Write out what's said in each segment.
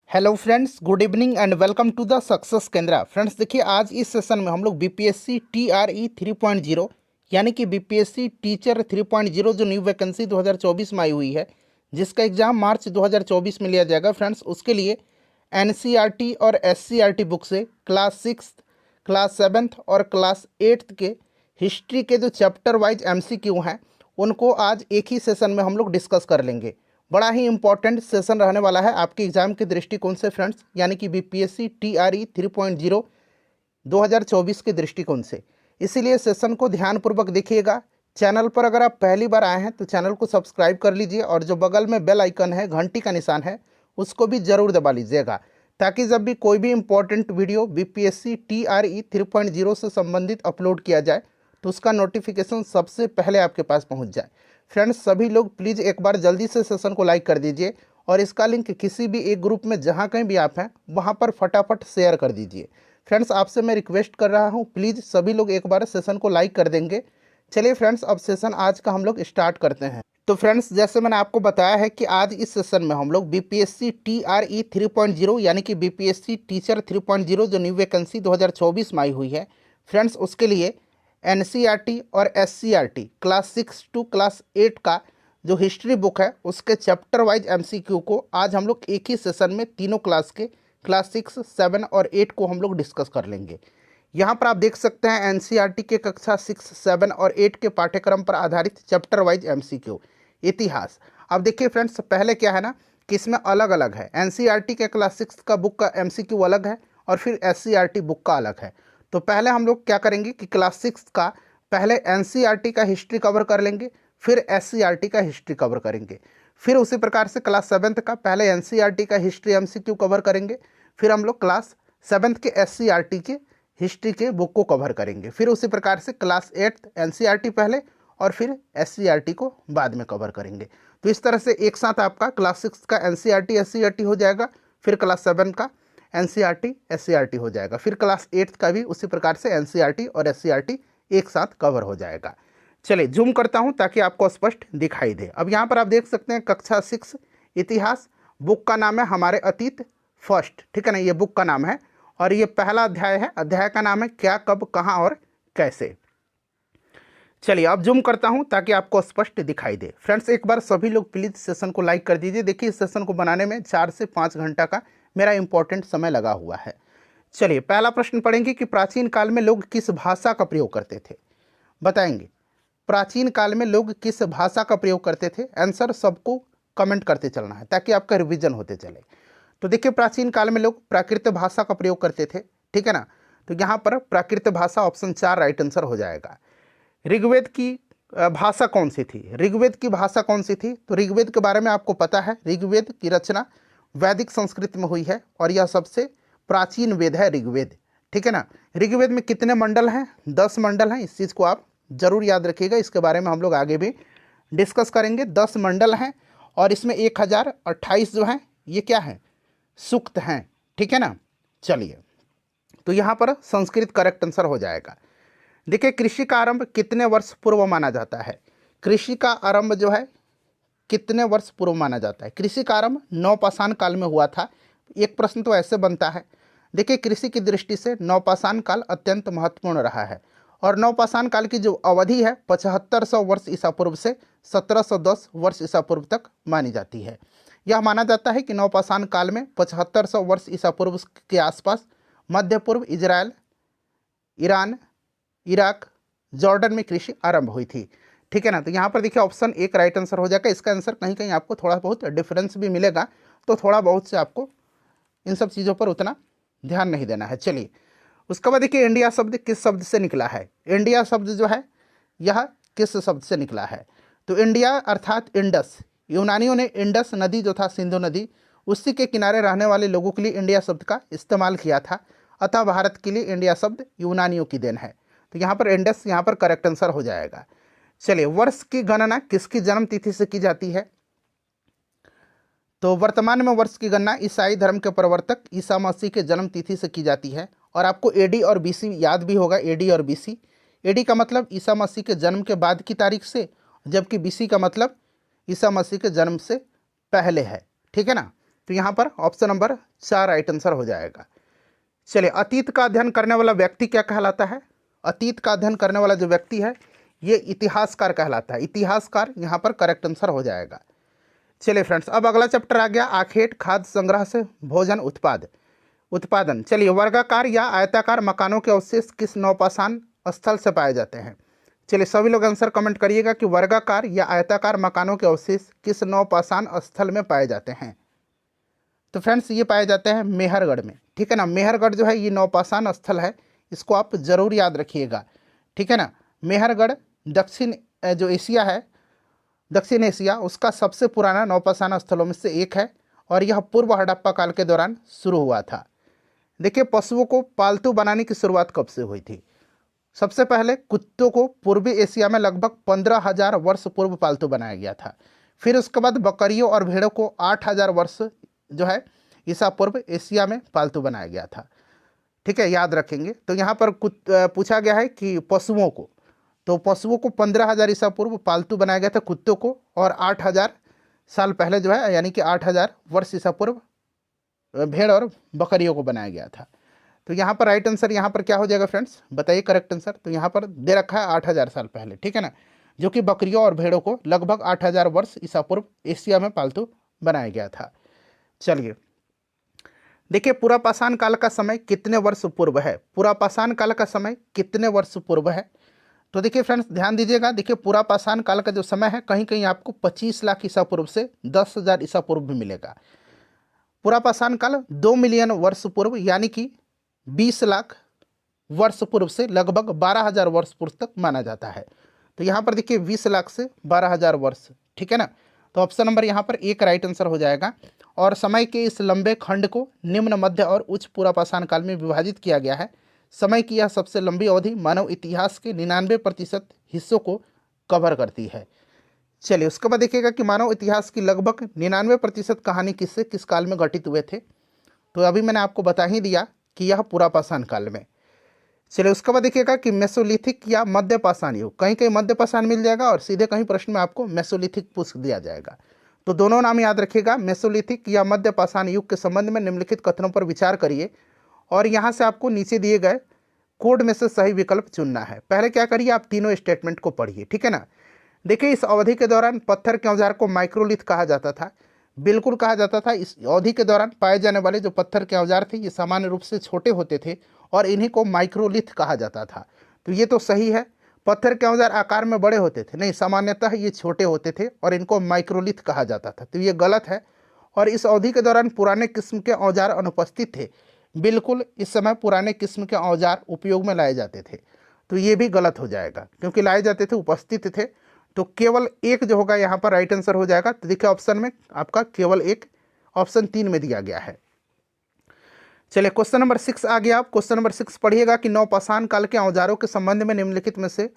Hello friends, good evening and welcome to the success Kendra. Friends देखिए, आज इस session में हम लोग बीपीएससी टीआरई 3.0 यानी कि बीपीएससी टीचर 3.0 जो न्यू वैकेंसी 2024 में आई हुई है, जिसका एग्जाम मार्च 2024 में लिया जाएगा। फ्रेंड्स उसके लिए एनसीईआरटी और एससीईआरटी बुक से क्लास 6, क्लास 7 और क्लास 8 के हिस्ट्री के जो चैप्टर वाइज एमसीक्यू हैं उनको आज एक ही सेशन में हम लोग डिस्कस कर लेंगे। बड़ा ही इंपॉर्टेंट सेशन रहने वाला है आपके एग्जाम के दृष्टिकोण से फ्रेंड्स, यानी कि बीपीएससी टीआरई 3.0 2024 के दृष्टिकोण से। इसीलिए सेशन को ध्यानपूर्वक देखिएगा। चैनल पर अगर आप पहली बार आए हैं तो चैनल को सब्सक्राइब कर लीजिए और जो बगल में बेल आइकन है, घंटी का निशान है, उसको भी ज़रूर दबा लीजिएगा, ताकि जब भी कोई भी इंपॉर्टेंट वीडियो बीपीएससी टीआरई 3.0 से संबंधित अपलोड किया जाए तो उसका नोटिफिकेशन सबसे पहले आपके पास पहुंच जाए। फ्रेंड्स सभी लोग प्लीज़ एक बार जल्दी से सेशन को लाइक कर दीजिए और इसका लिंक किसी भी एक ग्रुप में जहाँ कहीं भी आप हैं वहाँ पर फटाफट शेयर कर दीजिए। फ्रेंड्स आपसे मैं रिक्वेस्ट कर रहा हूँ, प्लीज़ सभी लोग एक बार सेशन को लाइक कर देंगे। चलिए फ्रेंड्स, अब सेशन आज का हम लोग स्टार्ट करते हैं। तो फ्रेंड्स जैसे मैंने आपको बताया है कि आज इस सेशन में हम लोग बीपीएससी टीआरई 3.0 यानी कि बीपीएससी टीचर 3.0 जो न्यू वैकेंसी 2024 में आई हुई है, फ्रेंड्स उसके लिए एनसीईआरटी और एससीईआरटी क्लास 6 टू क्लास 8 का जो हिस्ट्री बुक है उसके चैप्टर वाइज एमसीक्यू को आज हम लोग एक ही सेशन में तीनों क्लास के क्लास 6, 7 और 8 को हम लोग डिस्कस कर लेंगे। यहाँ पर आप देख सकते हैं एनसीईआरटी के कक्षा 6, 7 और 8 के पाठ्यक्रम पर आधारित चैप्टर वाइज एमसीक्यू इतिहास। अब देखिए फ्रेंड्स, पहले क्या है ना कि इसमें अलग अलग है। एनसीईआरटी के क्लास 6 का बुक का एमसीक्यू अलग है और फिर एससीईआरटी बुक का अलग है। तो पहले हम लोग क्या करेंगे कि क्लास 6 का पहले एनसीईआरटी का हिस्ट्री कवर कर लेंगे, फिर एससीईआरटी का हिस्ट्री कवर करेंगे। फिर उसी प्रकार से क्लास 7 का पहले एनसीईआरटी का हिस्ट्री एमसीक्यू कवर करेंगे, फिर हम लोग क्लास 7 के एससीईआरटी के हिस्ट्री के बुक को कवर करेंगे। फिर उसी प्रकार से क्लास 8 एनसीईआरटी पहले और फिर एससीईआरटी को बाद में कवर करेंगे। तो इस तरह से एक साथ आपका क्लास 6 का एनसीईआरटी एससीईआरटी हो जाएगा, फिर क्लास 7 का एनसीईआरटी एससीईआरटी हो जाएगा, फिर क्लास 8 का भी उसी प्रकार से एनसीईआरटी और एससीईआरटी एक साथ कवर हो जाएगा। चलिए जूम करता हूं ताकि आपको स्पष्ट दिखाई दे। अब यहाँ पर आप देख सकते हैं कक्षा 6 इतिहास, बुक का नाम है हमारे अतीत फर्स्ट, ठीक है ना, ये बुक का नाम है और ये पहला अध्याय है। अध्याय का नाम है क्या, कब, कहाँ और कैसे। चलिए अब जूम करता हूं ताकि आपको स्पष्ट दिखाई दे। फ्रेंड्स एक बार सभी लोग प्लीज़ सेशन को लाइक कर दीजिए। देखिए इस सेशन को बनाने में 4 से 5 घंटा का मेरा इंपॉर्टेंट समय लगा हुआ है। चलिए पहला प्रश्न पढ़ेंगे कि प्राचीन काल में लोग किस भाषा का प्रयोग करते थे। बताएंगे प्राचीन काल में लोग किस भाषा का प्रयोग करते थे। आंसर सबको कमेंट करते चलना है ताकि आपका रिवीजन होते चले। तो देखिए प्राचीन काल में लोग प्राकृत भाषा का प्रयोग करते थे, ठीक है ना। तो यहाँ पर प्राकृत भाषा ऑप्शन 4 राइट आंसर हो जाएगा। ऋग्वेद की भाषा कौन सी थी। ऋग्वेद की भाषा कौन सी थी, तो ऋग्वेद के बारे में आपको पता है। ऋग्वेद की रचना वैदिक संस्कृत में हुई है और यह सबसे प्राचीन वेद है ऋग्वेद, ठीक है ना। ऋग्वेद में कितने मंडल हैं, 10 मंडल हैं। इस चीज़ को आप जरूर याद रखिएगा, इसके बारे में हम लोग आगे भी डिस्कस करेंगे। 10 मंडल हैं और इसमें 1028 जो हैं ये क्या है, सूक्त हैं, ठीक है ना। चलिए तो यहाँ पर संस्कृत करेक्ट आंसर हो जाएगा। देखिए कृषि का आरंभ कितने वर्ष पूर्व माना जाता है। कृषि का आरंभ जो है कितने वर्ष पूर्व माना जाता है। कृषि का आरंभ नवपाषाण काल में हुआ था। एक प्रश्न तो ऐसे बनता है। देखिए कृषि की दृष्टि से नवपाषाण काल अत्यंत महत्वपूर्ण रहा है और नवपाषाण काल की जो अवधि है 7500 वर्ष ईसा पूर्व से 1710 वर्ष ईसा पूर्व तक मानी जाती है। यह माना जाता है कि नवपाषाण काल में 7500 वर्ष ईसा पूर्व के आसपास मध्य पूर्व, इजराइल, ईरान, इराक, जॉर्डन में कृषि आरंभ हुई थी, ठीक है ना। तो यहाँ पर देखिए ऑप्शन 1 राइट आंसर हो जाएगा। इसका आंसर कहीं कहीं आपको थोड़ा बहुत डिफरेंस भी मिलेगा, तो थोड़ा बहुत से आपको इन सब चीज़ों पर उतना ध्यान नहीं देना है। चलिए उसके बाद देखिए इंडिया शब्द किस शब्द से निकला है। इंडिया शब्द जो है यह किस शब्द से निकला है, तो इंडिया अर्थात इंडस। यूनानियों ने इंडस नदी जो था, सिंधु नदी, उसी के किनारे रहने वाले लोगों के लिए इंडिया शब्द का इस्तेमाल किया था। अतः भारत के लिए इंडिया शब्द यूनानियों की देन है। तो यहाँ पर इंडस यहाँ पर करेक्ट आंसर हो जाएगा। चलिए वर्ष की गणना किसकी जन्म तिथि से की जाती है, तो वर्तमान में वर्ष की गणना ईसाई धर्म के प्रवर्तक ईसा मसीह के जन्म तिथि से की जाती है। और आपको एडी और बीसी याद भी होगा, एडी और बीसी। एडी का मतलब ईसा मसीह के जन्म के बाद की तारीख से, जबकि बीसी का मतलब ईसा मसीह के जन्म से पहले है, ठीक है ना। तो यहाँ पर ऑप्शन नंबर 4 राइट आंसर हो जाएगा। चलिए, अतीत का अध्ययन करने वाला व्यक्ति क्या कहलाता है? अतीत का अध्ययन करने वाला जो व्यक्ति है ये इतिहासकार कहलाता है। इतिहासकार यहाँ पर करेक्ट आंसर हो जाएगा। चलिए फ्रेंड्स, अब अगला चैप्टर आ गया आखेट खाद्य संग्रह से भोजन उत्पादन। चलिए, वर्गाकार या आयताकार मकानों के अवशेष किस नौपाषाण स्थल से पाए जाते हैं? चलिए, सभी लोग आंसर कमेंट करिएगा कि वर्गाकार या आयताकार मकानों के अवशेष किस नौपाषाण स्थल में पाए जाते हैं। तो फ्रेंड्स, ये पाए जाते हैं मेहरगढ़ में। ठीक है ना, मेहरगढ़ जो है ये नौपाषाण स्थल है, इसको आप जरूर याद रखिएगा। ठीक है ना, मेहरगढ़ दक्षिण एशिया उसका सबसे पुराना नौपाषाण स्थलों में से एक है और यह पूर्व हड़प्पा काल के दौरान शुरू हुआ था। देखिए, पशुओं को पालतू बनाने की शुरुआत कब से हुई थी? सबसे पहले कुत्तों को पूर्वी एशिया में लगभग 15,000 वर्ष पूर्व पालतू बनाया गया था। फिर उसके बाद बकरियों और भेड़ों को 8,000 वर्ष जो है ईसा पूर्व एशिया में पालतू बनाया गया था। ठीक है, याद रखेंगे। तो यहाँ पर पूछा गया है कि पशुओं को 15,000 ईसा पूर्व पालतू बनाया गया था कुत्तों को, और 8,000 साल पहले जो है यानी कि 8,000 वर्ष ईसा पूर्व भेड़ और बकरियों को बनाया गया था। तो यहाँ पर राइट आंसर यहाँ पर क्या हो जाएगा फ्रेंड्स, बताइए करेक्ट आंसर। तो यहाँ पर दे रखा है 8,000 साल पहले। ठीक है ना, जो कि बकरियों और भेड़ों को लगभग 8,000 वर्ष ईसा पूर्व एशिया में पालतू बनाया गया था। चलिए, देखिए, पुरापाषाण काल का समय कितने वर्ष पूर्व है? पुरापाषाण काल का समय कितने वर्ष पूर्व है? तो देखिए फ्रेंड्स, ध्यान दीजिएगा। देखिए, पुरापाषाण काल का जो समय है कहीं कहीं आपको 25 लाख ईसा पूर्व से 10,000 ईसा पूर्व भी मिलेगा। पुरापाषाण काल 2 मिलियन वर्ष पूर्व यानी कि 20 लाख वर्ष पूर्व से लगभग 12,000 वर्ष पूर्व तक माना जाता है। तो यहाँ पर देखिए 20 लाख से 12,000 वर्ष। ठीक है ना, तो ऑप्शन नंबर यहाँ पर 1 राइट आंसर हो जाएगा। और समय के इस लंबे खंड को निम्न, मध्य और उच्च पुरापाषाण काल में विभाजित किया गया है। समय की यह सबसे लंबी अवधि मानव इतिहास के 99% हिस्सों को कवर करती है। चलिए, उसके बाद देखिएगा कि मानव इतिहास की लगभग 99% कहानी किस काल में घटित हुए थे? तो अभी मैंने आपको बता ही दिया कि यह पुरापाषाण काल में। चलिए, उसके बाद देखिएगा कि मेसोलिथिक या मध्यपाषाण युग। कहीं कहीं मध्यपाषाण मिल जाएगा और सीधे कहीं प्रश्न में आपको मेसोलिथिक पूछ दिया जाएगा। तो दोनों नाम याद रखिएगा, मेसोलिथिक या मध्यपाषाण युग के संबंध में निम्नलिखित कथनों पर विचार करिए और यहाँ से आपको नीचे दिए गए कोड में से सही विकल्प चुनना है। पहले क्या करिए, आप तीनों स्टेटमेंट को पढ़िए। ठीक है ना, देखिए, इस अवधि के दौरान पत्थर के औजार को माइक्रोलिथ कहा जाता था। बिल्कुल कहा जाता था। इस अवधि के दौरान पाए जाने वाले जो पत्थर के औजार थे ये सामान्य रूप से छोटे होते थे और इन्हीं को माइक्रोलिथ कहा जाता था। तो ये तो सही है, पत्थर के औजार आकार में बड़े होते थे, नहीं, सामान्यतः ये छोटे होते थे और इनको माइक्रोलिथ कहा जाता था। तो ये गलत है। और इस अवधि के दौरान पुराने किस्म के औजार अनुपस्थित थे। बिल्कुल, इस समय पुराने किस्म के औजार उपयोग में लाए जाते थे। तो ये भी गलत हो जाएगा, क्योंकि लाए जाते थे, उपस्थित थे। तो केवल एक जो होगा यहाँ पर राइट आंसर हो जाएगा। तो देखिए, ऑप्शन में आपका केवल एक, ऑप्शन 3 में दिया गया है। चलिए, क्वेश्चन नंबर 6 आ गया। आप क्वेश्चन नंबर 6 पढ़िएगा कि नवपाषाण काल के औजारों के संबंध में निम्नलिखित में से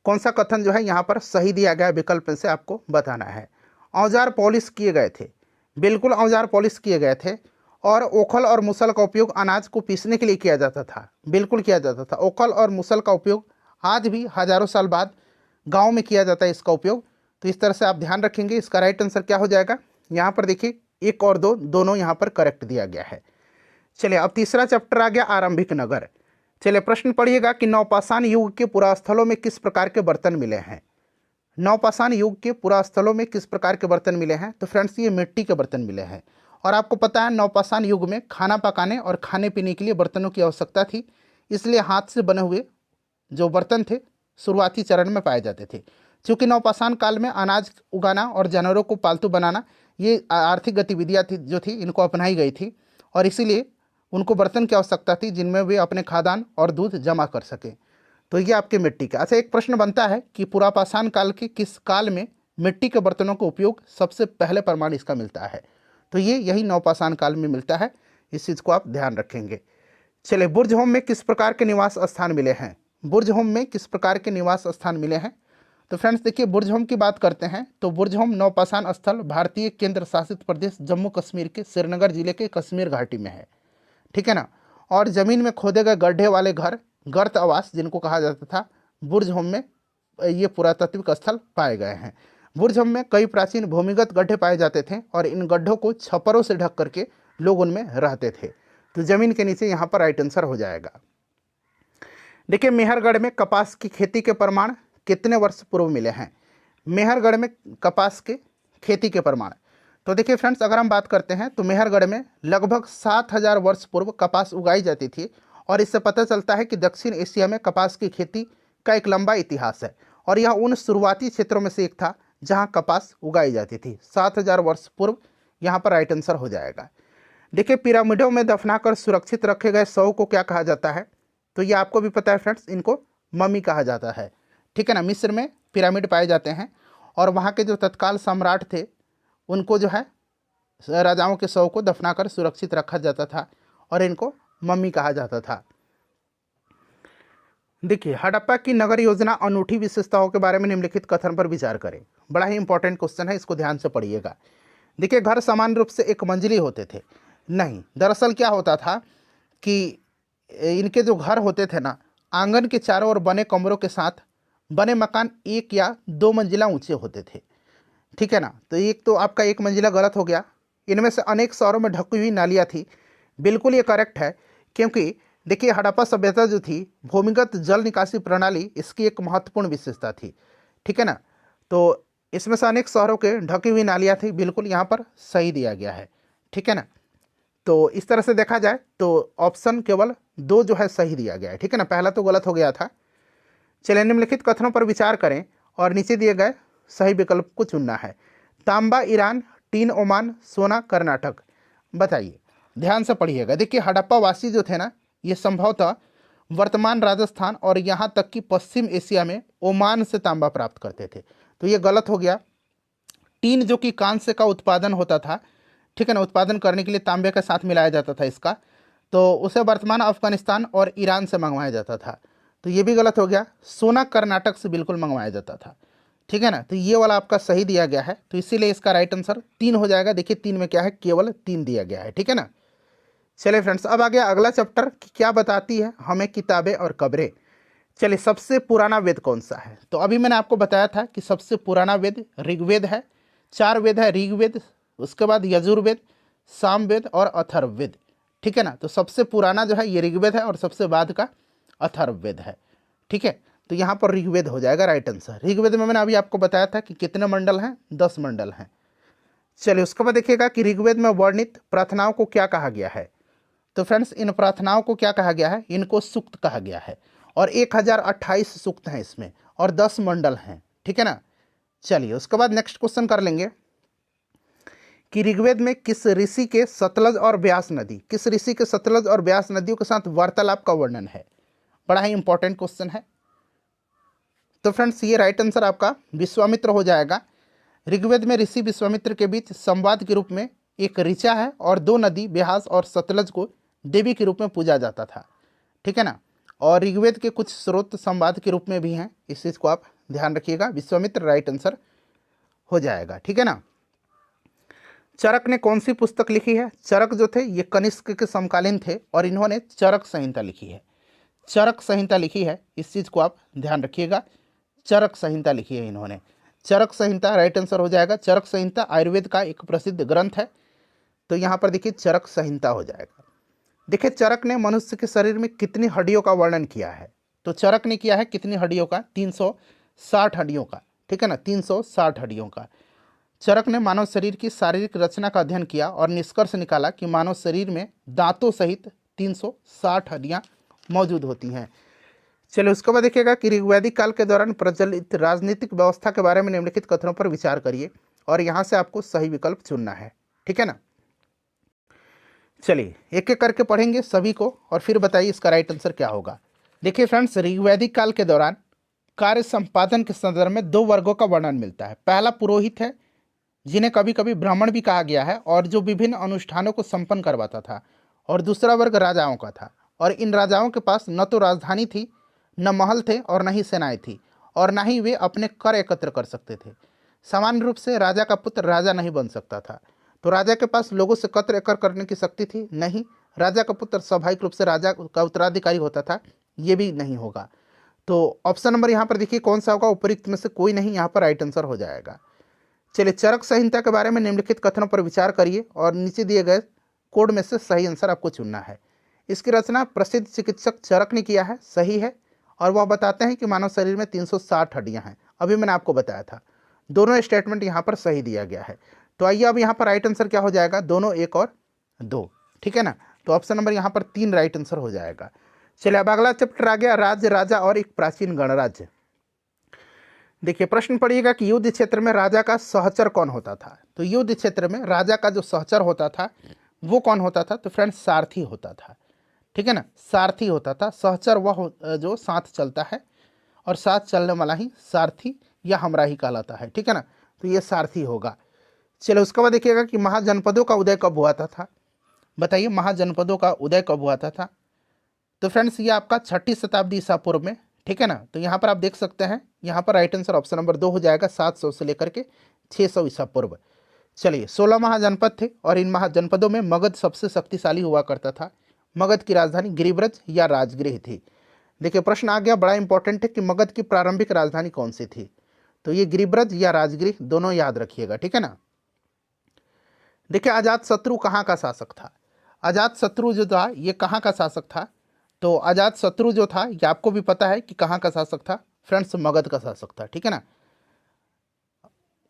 कौन सा कथन जो है यहाँ पर सही दिया गया है? विकल्प से आपको बताना है। औजार पॉलिश किए गए थे। बिल्कुल, औजार पॉलिश किए गए थे। और ओखल और मुसल का उपयोग अनाज को पीसने के लिए किया जाता था। बिल्कुल किया जाता था। ओखल और मुसल का उपयोग आज भी हजारों साल बाद गाँव में किया जाता है इसका उपयोग। तो इस तरह से आप ध्यान रखेंगे। इसका राइट आंसर क्या हो जाएगा? यहाँ पर देखिए 1 और 2 दोनों यहाँ पर करेक्ट दिया गया है। चलिए, अब तीसरा चैप्टर आ गया आरंभिक नगर। चलिए, प्रश्न पढ़िएगा कि नवपाषाण युग के पुरास्थलों में किस प्रकार के बर्तन मिले हैं? नवपाषाण युग के पुरास्थलों में किस प्रकार के बर्तन मिले हैं? तो फ्रेंड्स, ये मिट्टी के बर्तन मिले हैं। और आपको पता है नवपाषाण युग में खाना पकाने और खाने पीने के लिए बर्तनों की आवश्यकता थी, इसलिए हाथ से बने हुए जो बर्तन थे शुरुआती चरण में पाए जाते थे। चूँकि नवपाषाण काल में अनाज उगाना और जानवरों को पालतू बनाना ये आर्थिक गतिविधियाँ थी जो थी इनको अपनाई गई थी, और इसीलिए उनको बर्तन की आवश्यकता थी जिनमें वे अपने खाद्यान्न और दूध जमा कर सकें। तो ये आपके मिट्टी का। अच्छा, एक प्रश्न बनता है कि पुरापाषाण काल के किस काल में मिट्टी के बर्तनों का उपयोग सबसे पहले प्रमाण इसका मिलता है? तो ये यही नवपाषाण काल में मिलता है। इस चीज़ को आप ध्यान रखेंगे। चलिए, बुर्जहोम में किस प्रकार के निवास स्थान मिले हैं? बुर्जहोम में किस प्रकार के निवास स्थान मिले हैं? तो फ्रेंड्स देखिए, बुर्जहोम की बात करते हैं तो बुर्जहोम नवपाषाण स्थल भारतीय केंद्र शासित प्रदेश जम्मू कश्मीर के श्रीनगर जिले के कश्मीर घाटी में है। ठीक है ना। और ज़मीन में खोदे गए गड्ढे वाले घर, गर्त आवास जिनको कहा जाता था, बुर्जहोम में ये पुरातात्विक स्थल पाए गए हैं। बुर्ज में कई प्राचीन भूमिगत गड्ढे पाए जाते थे और इन गड्ढों को छप्परों से ढक करके लोग उनमें रहते थे। तो जमीन के नीचे यहाँ पर राइट आंसर हो जाएगा। देखिए मेहरगढ़ में कपास की खेती के प्रमाण कितने वर्ष पूर्व मिले हैं? मेहरगढ़ में कपास के खेती के प्रमाण, तो देखिए फ्रेंड्स अगर हम बात करते हैं तो मेहरगढ़ में लगभग 7000 वर्ष पूर्व कपास उगाई जाती थी और इससे पता चलता है कि दक्षिण एशिया में कपास की खेती का एक लंबा इतिहास है और यह उन शुरुआती क्षेत्रों में से एक था जहां कपास उगाई जाती थी। 7000 वर्ष पूर्व यहाँ पर राइट आंसर हो जाएगा। देखिए पिरामिडों में दफनाकर सुरक्षित रखे गए शव को क्या कहा जाता है? तो ये आपको भी पता है फ्रेंड्स, इनको मम्मी कहा जाता है, ठीक है ना। मिस्र में पिरामिड पाए जाते हैं और वहाँ के जो तत्काल सम्राट थे उनको जो है राजाओं के शव को दफनाकर सुरक्षित रखा जाता था और इनको मम्मी कहा जाता था। देखिए हड़प्पा की नगर योजना अनूठी विशेषताओं के बारे में निम्नलिखित कथन पर विचार करें। बड़ा ही इंपॉर्टेंट क्वेश्चन है, इसको ध्यान से पढ़िएगा। देखिए घर समान रूप से एक मंजिली होते थे? नहीं, दरअसल क्या होता था कि इनके जो घर होते थे ना, आंगन के चारों ओर बने कमरों के साथ बने मकान 1 या 2 मंजिला ऊंचे होते थे, ठीक है ना। तो एक तो आपका 1 मंजिला गलत हो गया। इनमें से अनेक शहरों में ढकी हुई नालियाँ थी, बिल्कुल ये करेक्ट है, क्योंकि देखिए हड़प्पा सभ्यता जो थी भूमिगत जल निकासी प्रणाली इसकी एक महत्वपूर्ण विशेषता थी, ठीक है ना। तो इसमें से अनेक शहरों के ढकी हुई नालियाँ थी, बिल्कुल यहाँ पर सही दिया गया है, ठीक है ना। तो इस तरह से देखा जाए तो ऑप्शन केवल 2 जो है सही दिया गया है, ठीक है ना, पहला तो गलत हो गया था। चलिए निम्नलिखित कथनों पर विचार करें और नीचे दिए गए सही विकल्प को चुनना है। तांबा ईरान, टीन ओमान, सोना कर्नाटक। बताइए, ध्यान से पढ़िएगा। देखिए हड़प्पा वासी जो थे ना, ये संभवतः वर्तमान राजस्थान और यहाँ तक कि पश्चिम एशिया में ओमान से तांबा प्राप्त करते थे, तो ये गलत हो गया। टीन जो कि कांस्य का उत्पादन होता था, ठीक है ना, उत्पादन करने के लिए तांबे के साथ मिलाया जाता था इसका, तो उसे वर्तमान अफगानिस्तान और ईरान से मंगवाया जाता था, तो ये भी गलत हो गया। सोना कर्नाटक से बिल्कुल मंगवाया जाता था, ठीक है ना। तो ये वाला आपका सही दिया गया है, तो इसीलिए इसका राइट आंसर 3 हो जाएगा। देखिए 3 में क्या है, केवल 3 दिया गया है, ठीक है ना। चलिए फ्रेंड्स अब आ गया अगला चैप्टर कि क्या बताती है हमें किताबें और कब्रें। चलिए सबसे पुराना वेद कौन सा है? तो अभी मैंने आपको बताया था कि सबसे पुराना वेद ऋग्वेद है। 4 वेद है, ऋग्वेद, उसके बाद यजुर्वेद, सामवेद और अथर्ववेद, ठीक है ना। तो सबसे पुराना जो है ये ऋग्वेद है और सबसे बाद का अथर्ववेद है, ठीक है। तो यहाँ पर ऋग्वेद हो जाएगा राइट आंसर। ऋग्वेद में मैंने अभी आपको बताया था कि कितने मंडल हैं, 10 मंडल हैं। चलिए उसके बाद देखिएगा कि ऋग्वेद में वर्णित प्रार्थनाओं को क्या कहा गया है। तो फ्रेंड्स इन प्रार्थनाओं को क्या कहा गया है? इनको सूक्त कहा गया है और 1028 सूक्त हैं इसमें और 10 मंडल हैं, ठीक है ना। चलिए उसके बाद नेक्स्ट क्वेश्चन कर लेंगे कि ऋग्वेद में किस ऋषि के सतलज और व्यास नदी, किस ऋषि के सतलज और व्यास नदियों के साथ वार्तालाप का वर्णन है? बड़ा ही इंपॉर्टेंट क्वेश्चन है। तो फ्रेंड्स ये राइट आंसर आपका विश्वामित्र हो जाएगा। ऋग्वेद में ऋषि विश्वामित्र के बीच संवाद के रूप में एक ऋचा है और 2 नदी ब्यास और सतलज को देवी के रूप में पूजा जाता था, ठीक है ना। और ऋग्वेद के कुछ स्रोत संवाद के रूप में भी हैं, इस चीज़ को आप ध्यान रखिएगा। विश्वामित्र राइट आंसर हो जाएगा, ठीक है ना। चरक ने कौन सी पुस्तक लिखी है? चरक जो थे ये कनिष्क के समकालीन थे और इन्होंने चरक संहिता लिखी है, चरक संहिता लिखी है, इस चीज़ को आप ध्यान रखिएगा। चरक संहिता लिखी है इन्होंने, चरक संहिता राइट आंसर हो जाएगा। चरक संहिता आयुर्वेद का एक प्रसिद्ध ग्रंथ है, तो यहाँ पर देखिए चरक संहिता हो जाएगा। देखिए चरक ने मनुष्य के शरीर में कितनी हड्डियों का वर्णन किया है? तो चरक ने किया है कितनी हड्डियों का? 360 हड्डियों का, ठीक है ना, 360 हड्डियों का। चरक ने मानव शरीर की शारीरिक रचना का अध्ययन किया और निष्कर्ष निकाला कि मानव शरीर में दांतों सहित 360 हड्डियां मौजूद होती हैं। चलिए उसके बाद देखिएगा कि ऋग्वैदिक काल के दौरान प्रचलित राजनीतिक व्यवस्था के बारे में निम्नलिखित कथनों पर विचार करिए और यहाँ से आपको सही विकल्प चुनना है, ठीक है ना। चलिए एक एक करके पढ़ेंगे सभी को और फिर बताइए इसका राइट आंसर क्या होगा। देखिए फ्रेंड्स ऋग्वैदिक काल के दौरान कार्य संपादन के संदर्भ में 2 वर्गों का वर्णन मिलता है। पहला पुरोहित है, जिन्हें कभी कभी ब्राह्मण भी कहा गया है और जो विभिन्न अनुष्ठानों को संपन्न करवाता था, और दूसरा वर्ग राजाओं का था। और इन राजाओं के पास न तो राजधानी थी, न महल थे और न ही सेनाएं थी, और न ही वे अपने कर एकत्र कर सकते थे। सामान्य रूप से राजा का पुत्र राजा नहीं बन सकता था, तो राजा के पास लोगों से कत्र एकत्र करने की शक्ति थी नहीं। राजा का पुत्र स्वाभाविक रूप से राजा का उत्तराधिकारी होता था, ये भी नहीं होगा। तो ऑप्शन नंबर यहाँ पर देखिए कौन सा होगा, उपयुक्त में से कोई नहीं यहाँ पर राइट आंसर हो जाएगा। चलिए, चरक संहिता के बारे में निम्नलिखित कथनों पर विचार करिए और नीचे दिए गए कोड में से सही आंसर आपको चुनना है। इसकी रचना प्रसिद्ध चिकित्सक चरक ने किया है, सही है। और वह बताते हैं कि मानव शरीर में 360 हड्डियां हैं, अभी मैंने आपको बताया था। दोनों स्टेटमेंट यहाँ पर सही दिया गया है। तो आइए अब यहाँ पर राइट आंसर क्या हो जाएगा, दोनों 1 और 2, ठीक है ना। तो ऑप्शन नंबर यहाँ पर 3 राइट आंसर हो जाएगा। चलिए, अब अगला चैप्टर आ गया राज्य, राजा और एक प्राचीन गणराज्य। देखिए, प्रश्न पड़िएगा कि युद्ध क्षेत्र में राजा का सहचर कौन होता था। तो युद्ध क्षेत्र में राजा का जो सहचर होता था वो कौन होता था, तो फ्रेंड्स सारथी होता था, ठीक है ना। सारथी होता था, सहचर वह जो साथ चलता है और साथ चलने वाला ही सारथी या हमराही कहलाता है, ठीक है ना। तो ये सारथी होगा। चलो, उसके बाद देखिएगा कि महाजनपदों का उदय कब हुआ था। बताइए, महाजनपदों का उदय कब हुआ था। तो फ्रेंड्स, ये आपका 6ठी शताब्दी ईसा पूर्व में, ठीक है ना। तो यहाँ पर आप देख सकते हैं, यहाँ पर राइट आंसर ऑप्शन नंबर 2 हो जाएगा, 700 से लेकर के 600 ईसा पूर्व। चलिए, 16 महाजनपद थे और इन महाजनपदों में मगध सबसे शक्तिशाली हुआ करता था। मगध की राजधानी गिरिब्रज या राजगृह थी। देखिए, प्रश्न आ गया, बड़ा इंपॉर्टेंट है कि मगध की प्रारंभिक राजधानी कौन सी थी। तो ये गिरिब्रज या राजगृह दोनों याद रखिएगा, ठीक है ना। देखिए, अजातशत्रु कहाँ का शासक था। अजातशत्रु जो था ये कहाँ का शासक था। तो अजातशत्रु जो था ये आपको भी पता है कि कहाँ का शासक था, फ्रेंड्स मगध का शासक था, ठीक है ना।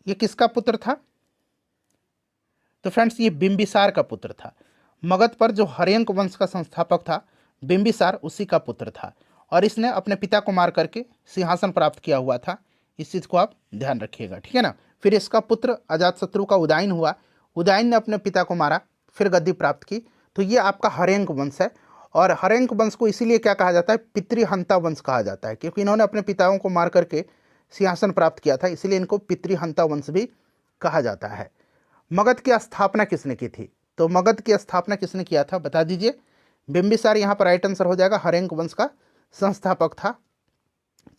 ये किसका पुत्र था, तो फ्रेंड्स ये बिंबिसार का पुत्र था। मगध पर जो हर्यंक वंश का संस्थापक था बिंबिसार, उसी का पुत्र था। और इसने अपने पिता को मार करके सिंहासन प्राप्त किया हुआ था। इस चीज़ को आप ध्यान रखिएगा, ठीक है ना। फिर इसका पुत्र अजातशत्रु का उदयन हुआ। उदयन ने अपने पिता को मारा, फिर गद्दी प्राप्त की। तो ये आपका हर्यंक वंश है। और हर्यंक वंश को इसीलिए क्या कहा जाता है, पितृहंता वंश कहा जाता है, क्योंकि इन्होंने अपने पिताओं को मार करके सिंहासन प्राप्त किया था, इसलिए इनको पितृहंता वंश भी कहा जाता है। मगध की स्थापना किसने की थी। तो मगध की स्थापना किसने किया था, बता दीजिए। बिंबिसार यहाँ पर राइट आंसर हो जाएगा, हर्यंक वंश का संस्थापक था।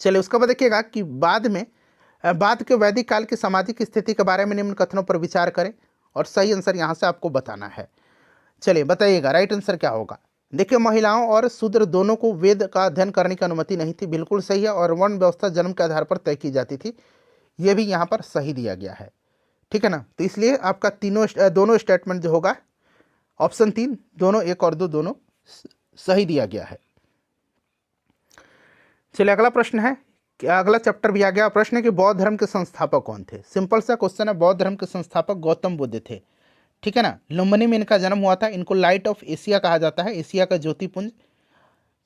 चलिए, उसके बाद देखिएगा कि बाद के वैदिक काल की सामाजिक स्थिति के बारे में निम्न कथनों पर विचार करें और सही आंसर यहाँ से आपको बताना है। चलिए, बताइएगा राइट आंसर क्या होगा। देखिए, महिलाओं और शूद्र दोनों को वेद का अध्ययन करने की अनुमति नहीं थी, बिल्कुल सही है। और वर्ण व्यवस्था जन्म के आधार पर तय की जाती थी, यह भी यहाँ पर सही दिया गया है, ठीक है ना। तो इसलिए आपका दोनों स्टेटमेंट जो होगा ऑप्शन 3, दोनों 1 और 2 दोनों सही दिया गया है। चलिए, अगला प्रश्न है, अगला चैप्टर भी आ गया। प्रश्न है कि बौद्ध धर्म के संस्थापक कौन थे। सिंपल सा क्वेश्चन है, बौद्ध धर्म के संस्थापक गौतम बुद्ध थे, ठीक है ना। लुम्बिनी में इनका जन्म हुआ था। इनको लाइट ऑफ एशिया कहा जाता है, एशिया का ज्योतिपुंज।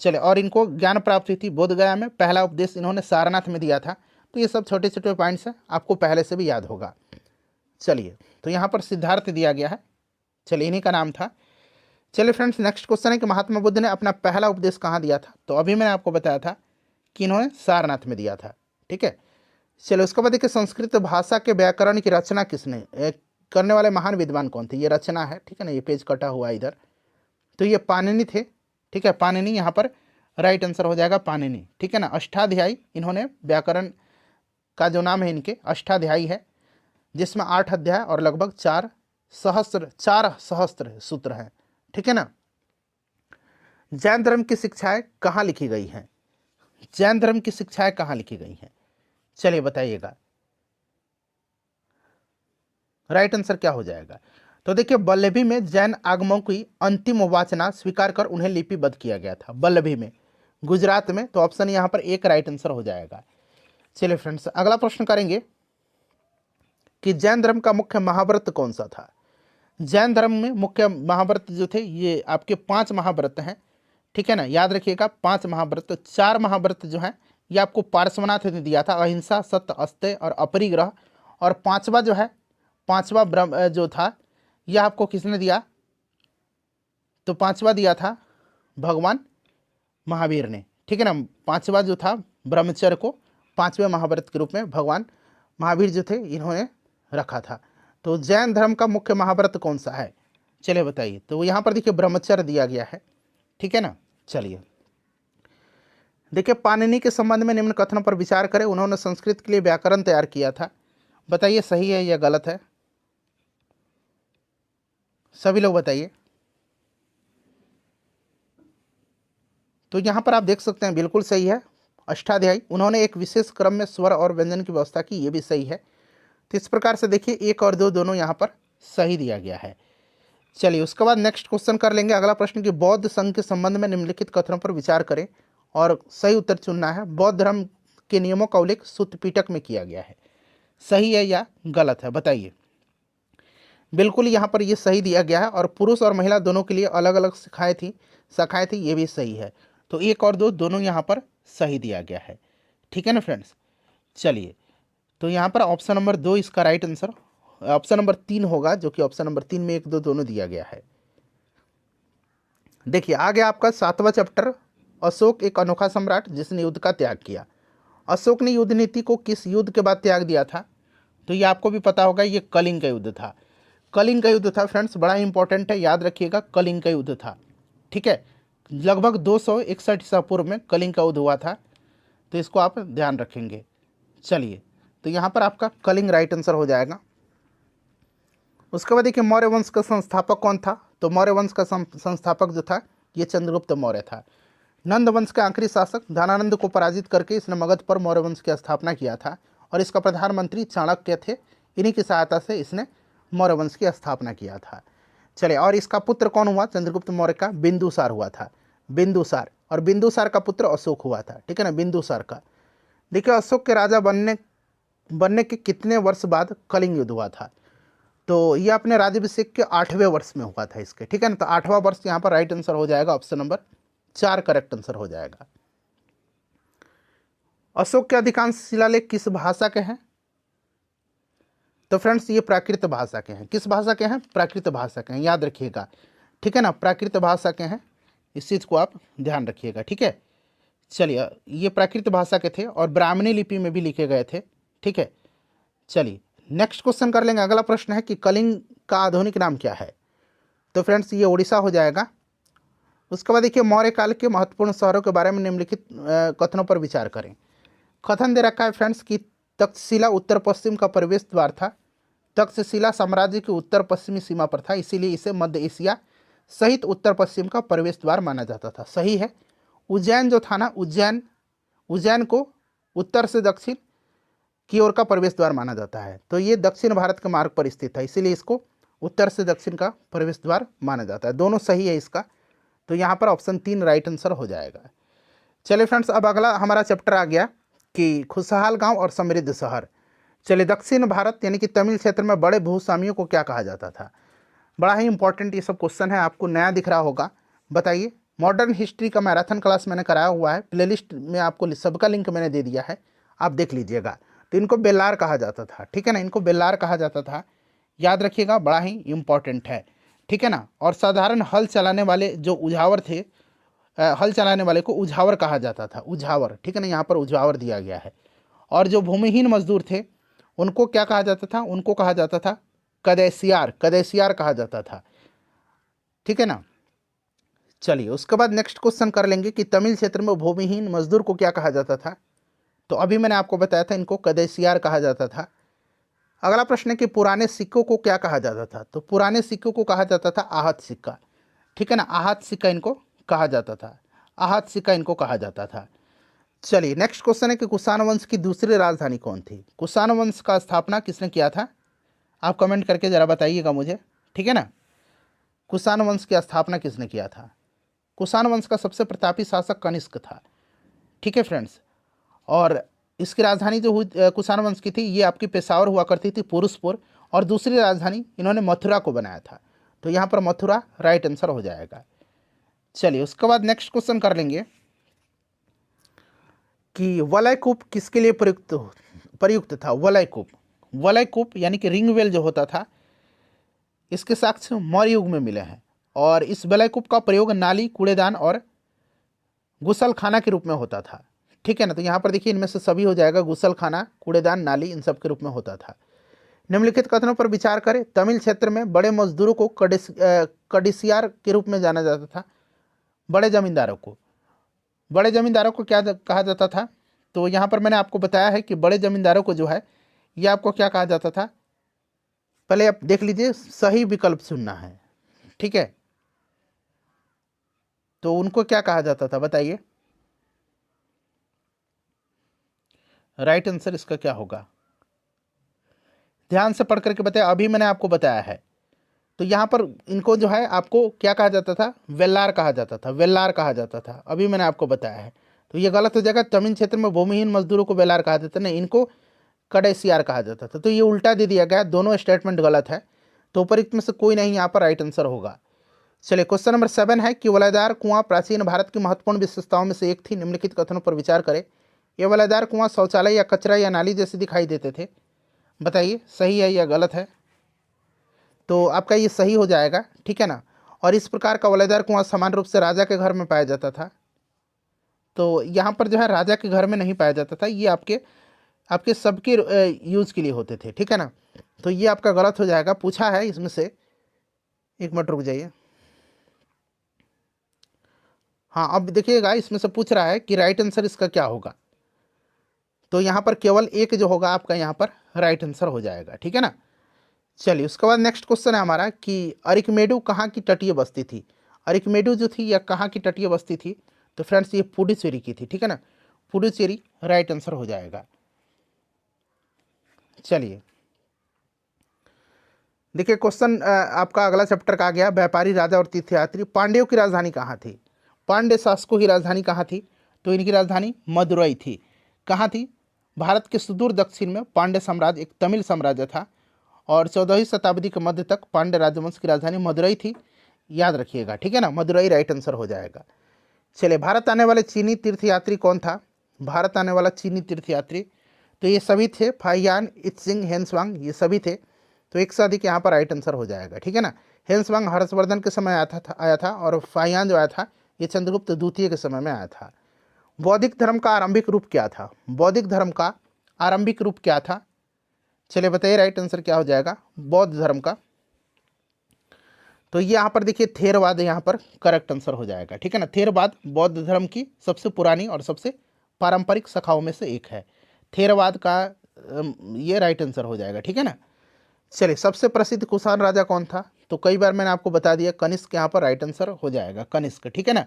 चले, और इनको ज्ञान प्राप्त हुई थी बोध गया में। पहला उपदेश इन्होंने सारनाथ में दिया था। तो ये सब छोटे छोटे पॉइंट्स हैं, आपको पहले से भी याद होगा। चलिए, तो यहाँ पर सिद्धार्थ दिया गया है। चलिए, इन्हीं का नाम था। चलिए फ्रेंड्स, नेक्स्ट क्वेश्चन है कि महात्मा बुद्ध ने अपना पहला उपदेश कहाँ दिया था। तो अभी मैंने आपको बताया था कि इन्होंने सारनाथ में दिया था, ठीक है। चलिए, उसके बाद देखिए, संस्कृत भाषा के व्याकरण की रचना किसने करने वाले महान विद्वान कौन थे। ये रचना है, ठीक है ना। ये पेज कटा हुआ है इधर। तो ये पाणिनि थे, ठीक है। पाणिनि यहाँ पर राइट आंसर हो जाएगा, पाणिनि, ठीक है ना। अष्टाध्यायी इन्होंने व्याकरण का जो नाम है इनके अष्टाध्यायी है, जिसमें 8 अध्याय और लगभग 4 सहस्त्र सूत्र हैं, ठीक है ना। जैन धर्म की शिक्षाएं कहाँ लिखी गई हैं। जैन धर्म की शिक्षाएं कहाँ लिखी गई हैं, चलिए बताइएगा राइट आंसर क्या हो जाएगा। तो देखिए, वल्लभी में जैन आगमों की अंतिम वाचना स्वीकार कर उन्हें लिपिबद्ध किया गया था, वल्लभी में, गुजरात में। तो ऑप्शन यहाँ पर 1 राइट आंसर हो जाएगा। चलिए फ्रेंड्स, अगला प्रश्न करेंगे कि जैन धर्म का मुख्य महाव्रत कौन सा था। जैन धर्म में मुख्य महाव्रत जो थे ये आपके 5 महाव्रत हैं, ठीक है ना। याद रखिएगा 5 महाव्रत। 4 महाव्रत जो हैं ये आपको पार्श्वनाथ ने दिया था, अहिंसा, सत्य, अस्तेय और अपरिग्रह। और 5वां जो है, 5वां ब्रह्म जो था यह आपको किसने दिया, तो 5वां दिया था भगवान महावीर ने, ठीक है ना। 5वां जो था ब्रह्मचर्य को 5वें महाव्रत के रूप में भगवान महावीर जो थे इन्होंने रखा था। तो जैन धर्म का मुख्य महाव्रत कौन सा है, चलिए बताइए। तो यहाँ पर देखिए ब्रह्मचर्य दिया गया है, ठीक है ना। चलिए देखिए, पाणिनि के संबंध में निम्न कथनों पर विचार करें। उन्होंने संस्कृत के लिए व्याकरण तैयार किया था, बताइए सही है या गलत है, सभी लोग बताइए। तो यहाँ पर आप देख सकते हैं बिल्कुल सही है, अष्टाध्यायी। उन्होंने एक विशेष क्रम में स्वर और व्यंजन की व्यवस्था की, ये भी सही है। तो इस प्रकार से देखिए 1 और 2 दोनों यहाँ पर सही दिया गया है। चलिए उसके बाद नेक्स्ट क्वेश्चन कर लेंगे। अगला प्रश्न कि बौद्ध संघ के संबंध में निम्नलिखित कथनों पर विचार करें और सही उत्तर चुनना है। बौद्ध धर्म के नियमों का उल्लेख सुत्त पिटक में किया गया है, सही है या गलत है बताइए। बिल्कुल यहाँ पर ये सही दिया गया है और पुरुष और महिला दोनों के लिए अलग अलग शाखाएं थी, ये भी सही है। तो 1 और 2 दोनों यहाँ पर सही दिया गया है, ठीक है ना फ्रेंड्स। चलिए तो यहाँ पर ऑप्शन नंबर 2 इसका राइट आंसर, ऑप्शन नंबर 3 होगा, जो कि ऑप्शन नंबर 3 में 1 2 दोनों दिया गया है। देखिए आगे आपका 7वां चैप्टर, अशोक एक अनोखा सम्राट जिसने युद्ध का त्याग किया। अशोक ने युद्ध नीति को किस युद्ध के बाद त्याग दिया था? तो ये आपको भी पता होगा, ये कलिंग का युद्ध था। कलिंग का युद्ध था फ्रेंड्स, बड़ा इंपॉर्टेंट है, याद रखिएगा, कलिंग का युद्ध था, ठीक है। लगभग 261 ईसा पूर्व में कलिंग का युद्ध हुआ था, तो इसको आप ध्यान रखेंगे। चलिए तो यहाँ पर आपका कलिंग राइट आंसर हो जाएगा। उसके बाद देखिए मौर्य वंश का संस्थापक कौन था? तो मौर्य वंश का संस्थापक जो था ये चंद्रगुप्त मौर्य था। नंद वंश के आखिरी शासक धनानंद को पराजित करके इसने मगध पर मौर्य वंश की स्थापना किया था और इसका प्रधानमंत्री चाणक्य थे। इन्हीं की सहायता से इसने मौर्य वंश की स्थापना किया था। चलिए और इसका पुत्र कौन हुआ चंद्रगुप्त मौर्य का? बिंदुसार हुआ था, बिंदुसार। और बिंदुसार का पुत्र अशोक हुआ था, ठीक है ना, बिंदुसार का। देखिए अशोक के राजा बनने के कितने वर्ष बाद कलिंग युद्ध हुआ था? तो ये अपने राज्याभिषेक के 8वें वर्ष में हुआ था इसके, ठीक है ना। तो 8वां वर्ष यहाँ पर राइट आंसर हो जाएगा, ऑप्शन नंबर 4 करेक्ट आंसर हो जाएगा। अशोक के अधिकांश शिलालेख किस भाषा के हैं? तो फ्रेंड्स ये प्राकृत भाषा के हैं। किस भाषा के हैं? प्राकृत भाषा के हैं, याद रखिएगा, ठीक है ना, प्राकृत भाषा के हैं, इस चीज़ को आप ध्यान रखिएगा, ठीक है। चलिए ये प्राकृत भाषा के थे और ब्राह्मणी लिपि में भी लिखे गए थे, ठीक है। चलिए नेक्स्ट क्वेश्चन कर लेंगे। अगला प्रश्न है कि कलिंग का आधुनिक नाम क्या है? तो फ्रेंड्स ये उड़ीसा हो जाएगा। उसके बाद देखिए मौर्य काल के महत्वपूर्ण शहरों के बारे में निम्नलिखित कथनों पर विचार करें। कथन दे रखा है फ्रेंड्स कि तक्षशिला उत्तर पश्चिम का प्रवेश द्वार था। तक्षशिला साम्राज्य की उत्तर पश्चिमी सीमा पर था, इसीलिए इसे मध्य एशिया सहित उत्तर पश्चिम का प्रवेश द्वार माना जाता था, सही है। उज्जैन जो था ना, उज्जैन को उत्तर से दक्षिण की ओर का प्रवेश द्वार माना जाता है, तो ये दक्षिण भारत के मार्ग पर स्थित है, इसीलिए इसको उत्तर से दक्षिण का प्रवेश द्वार माना जाता है। दोनों सही है इसका, तो यहाँ पर ऑप्शन 3 राइट आंसर हो जाएगा। चलिए फ्रेंड्स अब अगला हमारा चैप्टर आ गया कि खुशहाल गांव और समृद्ध शहर। चलिए दक्षिण भारत यानी कि तमिल क्षेत्र में बड़े भूस्वामियों को क्या कहा जाता था? बड़ा ही इंपॉर्टेंट ये सब क्वेश्चन है, आपको नया दिख रहा होगा, बताइए। मॉडर्न हिस्ट्री का मैराथन क्लास मैंने कराया हुआ है, प्लेलिस्ट में आपको सबका लिंक मैंने दे दिया है, आप देख लीजिएगा। तो इनको बेल्लार कहा जाता था, ठीक है ना, इनको बेल्लार कहा जाता था, याद रखिएगा, बड़ा ही इंपॉर्टेंट है, ठीक है ना। और साधारण हल चलाने वाले जो उझावर थे, हल चलाने वाले को उझावर कहा जाता था, उझावर, ठीक है ना, यहाँ पर उझावर दिया गया है। और जो भूमिहीन मजदूर थे उनको क्या कहा जाता था? उनको कहा जाता था कदैसियार, कदैसियार कहा जाता था, ठीक है ना। चलिए उसके बाद नेक्स्ट क्वेश्चन कर लेंगे कि तमिल क्षेत्र में भूमिहीन मजदूर को क्या कहा जाता था? तो अभी मैंने आपको बताया था, इनको कदैसियार कहा जाता था। अगला प्रश्न है कि पुराने सिक्कों को क्या कहा जाता था? तो पुराने सिक्कों को कहा जाता था आहत सिक्का, ठीक है ना, आहत सिक्का इनको कहा जाता था, आहत सिक्का इनको कहा जाता था। चलिए नेक्स्ट क्वेश्चन है कि कुषाण वंश की दूसरी राजधानी कौन थी? कुषाण वंश का स्थापना किसने किया था? आप कमेंट करके ज़रा बताइएगा मुझे, ठीक है ना। कुषाण वंश की स्थापना किसने किया था? कुषाण वंश का सबसे प्रतापी शासक कनिष्क था, ठीक है फ्रेंड्स। और इसकी राजधानी जो कुषाण वंश की थी ये आपकी पेशावर हुआ करती थी, पुरुषपुर, और दूसरी राजधानी इन्होंने मथुरा को बनाया था, तो यहाँ पर मथुरा राइट आंसर हो जाएगा। चलिए उसके बाद नेक्स्ट क्वेश्चन कर लेंगे कि वलयकूप किसके लिए प्रयुक्त था? वलयकूप यानी कि रिंगवेल जो होता था, इसके साक्ष्य मौर्य युग में मिले हैं और इस वलयकूप का प्रयोग नाली, कूड़ेदान और गुसलखाना के रूप में होता था, ठीक है ना। तो यहाँ पर देखिए इनमें से सभी हो जाएगा, गुसलखाना, कूड़ेदान, नाली, इन सब के रूप में होता था। निम्नलिखित कथनों पर विचार करें। तमिल क्षेत्र में बड़े मजदूरों को कडिसियार के रूप में जाना जाता था। बड़े जमींदारों को क्या कहा जाता था? तो यहाँ पर मैंने आपको बताया है कि बड़े जमींदारों को जो है ये आपको क्या कहा जाता था, पहले आप देख लीजिए, सही विकल्प चुनना है, ठीक है। तो उनको क्या कहा जाता था बताइए, राइट आंसर इसका क्या होगा? ध्यान से पढ़ करके बताया, अभी मैंने आपको बताया है। तो यहाँ पर इनको जो है आपको क्या कहा जाता था, वेल्लार कहा जाता था, वेल्लार कहा जाता था, अभी मैंने आपको बताया है। तो ये गलत हो जाएगा, तमिल क्षेत्र में भूमिहीन मजदूरों को वेल्लार कहा जाता था, नहीं, इनको कडेसियार कहा जाता था। तो ये उल्टा दे दिया गया, दोनों स्टेटमेंट गलत है। तो उपरोक्त में से कोई नहीं यहाँ पर राइट आंसर होगा। चलिए क्वेश्चन नंबर 7 है कि वलयदार कुआं प्राचीन भारत की महत्वपूर्ण विशेषताओं में से एक थी, निम्नलिखित कथनों पर विचार करें। ये वलयदार कुआं शौचालय या कचरा या नाली जैसे दिखाई देते थे, बताइए सही है या गलत है। तो आपका ये सही हो जाएगा, ठीक है ना। और इस प्रकार का वलयदार कुआं सामान्य रूप से राजा के घर में पाया जाता था। तो यहाँ पर जो है राजा के घर में नहीं पाया जाता था, ये आपके आपके सबके यूज के लिए होते थे, ठीक है ना। तो ये आपका गलत हो जाएगा। पूछा है इसमें से, एक मिनट रुक जाइए। हाँ, अब देखिएगा इसमें से पूछ रहा है कि राइट आंसर इसका क्या होगा। तो यहाँ पर केवल एक जो होगा आपका यहाँ पर राइट आंसर हो जाएगा, ठीक है ना। चलिए उसके बाद नेक्स्ट क्वेश्चन है हमारा कि अरिकमेडु कहाँ की तटीय बस्ती थी। अरिकमेडु जो थी यह कहाँ की तटीय बस्ती थी, तो फ्रेंड्स ये पुडुचेरी की थी, ठीक है ना। पुडुचेरी राइट आंसर हो जाएगा। चलिए देखिए क्वेश्चन आपका अगला चैप्टर का आ गया, व्यापारी राजा और तीर्थयात्री। पांड्यों की राजधानी कहाँ थी, पांड्य शासकों की राजधानी कहाँ थी, तो इनकी राजधानी मदुरई थी। कहाँ थी, भारत के सुदूर दक्षिण में पांड्य साम्राज्य एक तमिल साम्राज्य था और 14वीं शताब्दी के मध्य तक पांड्य राजवंश की राजधानी मदुरई थी, याद रखिएगा, ठीक है ना। मदुरई राइट आंसर हो जाएगा। चलिए भारत आने वाले चीनी तीर्थयात्री कौन था, भारत आने वाला चीनी तीर्थयात्री, तो ये सभी थे, फाहियान, इत्सिंग, हेंसवांग, ये सभी थे। तो एक से अधिक यहाँ पर राइट आंसर हो जाएगा, ठीक है ना। हेंसवांग हर्षवर्धन के समय आया था और फाहियान जो आया था ये चंद्रगुप्त द्वितीय के समय में आया था। बौद्धिक धर्म का आरंभिक रूप क्या था, बौद्धिक धर्म का आरंभिक रूप क्या था, चलिए बताइए राइट आंसर क्या हो जाएगा बौद्ध धर्म का। तो ये यहाँ पर देखिए थेरवाद यहाँ पर करेक्ट आंसर हो जाएगा, ठीक है ना। थेरवाद बौद्ध धर्म की सबसे पुरानी और सबसे पारंपरिक शाखाओं में से एक है, थेरवाद का ये राइट आंसर हो जाएगा, ठीक है ना। चलिए सबसे प्रसिद्ध कुषाण राजा कौन था, तो कई बार मैंने आपको बता दिया, कनिष्क यहाँ पर राइट आंसर हो जाएगा, कनिष्क, ठीक है ना।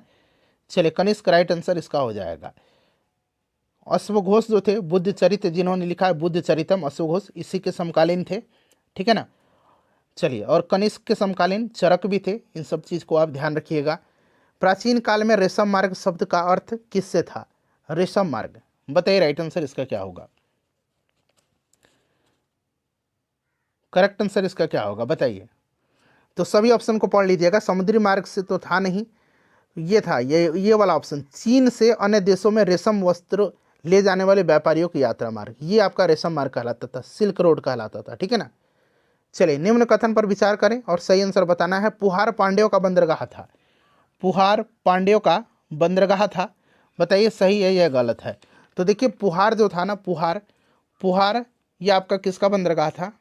चलिए कनिष्क राइट आंसर इसका हो जाएगा। अश्वघोष जो थे बुद्ध चरित्र जिन्होंने लिखा है बुद्ध चरितम, अश्वघोष इसी के समकालीन थे, ठीक है ना। चलिए और कनिष्क के समकालीन चरक भी थे, इन सब चीज़ को आप ध्यान रखिएगा। प्राचीन काल में रेशम मार्ग शब्द का अर्थ किससे था, रेशम मार्ग, बताइए राइट आंसर इसका क्या होगा, करेक्ट आंसर इसका क्या होगा बताइए। तो सभी ऑप्शन को पढ़ लीजिएगा, समुद्री मार्ग से तो था नहीं, ये था ये वाला ऑप्शन, चीन से अन्य देशों में रेशम वस्त्र ले जाने वाले व्यापारियों की यात्रा मार्ग, ये आपका रेशम मार्ग कहलाता था, सिल्क रोड कहलाता था, ठीक है ना। चलिए निम्न कथन पर विचार करें और सही आंसर बताना है। पुहार पांड्यों का बंदरगाह था, पुहार पांड्यों का बंदरगाह था, बताइए सही है या गलत है। तो देखिए पुहार जो था ना, पुहार पुहार ये आपका किसका बंदरगाह था,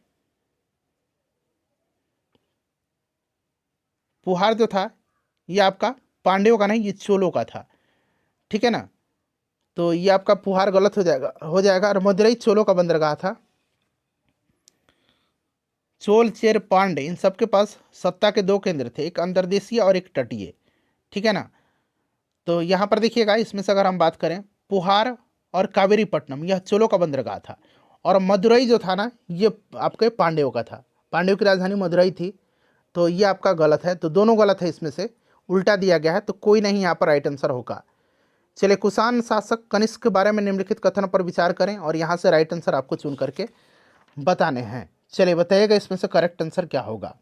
पुहार जो था ये आपका पांड्यों का नहीं, ये चोलों का था, ठीक है ना। तो ये आपका पुहार गलत हो जाएगा और मदुरई चोलों का बंदरगाह था। चोल चेर पांड्य इन सबके पास सत्ता के दो केंद्र थे, एक अंतर्देशीय और एक तटीय, ठीक है ना। तो यहाँ पर देखिएगा इसमें से अगर हम बात करें, पुहार और कावेरीपट्टनम यह चोलों का बंदरगाह था और मदुरई जो था ना ये आपके पांड्यों का था, पांड्यों की राजधानी मदुरई थी। तो ये आपका गलत है, तो दोनों गलत है, इसमें से उल्टा दिया गया है, तो कोई नहीं यहाँ पर राइट आंसर होगा। चलिए कुषाण शासक कनिष्क के बारे में निम्नलिखित कथन पर विचार करें और यहाँ से राइट आंसर आपको चुन करके बताने हैं। चलिए बताइएगा इसमें से करेक्ट आंसर क्या होगा।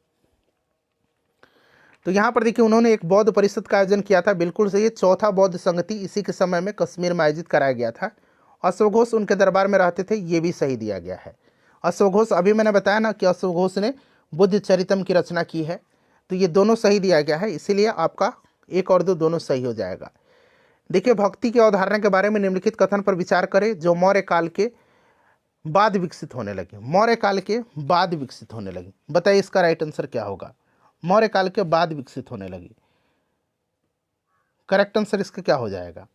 तो यहाँ पर देखिए उन्होंने एक बौद्ध परिषद का आयोजन किया था, बिल्कुल सही है, चौथा बौद्ध संगति इसी के समय में कश्मीर में आयोजित कराया गया था। अश्वघोष उनके दरबार में रहते थे, ये भी सही दिया गया है। अश्वघोष अभी मैंने बताया ना कि अश्वघोष ने बुद्ध चरितम की रचना की है, तो ये दोनों सही दिया गया है, इसीलिए आपका एक और दो दोनों सही हो जाएगा। देखिए भक्ति की अवधारणा के बारे में निम्नलिखित कथन पर विचार करें जो मौर्य काल के बाद विकसित होने लगी, मौर्य काल के बाद विकसित होने लगी, बताइए इसका राइट आंसर क्या होगा, मौर्य काल के बाद विकसित होने लगी, करेक्ट आंसर इसका क्या हो जाएगा।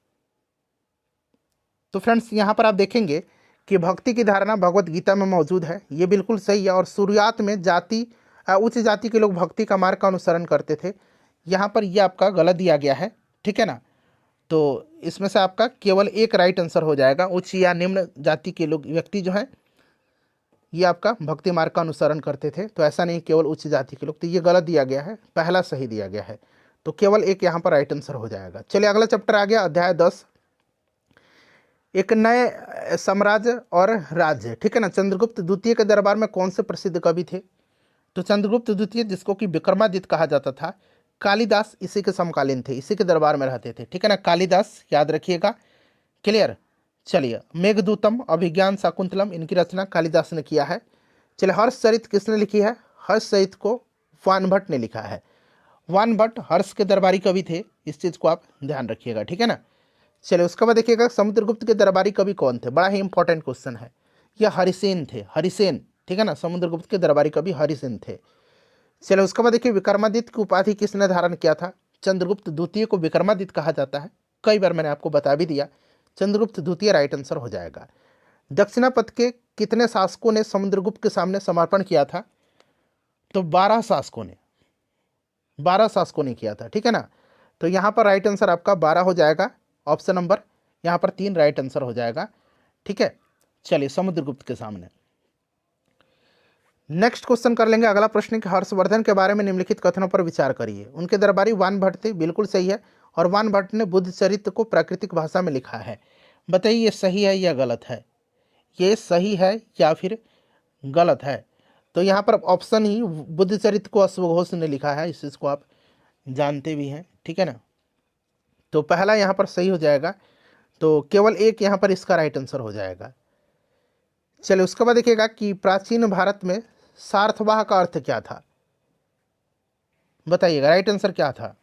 तो फ्रेंड्स यहाँ पर आप देखेंगे कि भक्ति की धारणा भगवत गीता में मौजूद है, ये बिल्कुल सही है। और शुरुआत में उच्च जाति के लोग भक्ति का मार्ग का अनुसरण करते थे, यहाँ पर ये आपका गलत दिया गया है, ठीक है ना। तो इसमें से आपका केवल एक राइट आंसर हो जाएगा, उच्च या निम्न जाति के लोग व्यक्ति जो है ये आपका भक्ति मार्ग का अनुसरण करते थे, तो ऐसा नहीं केवल उच्च जाति के लोग, तो ये गलत दिया गया है, पहला सही दिया गया है, तो केवल एक यहाँ पर राइट आंसर हो जाएगा। चलिए अगला चैप्टर आ गया, अध्याय 10, एक नए साम्राज्य और राज्य। ठीक है ना। चंद्रगुप्त द्वितीय के दरबार में कौन से प्रसिद्ध कवि थे? तो चंद्रगुप्त द्वितीय, जिसको कि विक्रमादित्य कहा जाता था, कालिदास इसी के समकालीन थे, इसी के दरबार में रहते थे। ठीक है ना, कालिदास याद रखिएगा। क्लियर। चलिए, मेघदूतम, अभिज्ञान शाकुंतलम, इनकी रचना कालिदास ने किया है। चलिए, हर्षचरित किसने लिखी है? हर्षचरित को वान भट्ट ने लिखा है। वान भट्ट हर्ष के दरबारी कवि थे, इस चीज को आप ध्यान रखिएगा। ठीक है ना। चलिए, उसके बाद देखिएगा समुद्रगुप्त के दरबारी कवि कौन थे? बड़ा ही इंपॉर्टेंट क्वेश्चन है। यह हरिसेन थे, हरिसेन। ठीक है ना, समुद्रगुप्त के दरबारी कवि हरिसेन थे। चलिए, उसके बाद देखिए विक्रमादित्य की उपाधि किसने धारण किया था? चंद्रगुप्त द्वितीय को विक्रमादित्य कहा जाता है, कई बार मैंने आपको बता भी दिया। चंद्रगुप्त द्वितीय राइट आंसर हो जाएगा। दक्षिणापथ के कितने शासकों ने समुद्रगुप्त के सामने समर्पण किया था? तो 12 शासकों ने, 12 शासकों ने किया था। ठीक है ना, तो यहाँ पर राइट आंसर आपका 12 हो जाएगा। ऑप्शन नंबर यहाँ पर 3 राइट आंसर हो जाएगा। ठीक है। चलिए, समुद्रगुप्त के सामने। नेक्स्ट क्वेश्चन कर लेंगे। अगला प्रश्न कि हर्षवर्धन के बारे में निम्नलिखित कथनों पर विचार करिए। उनके दरबारी वान भट्ट थे, बिल्कुल सही है। और वान भट्ट ने बुद्ध चरित्र को प्राकृतिक भाषा में लिखा है। बताइए ये सही है या गलत है? ये सही है या फिर गलत है? तो यहाँ पर ऑप्शन ही, बुद्ध चरित्र को अश्वघोष ने लिखा है, इस चीज़ को आप जानते भी हैं। ठीक है ना, तो पहला यहाँ पर सही हो जाएगा, तो केवल एक यहाँ पर इसका राइट आंसर हो जाएगा। चलिए, उसके बाद देखिएगा कि प्राचीन भारत में सार्थवाह का अर्थ क्या था? बताइएगा राइट आंसर क्या था?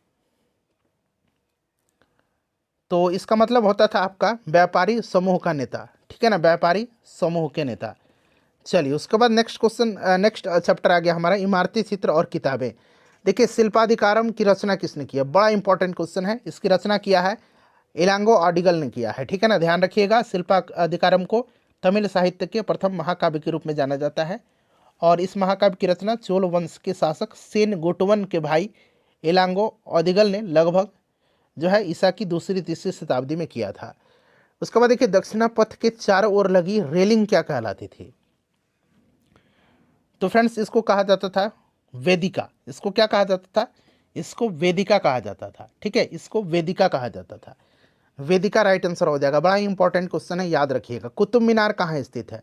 तो इसका मतलब होता था आपका व्यापारी समूह का नेता। ठीक है ना, व्यापारी समूह के नेता। चलिए, उसके बाद नेक्स्ट क्वेश्चन, नेक्स्ट चैप्टर आ गया हमारा इमारती चित्र और किताबें। देखिए, शिल्पाधिकारम की रचना किसने किया? बड़ा इंपॉर्टेंट क्वेश्चन है। इसकी रचना किया है इलांगो अडिगल ने किया है। ठीक है ना, ध्यान रखिएगा। शिल्पाधिकारम को तमिल साहित्य के प्रथम महाकाव्य के रूप में जाना जाता है, और इस महाकाव्य की रचना चोल वंश के शासक सेन गोटवन के भाई इलांगो अडिगल ने लगभग जो है ईसा की 2री-3री शताब्दी में किया था। उसके बाद देखिए, दक्षिणापथ के चारों ओर लगी रेलिंग क्या कहलाती थी? तो फ्रेंड्स, इसको कहा जाता था वेदिका। इसको क्या कहा जाता था? इसको वेदिका कहा जाता था। ठीक है, इसको वेदिका कहा जाता था। वेदिका राइट आंसर हो जाएगा। बड़ा ही इंपॉर्टेंट क्वेश्चन है, याद रखिएगा। कुतुब मीनार कहाँ स्थित है?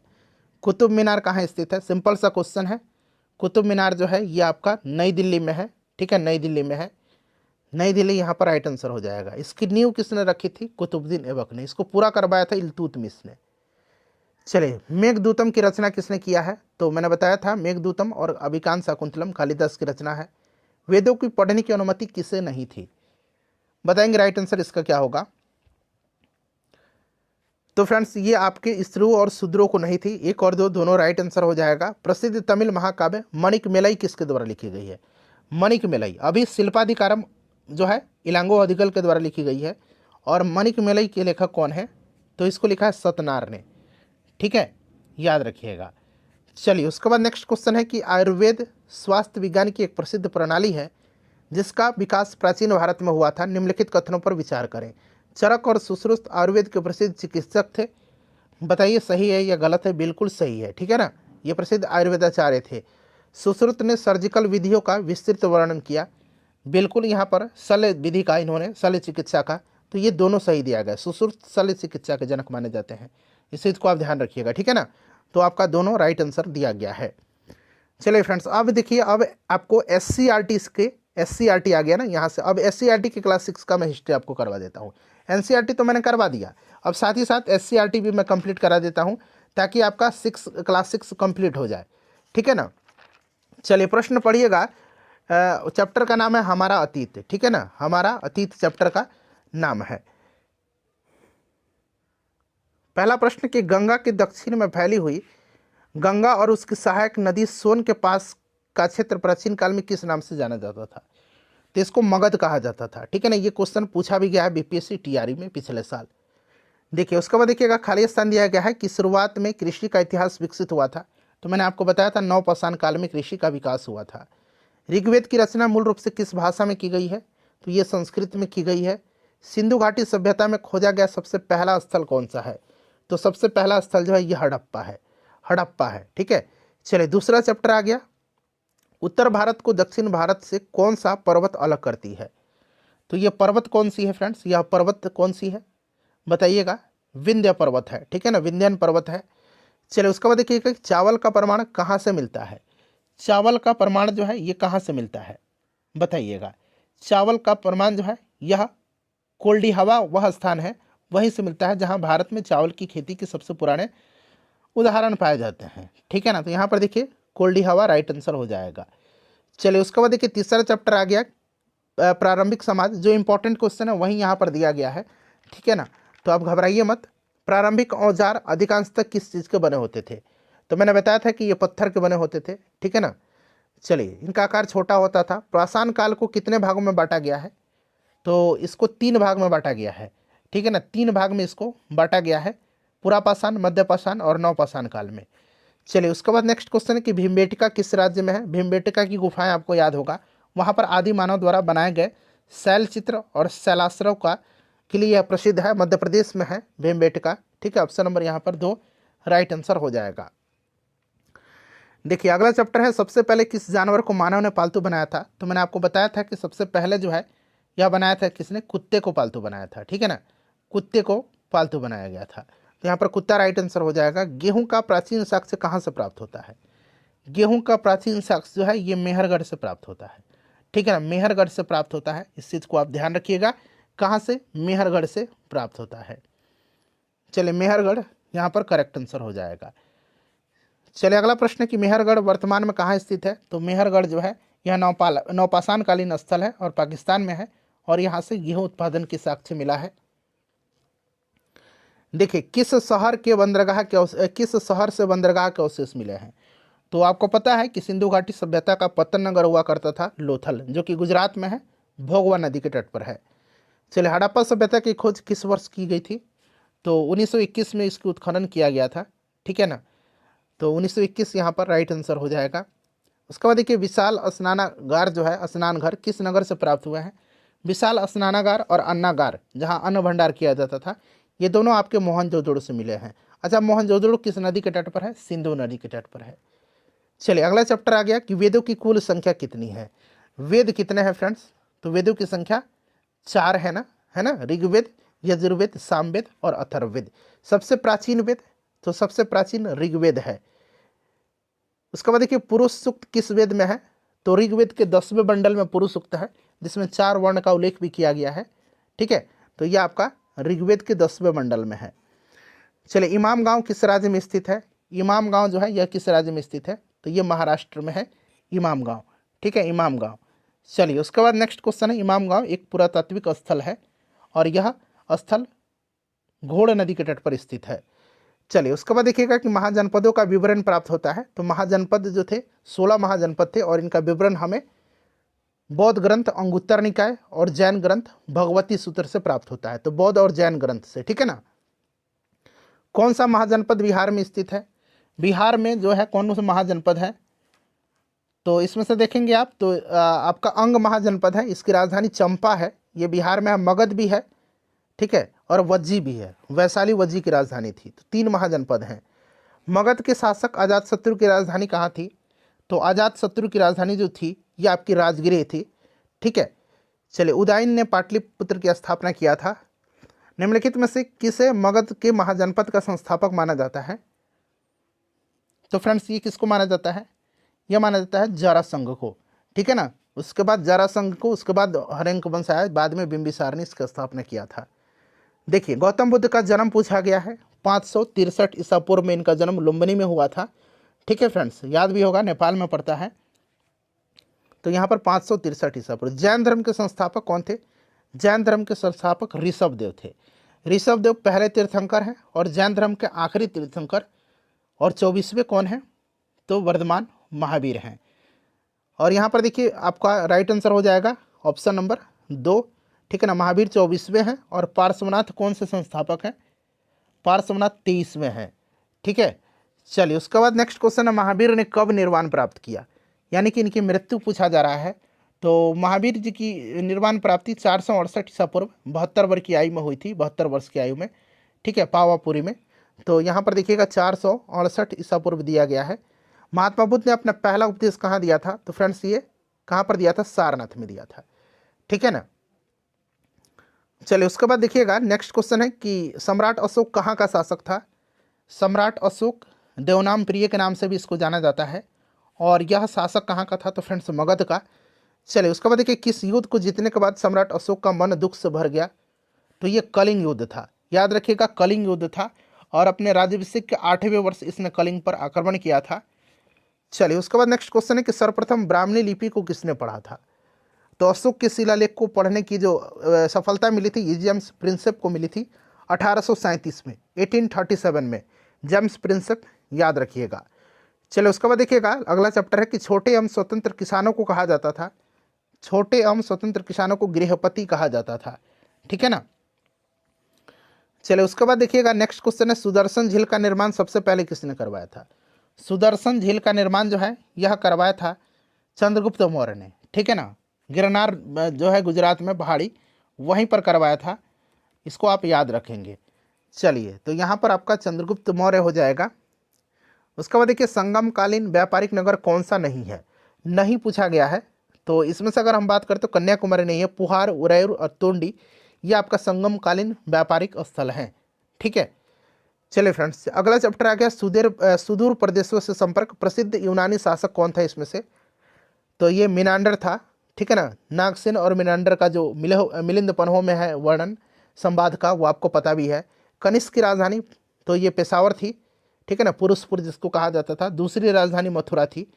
कुतुब मीनार कहाँ स्थित है? सिंपल सा क्वेश्चन है। कुतुब मीनार जो है ये आपका नई दिल्ली में है। ठीक है, नई दिल्ली में है। नई दिल्ली यहाँ पर राइट आंसर हो जाएगा। इसकी नींव किसने रखी थी? कुतुबुद्दीन ऐबक ने। इसको पूरा करवाया था इल्तुतमिश ने। चलिए, मेघदूतम की रचना किसने किया है? तो मैंने बताया था मेघदूतम और अभिज्ञान शाकुंतलम कालिदास की रचना है। वेदों की पढ़ने की अनुमति किसे नहीं थी? बताएंगे राइट आंसर इसका क्या होगा? तो फ्रेंड्स, ये आपके स्त्रियों और शूद्रों को नहीं थी। 1 और 2 दोनों राइट आंसर हो जाएगा। प्रसिद्ध तमिल महाकाव्य मणिकमेलाई किसके द्वारा लिखी गई है? मणिकमेलाई। अभी शिल्पाधिकारम जो है इलांगो अडिगल के द्वारा लिखी गई है, और मणिकमेलाई के लेखक कौन है? तो इसको लिखा है सतनार ने। ठीक है, याद रखिएगा। चलिए, उसके बाद नेक्स्ट क्वेश्चन है कि आयुर्वेद स्वास्थ्य विज्ञान की एक प्रसिद्ध प्रणाली है जिसका विकास प्राचीन भारत में हुआ था। निम्नलिखित कथनों पर विचार करें। चरक और सुश्रुत आयुर्वेद के प्रसिद्ध चिकित्सक थे। बताइए सही है या गलत है? बिल्कुल सही है। ठीक है ना, ये प्रसिद्ध आयुर्वेदाचार्य थे। सुश्रुत ने सर्जिकल विधियों का विस्तृत वर्णन किया। बिल्कुल, यहाँ पर शल्य विधि का, इन्होंने शल्य चिकित्सा का, तो ये दोनों सही दिया गया। सुश्रुत शल्य चिकित्सा के जनक माने जाते हैं, इस चीज़ को आप ध्यान रखिएगा। ठीक है ना, तो आपका दोनों राइट आंसर दिया गया है। चलिए फ्रेंड्स, अब देखिए, अब आपको SCRT आ गया ना यहाँ से। अब SCRT की क्लास 6 का मैं हिस्ट्री आपको करवा देता हूँ। NCRT तो मैंने करवा दिया, अब साथ ही साथ SCRT भी मैं कंप्लीट करा देता हूँ, ताकि आपका क्लास 6 कंप्लीट हो जाए। ठीक है ना। चलिए, प्रश्न पढ़िएगा। चैप्टर का नाम है हमारा अतीत। ठीक है ना, हमारा अतीत चैप्टर का नाम है। पहला प्रश्न कि गंगा के दक्षिण में फैली हुई गंगा और उसकी सहायक नदी सोन के पास का क्षेत्र प्राचीन काल में किस नाम से जाना जाता था? तो इसको मगध कहा जाता था। ठीक है ना, ये क्वेश्चन पूछा भी गया है BPSC TRE में पिछले साल। देखिए, उसके बाद देखिएगा खाली स्थान दिया गया है कि शुरुआत में कृषि का इतिहास विकसित हुआ था। तो मैंने आपको बताया था नवपाषाण काल में कृषि का विकास हुआ था। ऋग्वेद की रचना मूल रूप से किस भाषा में की गई है? तो ये संस्कृत में की गई है। सिंधु घाटी सभ्यता में खोजा गया सबसे पहला स्थल कौन सा है? तो सबसे पहला स्थल जो है ये हड़प्पा है। हड़प्पा है। ठीक है, चलिए दूसरा चैप्टर आ गया, उत्तर भारत को दक्षिण भारत से कौन सा पर्वत अलग करती है। तो ये पर्वत कौन सी है फ्रेंड्स, यह पर्वत कौन सी है बताइएगा, विंध्य पर्वत है, ठीक है ना, विंध्यन पर्वत है। चलिए उसके बाद देखिएगा चावल का प्रमाण कहाँ से मिलता है, चावल का प्रमाण जो है ये कहाँ से मिलता है बताइएगा। चावल का प्रमाण जो है यह कोल्डी हवा वह स्थान है, वहीं से मिलता है जहां भारत में चावल की खेती के सबसे पुराने उदाहरण पाए जाते हैं, ठीक है ना। तो यहाँ पर देखिए कोल्डी हवा राइट आंसर हो जाएगा। चलिए उसके बाद देखिए तीसरा चैप्टर आ गया प्रारंभिक समाज, जो इंपॉर्टेंट क्वेश्चन है वही यहाँ पर दिया गया है, ठीक है ना। तो आप घबराइए मत। प्रारंभिक औजार अधिकांशतः किस चीज़ के बने होते थे, तो मैंने बताया था कि ये पत्थर के बने होते थे, ठीक है ना। चलिए इनका आकार छोटा होता था। पाषाण काल को कितने भागों में बांटा गया है, तो इसको 3 भाग में बांटा गया है, ठीक है ना, 3 भाग में इसको बांटा गया है, पुरापाषाण, मध्यपाषाण और नवपाषाण काल में। चलिए उसके बाद नेक्स्ट क्वेश्चन है कि भीमबेटका किस राज्य में है। भीमबेटका की गुफाएं आपको याद होगा, वहाँ पर आदि मानव द्वारा बनाए गए शैल चित्र और शैलाश्रव का के लिए यह प्रसिद्ध है, मध्य प्रदेश में है भीमबेटका, ठीक है। ऑप्शन नंबर यहाँ पर 2 राइट आंसर हो जाएगा। देखिए अगला चैप्टर है सबसे पहले किस जानवर को मानव ने पालतू बनाया था। तो मैंने आपको बताया था कि सबसे पहले जो है यह बनाया था किसने, कुत्ते को पालतू बनाया था, ठीक है ना, कुत्ते को पालतू बनाया गया था। तो यहाँ पर कुत्ता राइट आंसर हो जाएगा। गेहूं का प्राचीन साक्ष्य कहाँ से प्राप्त होता है, गेहूं का प्राचीन साक्ष्य जो है ये मेहरगढ़ से प्राप्त होता है, ठीक है ना, मेहरगढ़ से प्राप्त होता है। इस चीज़ को आप ध्यान रखिएगा, कहाँ से, मेहरगढ़ से प्राप्त होता है। चलिए मेहरगढ़ यहाँ पर करेक्ट आंसर हो जाएगा। चलिए अगला प्रश्न है कि मेहरगढ़ वर्तमान में कहाँ स्थित है। तो मेहरगढ़ जो है यह नवपाषाण कालीन स्थल है और पाकिस्तान में है, और यहाँ से गेहूं उत्पादन की साक्ष्य मिला है। देखिए किस शहर से बंदरगाह के अवशेष मिले हैं। तो आपको पता है कि सिंधु घाटी सभ्यता का पतन नगर हुआ करता था लोथल, जो कि गुजरात में है, भोगवा नदी के तट पर है। चलिए हड़प्पा सभ्यता की खोज किस वर्ष की गई थी। तो 1921 में इसकी उत्खनन किया गया था, ठीक है ना। तो 1921 यहाँ पर राइट आंसर हो जाएगा। उसके बाद देखिए विशाल स्नानागार जो है, स्नान घर किस नगर से प्राप्त हुए हैं। विशाल स्नानागार और अन्नागार जहाँ अन्न भंडार किया जाता था, ये दोनों आपके मोहनजोदड़ो से मिले हैं। अच्छा मोहनजोदड़ो किस नदी के तट पर है, सिंधु नदी के तट पर है। चलिए अगला चैप्टर आ गया कि वेदों की कुल संख्या कितनी है। वेद कितने हैं फ्रेंड्स, तो वेदों की संख्या 4 है ना, ऋग्वेद, यजुर्वेद, सामवेद और अथर्ववेद। सबसे प्राचीन वेद, तो सबसे प्राचीन ऋग्वेद है। उसके बाद देखिए पुरुष सूक्त किस वेद में है। तो ऋग्वेद के 10वें बंडल में पुरुष सूक्त है, जिसमें 4 वर्ण का उल्लेख भी किया गया है, ठीक है। तो यह आपका ऋग्वेद के 10वें बंडल में है। चलिए इमाम गांव किस राज्य में स्थित है। इमाम गांव जो है यह किस राज्य में स्थित है, तो ये महाराष्ट्र में है इमाम गांव, ठीक है, इमाम गांव। चलिए उसके बाद नेक्स्ट क्वेश्चन है, इमाम गांव एक पुरातात्विक स्थल है और यह स्थल घोड़ नदी के तट पर स्थित है। चलिए उसके बाद देखिएगा कि महाजनपदों का विवरण प्राप्त होता है। तो महाजनपद जो थे 16 महाजनपद थे, और इनका विवरण हमें बौद्ध ग्रंथ अंगुत्तर निकाय और जैन ग्रंथ भगवती सूत्र से प्राप्त होता है। तो बौद्ध और जैन ग्रंथ से, ठीक है ना। कौन सा महाजनपद बिहार में स्थित है। बिहार में जो है कौन सा महाजनपद है, तो इसमें से देखेंगे आप तो आपका अंग महाजनपद है, इसकी राजधानी चंपा है, ये बिहार में है। मगध भी है, ठीक है, और वज्जी भी है, वैशाली वज्जी की राजधानी थी। तो 3 महाजनपद हैं। मगध के शासक अजातशत्रु की राजधानी कहाँ थी। तो अजातशत्रु की राजधानी जो थी ये आपकी राजगृह थी, ठीक है। चलिए उदयन ने पाटलिपुत्र की स्थापना किया था। निम्नलिखित में से किसे मगध के महाजनपद का संस्थापक माना जाता है। तो फ्रेंड्स ये किसको माना जाता है, यह माना जाता है जरासंघ को, ठीक है ना। उसके बाद जरासंघ को, उसके बाद हर्यंक वंश आया, बाद में बिंबिसार ने इसका स्थापना किया था। देखिए गौतम बुद्ध का जन्म पूछा गया है, 563 ईसा पूर्व में इनका जन्म लुम्बिनी में हुआ था, ठीक है फ्रेंड्स, याद भी होगा नेपाल में पड़ता है। तो यहाँ पर 563 ईसा पूर्व। जैन धर्म के संस्थापक कौन थे। जैन धर्म के संस्थापक ऋषभदेव थे। ऋषभदेव पहले तीर्थंकर हैं और जैन धर्म के आखिरी तीर्थंकर, और 24वें कौन हैं, तो वर्धमान महावीर हैं। और यहाँ पर देखिए आपका राइट आंसर हो जाएगा ऑप्शन नंबर 2, ठीक है ना। महावीर 24वें हैं और पार्श्वनाथ कौन से संस्थापक हैं, पार्श्वनाथ 23वें हैं, ठीक है। चलिए उसके बाद नेक्स्ट क्वेश्चन है, महावीर ने कब निर्वाण प्राप्त किया, यानी कि इनकी मृत्यु पूछा जा रहा है। तो महावीर जी की निर्वाण प्राप्ति 468 ईसा पूर्व 72 वर्ष की आयु में हुई थी, 72 वर्ष की आयु में, ठीक है, पावापुरी में। तो यहाँ पर देखिएगा 468 ईसा पूर्व दिया गया है। महात्मा बुद्ध ने अपना पहला उपदेश कहाँ दिया था? तो फ्रेंड्स ये कहाँ पर दिया था? सारनाथ में दिया था, ठीक है ना। चलिए उसके बाद देखिएगा नेक्स्ट क्वेश्चन है कि सम्राट अशोक कहाँ का शासक था? सम्राट अशोक देवनाम प्रिय के नाम से भी इसको जाना जाता है, और यह शासक कहाँ का था? तो फ्रेंड्स मगध का। चलिए उसके बाद देखिए किस युद्ध को जीतने के बाद सम्राट अशोक का मन दुख से भर गया? तो ये कलिंग युद्ध था, याद रखिएगा कलिंग युद्ध था, और अपने राज्याभिषेक के 8वें वर्ष इसने कलिंग पर आक्रमण किया था। चलिए उसके बाद नेक्स्ट क्वेश्चन है कि सर्वप्रथम ब्राह्मणी लिपि को किसने पढ़ा था? तो अशोक के शिलालेख को पढ़ने की जो सफलता मिली थी ये जेम्स प्रिंसेप को मिली थी 1837 में, 1837 में जेम्स प्रिंसेप, याद रखिएगा। चलिए उसके बाद देखिएगा अगला चैप्टर है कि छोटे एवं स्वतंत्र किसानों को कहा जाता था? छोटे एवं स्वतंत्र किसानों को गृहपति कहा जाता था, ठीक है ना। चलिए उसके बाद देखिएगा नेक्स्ट क्वेश्चन है सुदर्शन झील का निर्माण सबसे पहले किसने करवाया था? सुदर्शन झील का निर्माण जो है यह करवाया था चंद्रगुप्त मौर्य ने, ठीक है ना। गिरनार जो है गुजरात में पहाड़ी, वहीं पर करवाया था, इसको आप याद रखेंगे। चलिए तो यहाँ पर आपका चंद्रगुप्त मौर्य हो जाएगा। उसके बाद देखिए संगमकालीन व्यापारिक नगर कौन सा नहीं है? नहीं पूछा गया है, तो इसमें से अगर हम बात करें तो कन्याकुमारी नहीं है, पुहार, उरैर और तोंडी ये आपका संगमकालीन व्यापारिक स्थल है, ठीक है। चलिए फ्रेंड्स अगला चैप्टर आ गया सुदूर प्रदेशों से संपर्क। प्रसिद्ध यूनानी शासक कौन था इसमें से? तो ये मिनांडर था, ठीक है ना। नागसेन और मिनांडर का जो मिलिंद पन्हों में है वर्णन संवाद का, वो आपको पता भी है। कनिष्क की राजधानी तो ये पेशावर थी, ठीक है ना, पुरुषपुर जिसको कहा जाता था। दूसरी राजधानी मथुरा थी।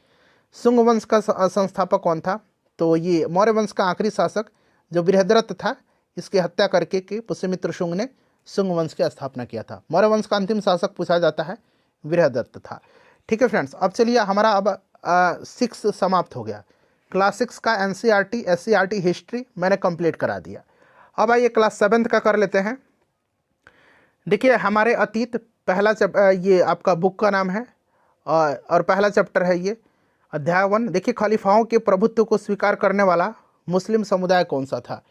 शुंग वंश का संस्थापक कौन था? तो ये मौर्य वंश का आखिरी शासक जो बृहद्रथ था, इसकी हत्या करके के पुष्यमित्र शुंग ने शुंग वंश की स्थापना किया था। मौर्य वंश का अंतिम शासक पूछा जाता है बृहद्रथ था, ठीक है फ्रेंड्स। अब चलिए हमारा अब 6 समाप्त हो गया। क्लास 6 का एनसीईआरटी एससीईआरटी हिस्ट्री मैंने कंप्लीट करा दिया। अब आइए क्लास 7 का कर लेते हैं। देखिए हमारे अतीत पहला ये आपका बुक का नाम है, और पहला चैप्टर है ये अध्याय 1। देखिए खलीफाओं के प्रभुत्व को स्वीकार करने वाला मुस्लिम समुदाय कौन सा था?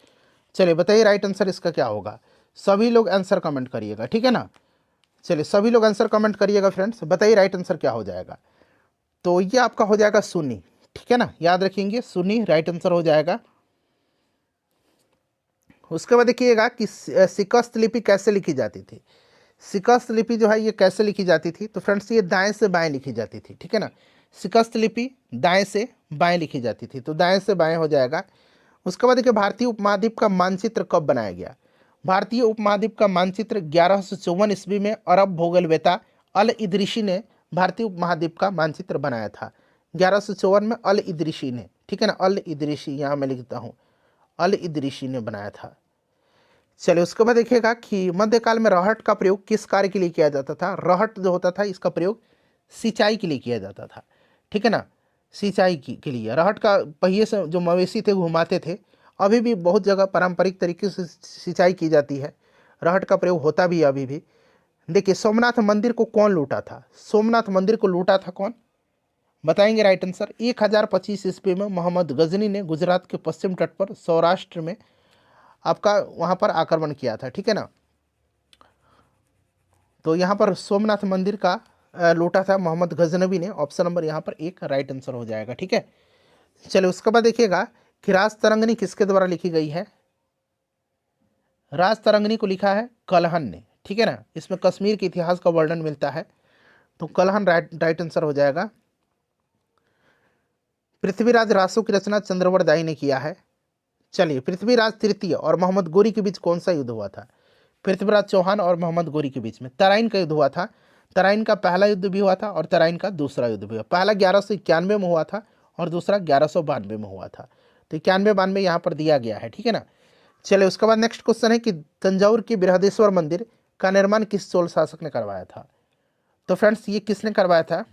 चलिए बताइए राइट आंसर इसका क्या होगा? सभी लोग आंसर कमेंट करिएगा, ठीक है ना। चलिए सभी लोग आंसर कमेंट करिएगा फ्रेंड्स, बताइए राइट आंसर क्या हो जाएगा? तो ये आपका हो जाएगा सुन्नी, ठीक है ना, याद रखेंगे सुन्नी राइट आंसर हो जाएगा। उसके बाद देखिएगा कि शिकस्त लिपि कैसे लिखी जाती थी? शिकस्त लिपि जो है ये कैसे लिखी जाती थी? तो फ्रेंड्स ये दाएं से बाएं लिखी जाती थी, ठीक है ना। शिकस्त लिपि दाएं से बाएं लिखी जाती थी, तो दाएं से बाएं हो जाएगा। उसके बाद देखिए भारतीय उपमहाद्वीप का मानचित्र कब बनाया गया? भारतीय उपमहाद्वीप का मानचित्र 1154 ईस्वी में अरब भूगोलवेता अल इदरीशी ने भारतीय उपमहाद्वीप का मानचित्र बनाया था। 1154 में अल इदरीशी ने, ठीक है ना, अल इदरीशी यहाँ मैं लिखता हूँ, अल इदरीशी ने बनाया था। चलिए उसके बाद देखिएगा कि मध्यकाल में रहट का प्रयोग किस कार्य के लिए किया जाता था? रहट जो होता था इसका प्रयोग सिंचाई के लिए किया जाता था, ठीक है ना, सिंचाई के लिए। रहट का पहिए से जो मवेशी थे घुमाते थे। अभी भी बहुत जगह पारंपरिक तरीके से सिंचाई की जाती है, रहट का प्रयोग होता भी है अभी भी। देखिए सोमनाथ मंदिर को कौन लूटा था? सोमनाथ मंदिर को लूटा था कौन? बताएंगे राइट आंसर। 1025 ईस्वी में मोहम्मद गजनी ने गुजरात के पश्चिम तट पर सौराष्ट्र में आपका वहाँ पर आक्रमण किया था, ठीक है ना। तो यहाँ पर सोमनाथ मंदिर का लूटा था मोहम्मद गजनवी ने। ऑप्शन नंबर यहाँ पर 1 राइट आंसर हो जाएगा, ठीक है। चलिए उसके बाद देखिएगा कि राज तरंगनी किसके द्वारा लिखी गई है? राज तरंगनी को लिखा है कलहन ने, ठीक है ना। इसमें कश्मीर के इतिहास का वर्णन मिलता है, तो कलहन राइट आंसर हो जाएगा। पृथ्वीराज रासो की रचना चंद्रवरदाई ने किया है। चलिए पृथ्वीराज तृतीय और मोहम्मद गोरी के बीच कौन सा युद्ध हुआ था? पृथ्वीराज चौहान और मोहम्मद गोरी के बीच में तराइन का युद्ध हुआ था। तराइन का पहला युद्ध भी हुआ था और तराइन का दूसरा युद्ध भी हुआ। पहला 1191 में हुआ था और दूसरा 1192 में हुआ था। तो 91-92 यहाँ पर दिया गया है, ठीक है ना। चलिए उसके बाद नेक्स्ट क्वेश्चन है कि तंजौर के बृहदेश्वर मंदिर का निर्माण किस चोल शासक ने करवाया था? तो फ्रेंड्स ये किसने करवाया था?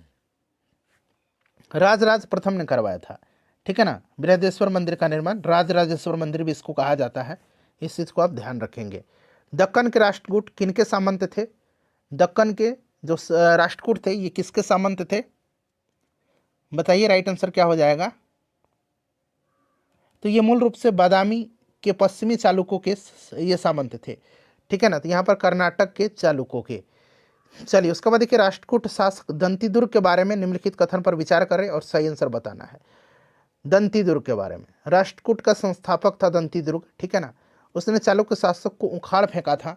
राजराज प्रथम ने करवाया था, ठीक है ना। बृहदेश्वर मंदिर का निर्माण राजराजेश्वर मंदिर भी इसको कहा जाता है, इस चीज़ को आप ध्यान रखेंगे। दक्कन के राष्ट्रकूट किनके सामंत थे? दक्कन के जो राष्ट्रकूट थे ये किसके सामंत थे? बताइए राइट आंसर क्या हो जाएगा? तो ये मूल रूप से बादामी के पश्चिमी चालुक्यों के ये सामंत थे, ठीक है ना। तो यहाँ पर कर्नाटक के चालुक्यों के। चलिए उसके बाद देखिए, राष्ट्रकूट शासक दंतीदुर्ग के बारे में निम्नलिखित कथन पर विचार करें और सही आंसर बताना है। दंतीदुर्ग के बारे में, राष्ट्रकूट का संस्थापक था दंतीदुर्ग, ठीक है ना। उसने चालुक्य शासक को उखाड़ फेंका था।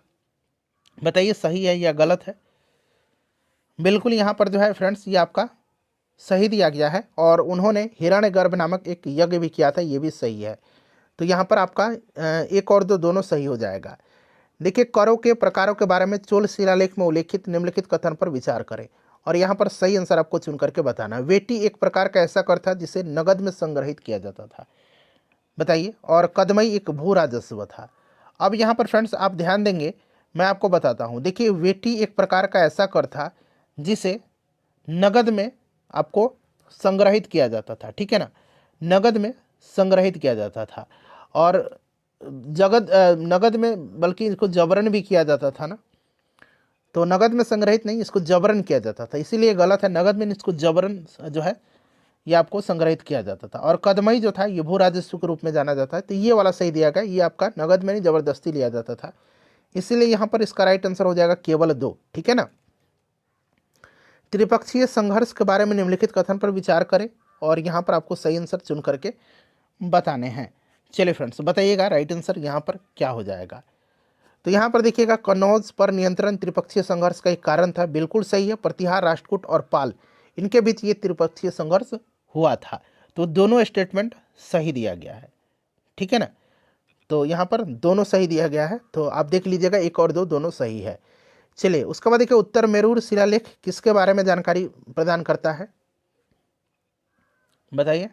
बताइए सही है या गलत है। बिल्कुल यहाँ पर जो है फ्रेंड्स ये आपका सही दिया गया है, और उन्होंने हिरण्यगर्भ नामक एक यज्ञ भी किया था, ये भी सही है। तो यहाँ पर आपका एक और दो दोनों सही हो जाएगा। देखिए, करों के प्रकारों के बारे में चोल शिलालेख में उल्लेखित निम्नलिखित कथन पर विचार करें, और यहाँ पर सही आंसर आपको चुन करके बताना है। वेटी एक प्रकार का ऐसा कर था जिसे नगद में संग्रहित किया जाता था। बताइए। और कदमई एक भू राजस्व था। अब यहाँ पर फ्रेंड्स आप ध्यान देंगे, मैं आपको बताता हूँ। देखिए, वेटी एक प्रकार का ऐसा कर था जिसे नगद में आपको संग्रहित किया जाता था, ठीक है ना, नगद में संग्रहित किया जाता था। और नगद में बल्कि इसको जबरन भी किया जाता था ना, तो नगद में संग्रहित नहीं, इसको जबरन किया जाता था, इसीलिए गलत है। नगद में इसको जबरन जो है ये आपको संग्रहित किया जाता था। और कदमई जो था ये भू राजस्व के रूप में जाना जाता है, तो ये वाला सही दिया गया, ये आपका नगद में नहीं जबरदस्ती लिया जाता था, इसीलिए यहाँ पर इसका राइट आंसर हो जाएगा केवल 2, ठीक है ना। त्रिपक्षीय संघर्ष के बारे में निम्नलिखित कथन पर विचार करें, और यहाँ पर आपको सही आंसर चुन करके बताने हैं। चलिए फ्रेंड्स बताइएगा राइट आंसर यहाँ पर क्या हो जाएगा। तो यहाँ पर देखिएगा, कन्नौज पर नियंत्रण त्रिपक्षीय संघर्ष का एक कारण था, बिल्कुल सही है। प्रतिहार, राष्ट्रकूट और पाल, इनके बीच ये त्रिपक्षीय संघर्ष हुआ था, तो दोनों स्टेटमेंट सही दिया गया है, ठीक है ना। तो यहाँ पर दोनों सही दिया गया है, तो आप देख लीजिएगा 1 और 2 दोनों सही है। चलिए उसके बाद देखिए, उत्तर मेरूर शिलालेख किसके बारे में जानकारी प्रदान करता है, बताइए।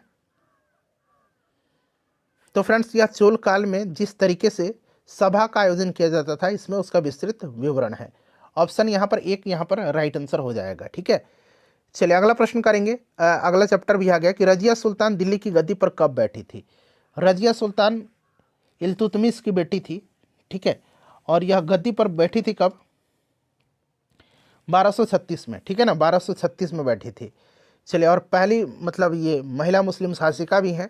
तो फ्रेंड्स यह चोल काल में जिस तरीके से सभा का आयोजन किया जाता था, इसमें उसका विस्तृत विवरण है। ऑप्शन यहाँ पर 1 यहाँ पर राइट आंसर हो जाएगा, ठीक है। चलिए अगला प्रश्न करेंगे। अगला चैप्टर भी आ गया कि रजिया सुल्तान दिल्ली की गद्दी पर कब बैठी थी। रजिया सुल्तान इल्तुतमिश की बेटी थी, ठीक है, और यह गद्दी पर बैठी थी कब, 1236 में, ठीक है ना, 1236 में बैठी थी। चलिए, और पहली मतलब ये महिला मुस्लिम शासिका भी हैं।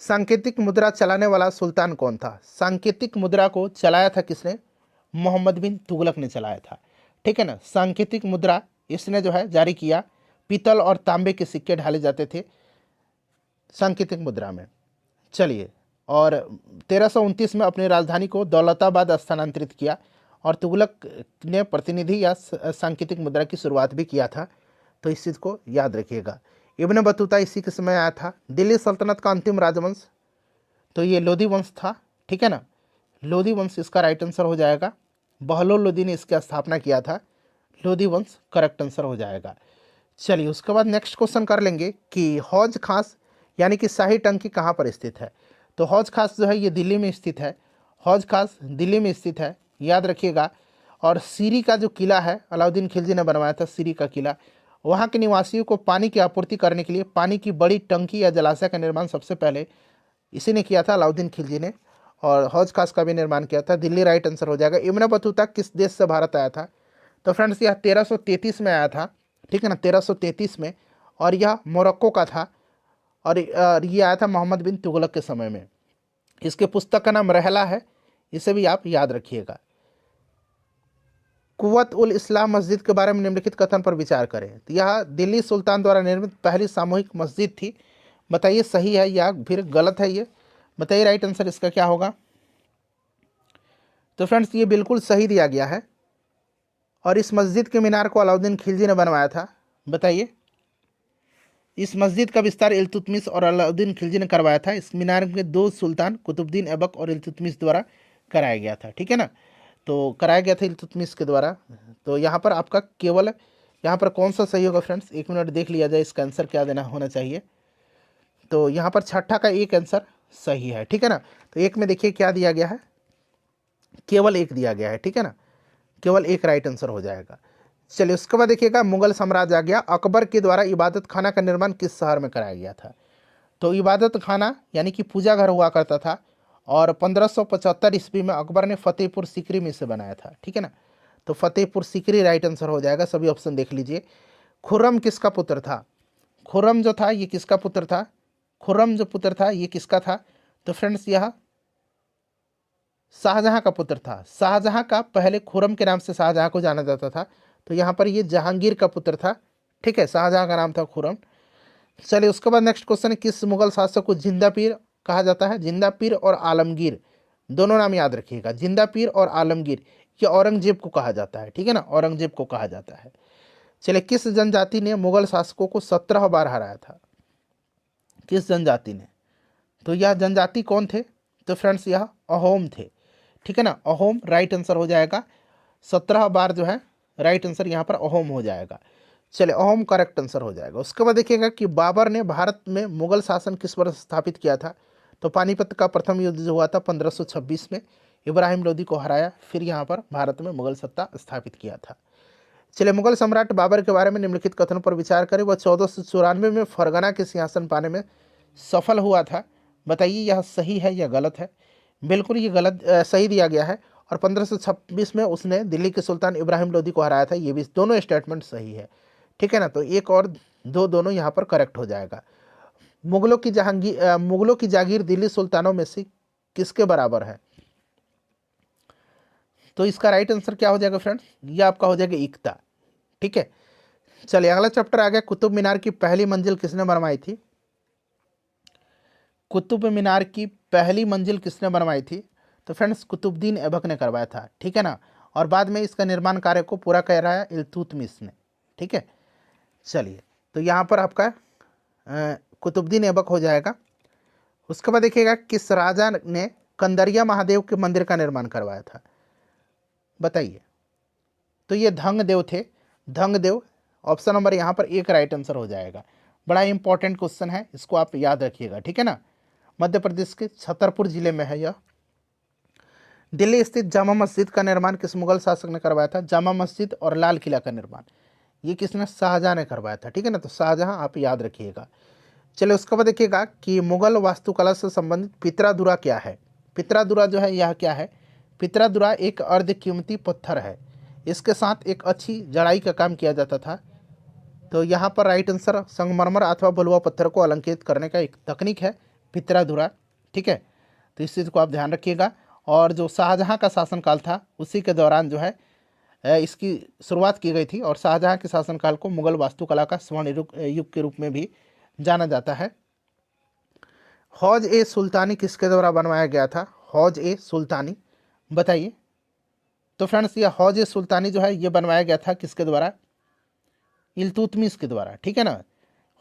सांकेतिक मुद्रा चलाने वाला सुल्तान कौन था। सांकेतिक मुद्रा को चलाया था किसने, मोहम्मद बिन तुगलक ने चलाया था, ठीक है ना। सांकेतिक मुद्रा इसने जो है जारी किया, पीतल और तांबे के सिक्के ढाले जाते थे सांकेतिक मुद्रा में। चलिए, और 1329 में अपनी राजधानी को दौलताबाद स्थानांतरित किया, और तुगलक ने प्रतिनिधि या सांकेतिक मुद्रा की शुरुआत भी किया था, तो इस चीज़ को याद रखिएगा। इब्न बतूता इसी के समय आया था। दिल्ली सल्तनत का अंतिम राजवंश, तो ये लोधी वंश था, ठीक है ना, लोधी वंश इसका राइट आंसर हो जाएगा। बहलोल लोधी ने इसकी स्थापना किया था, लोधी वंश करेक्ट आंसर हो जाएगा। चलिए उसके बाद नेक्स्ट क्वेश्चन कर लेंगे कि हौज खास यानी कि शाही टंकी कहाँ पर स्थित है। तो हौज खास जो है ये दिल्ली में स्थित है, हौज खास दिल्ली में स्थित है, याद रखिएगा। और सीरी का जो किला है, अलाउद्दीन खिलजी ने बनवाया था सीरी का किला, वहाँ के निवासियों को पानी की आपूर्ति करने के लिए पानी की बड़ी टंकी या जलाशय का निर्माण सबसे पहले इसी ने किया था, अलाउद्दीन खिलजी ने। और हौज खास का भी निर्माण किया था, दिल्ली राइट आंसर हो जाएगा। इब्न बतूता किस देश से भारत आया था। तो फ्रेंड्स यह 1333 में आया था, ठीक है ना, 1333 में, और यह मोरक्को का था, और ये आया था मोहम्मद बिन तुगलक के समय में। इसके पुस्तक का नाम रहला है, इसे भी आप याद रखिएगा। कुव्वत उल इस्लाम मस्जिद के बारे में निम्नलिखित कथन पर विचार करें। तो यह दिल्ली सुल्तान द्वारा निर्मित पहली सामूहिक मस्जिद थी। बताइए सही है या फिर गलत है, ये बताइए राइट आंसर इसका क्या होगा। तो फ्रेंड्स ये बिल्कुल सही दिया गया है, और इस मस्जिद के मीनार को अलाउद्दीन खिलजी ने बनवाया था। बताइए, इस मस्जिद का विस्तार इल्तुतमिश और अलाउद्दीन खिलजी ने करवाया था। इस मीनार के 2 सुल्तान कुतुबुद्दीन ऐबक और इल्तुतमिश द्वारा कराया गया था, ठीक है ना, तो कराया गया था इल्तुतमिश के द्वारा। तो यहाँ पर आपका केवल यहाँ पर कौन सा सही होगा फ्रेंड्स, 1 मिनट देख लिया जाए इसका आंसर क्या देना होना चाहिए। तो यहाँ पर छठा का 1 आंसर सही है, ठीक है ना। तो 1 में देखिए क्या दिया गया है, केवल 1 दिया गया है, ठीक है ना, केवल 1 राइट आंसर हो जाएगा। चलिए उसके बाद देखिएगा, मुगल साम्राज्य आ गया। अकबर के द्वारा इबादत खाना का निर्माण किस शहर में कराया गया था। तो इबादत खाना यानी कि पूजा घर हुआ करता था, और 1575 ईस्वी में अकबर ने फतेहपुर सीकरी में इसे बनाया था, ठीक है ना। तो फतेहपुर सीकरी राइट आंसर हो जाएगा। सभी ऑप्शन देख लीजिए। खुर्रम किसका पुत्र था। खुर्रम जो था ये किसका पुत्र था, खुर्रम जो पुत्र था ये किसका था। तो फ्रेंड्स यह शाहजहां का पुत्र था। शाहजहां का, पहले खुर्रम के नाम से शाहजहां को जाना जाता था, तो यहाँ पर ये जहांगीर का पुत्र था, ठीक है। शाहजहां का नाम था खुरम। चलिए उसके बाद नेक्स्ट क्वेश्चन है, किस मुगल शासक को जिंदा पीर कहा जाता है? जिंदा पीर और आलमगीर दोनों नाम याद रखिएगा। जिंदा पीर और आलमगीर ये औरंगजेब को कहा जाता है, ठीक है ना, औरंगजेब को कहा जाता है। चलिए किस जनजाति ने मुगल शासकों को 17 बार हराया था? किस जनजाति ने? तो यह जनजाति कौन थे? तो फ्रेंड्स यह अहोम थे, ठीक है ना। अहोम राइट आंसर हो जाएगा। 17 बार जो है राइट आंसर यहाँ पर अहोम हो जाएगा। चलिए अहोम करेक्ट आंसर हो जाएगा। उसके बाद देखिएगा कि बाबर ने भारत में मुगल शासन किस वर्ष स्थापित किया था? तो पानीपत का प्रथम युद्ध जो हुआ था 1526 में, इब्राहिम लोदी को हराया, फिर यहाँ पर भारत में मुगल सत्ता स्थापित किया था। चलिए मुगल सम्राट बाबर के बारे में निम्नलिखित कथनों पर विचार करें। वह 1494 में फरगना के सिंहासन पाने में सफल हुआ था। बताइए यह सही है या गलत है? बिल्कुल ये गलत सही दिया गया है। और 1526 में उसने दिल्ली के सुल्तान इब्राहिम लोदी को हराया था। ये भी दोनों स्टेटमेंट सही है, ठीक है ना। तो एक और दो दोनों यहाँ पर करेक्ट हो जाएगा। मुगलों की जागीर दिल्ली सुल्तानों में से किसके बराबर है? तो इसका राइट आंसर क्या हो जाएगा फ्रेंड्स? ये आपका हो जाएगा इक्ता, ठीक है। चलिए अगला चैप्टर आ गया, कुतुब मीनार की पहली मंजिल किसने बनवाई थी? कुतुब मीनार की पहली मंजिल किसने बनवाई थी? तो फ्रेंड्स कुतुबुद्दीन ऐबक ने करवाया था, ठीक है ना। और बाद में इसका निर्माण कार्य को पूरा कराया इल्तुतमिश ने, ठीक है। चलिए तो यहाँ पर आपका कुतुबुद्दीन ऐबक हो जाएगा। उसके बाद देखिएगा किस राजा ने कंदरिया महादेव के मंदिर का निर्माण करवाया था? बताइए। तो ये धंगदेव थे, धंगदेव। ऑप्शन नंबर यहाँ पर एक राइट आंसर हो जाएगा। बड़ा इंपॉर्टेंट क्वेश्चन है, इसको आप याद रखिएगा, ठीक है ना। मध्य प्रदेश के छतरपुर जिले में है यह। दिल्ली स्थित जामा मस्जिद का निर्माण किस मुगल शासक ने करवाया था? जामा मस्जिद और लाल किला का निर्माण ये किसने? शाहजहां ने करवाया था, ठीक है ना। तो शाहजहां आप याद रखिएगा। चलिए उसके बाद देखिएगा कि मुगल वास्तुकला से संबंधित पितरादुरा क्या है? पितरादुरा जो है यह क्या है? पितरादुरा एक अर्ध कीमती पत्थर है, इसके साथ एक अच्छी जड़ाई का काम किया जाता था। तो यहाँ पर राइट आंसर संगमरमर अथवा बलुआ पत्थर को अलंकृत करने का एक तकनीक है पितरादुरा, ठीक है। तो इस चीज़ को आप ध्यान रखिएगा। और जो शाहजहां का शासनकाल था उसी के दौरान जो है इसकी शुरुआत की गई थी। और शाहजहां के शासनकाल को मुगल वास्तुकला का स्वर्ण युग के रूप में भी जाना जाता है। हौज ए सुल्तानी किसके द्वारा बनवाया गया था? हौज ए सुल्तानी बताइए। तो फ्रेंड्स ये हौज ए सुल्तानी जो है ये बनवाया गया था किसके द्वारा? इल्तुतमिश के द्वारा, ठीक है ना।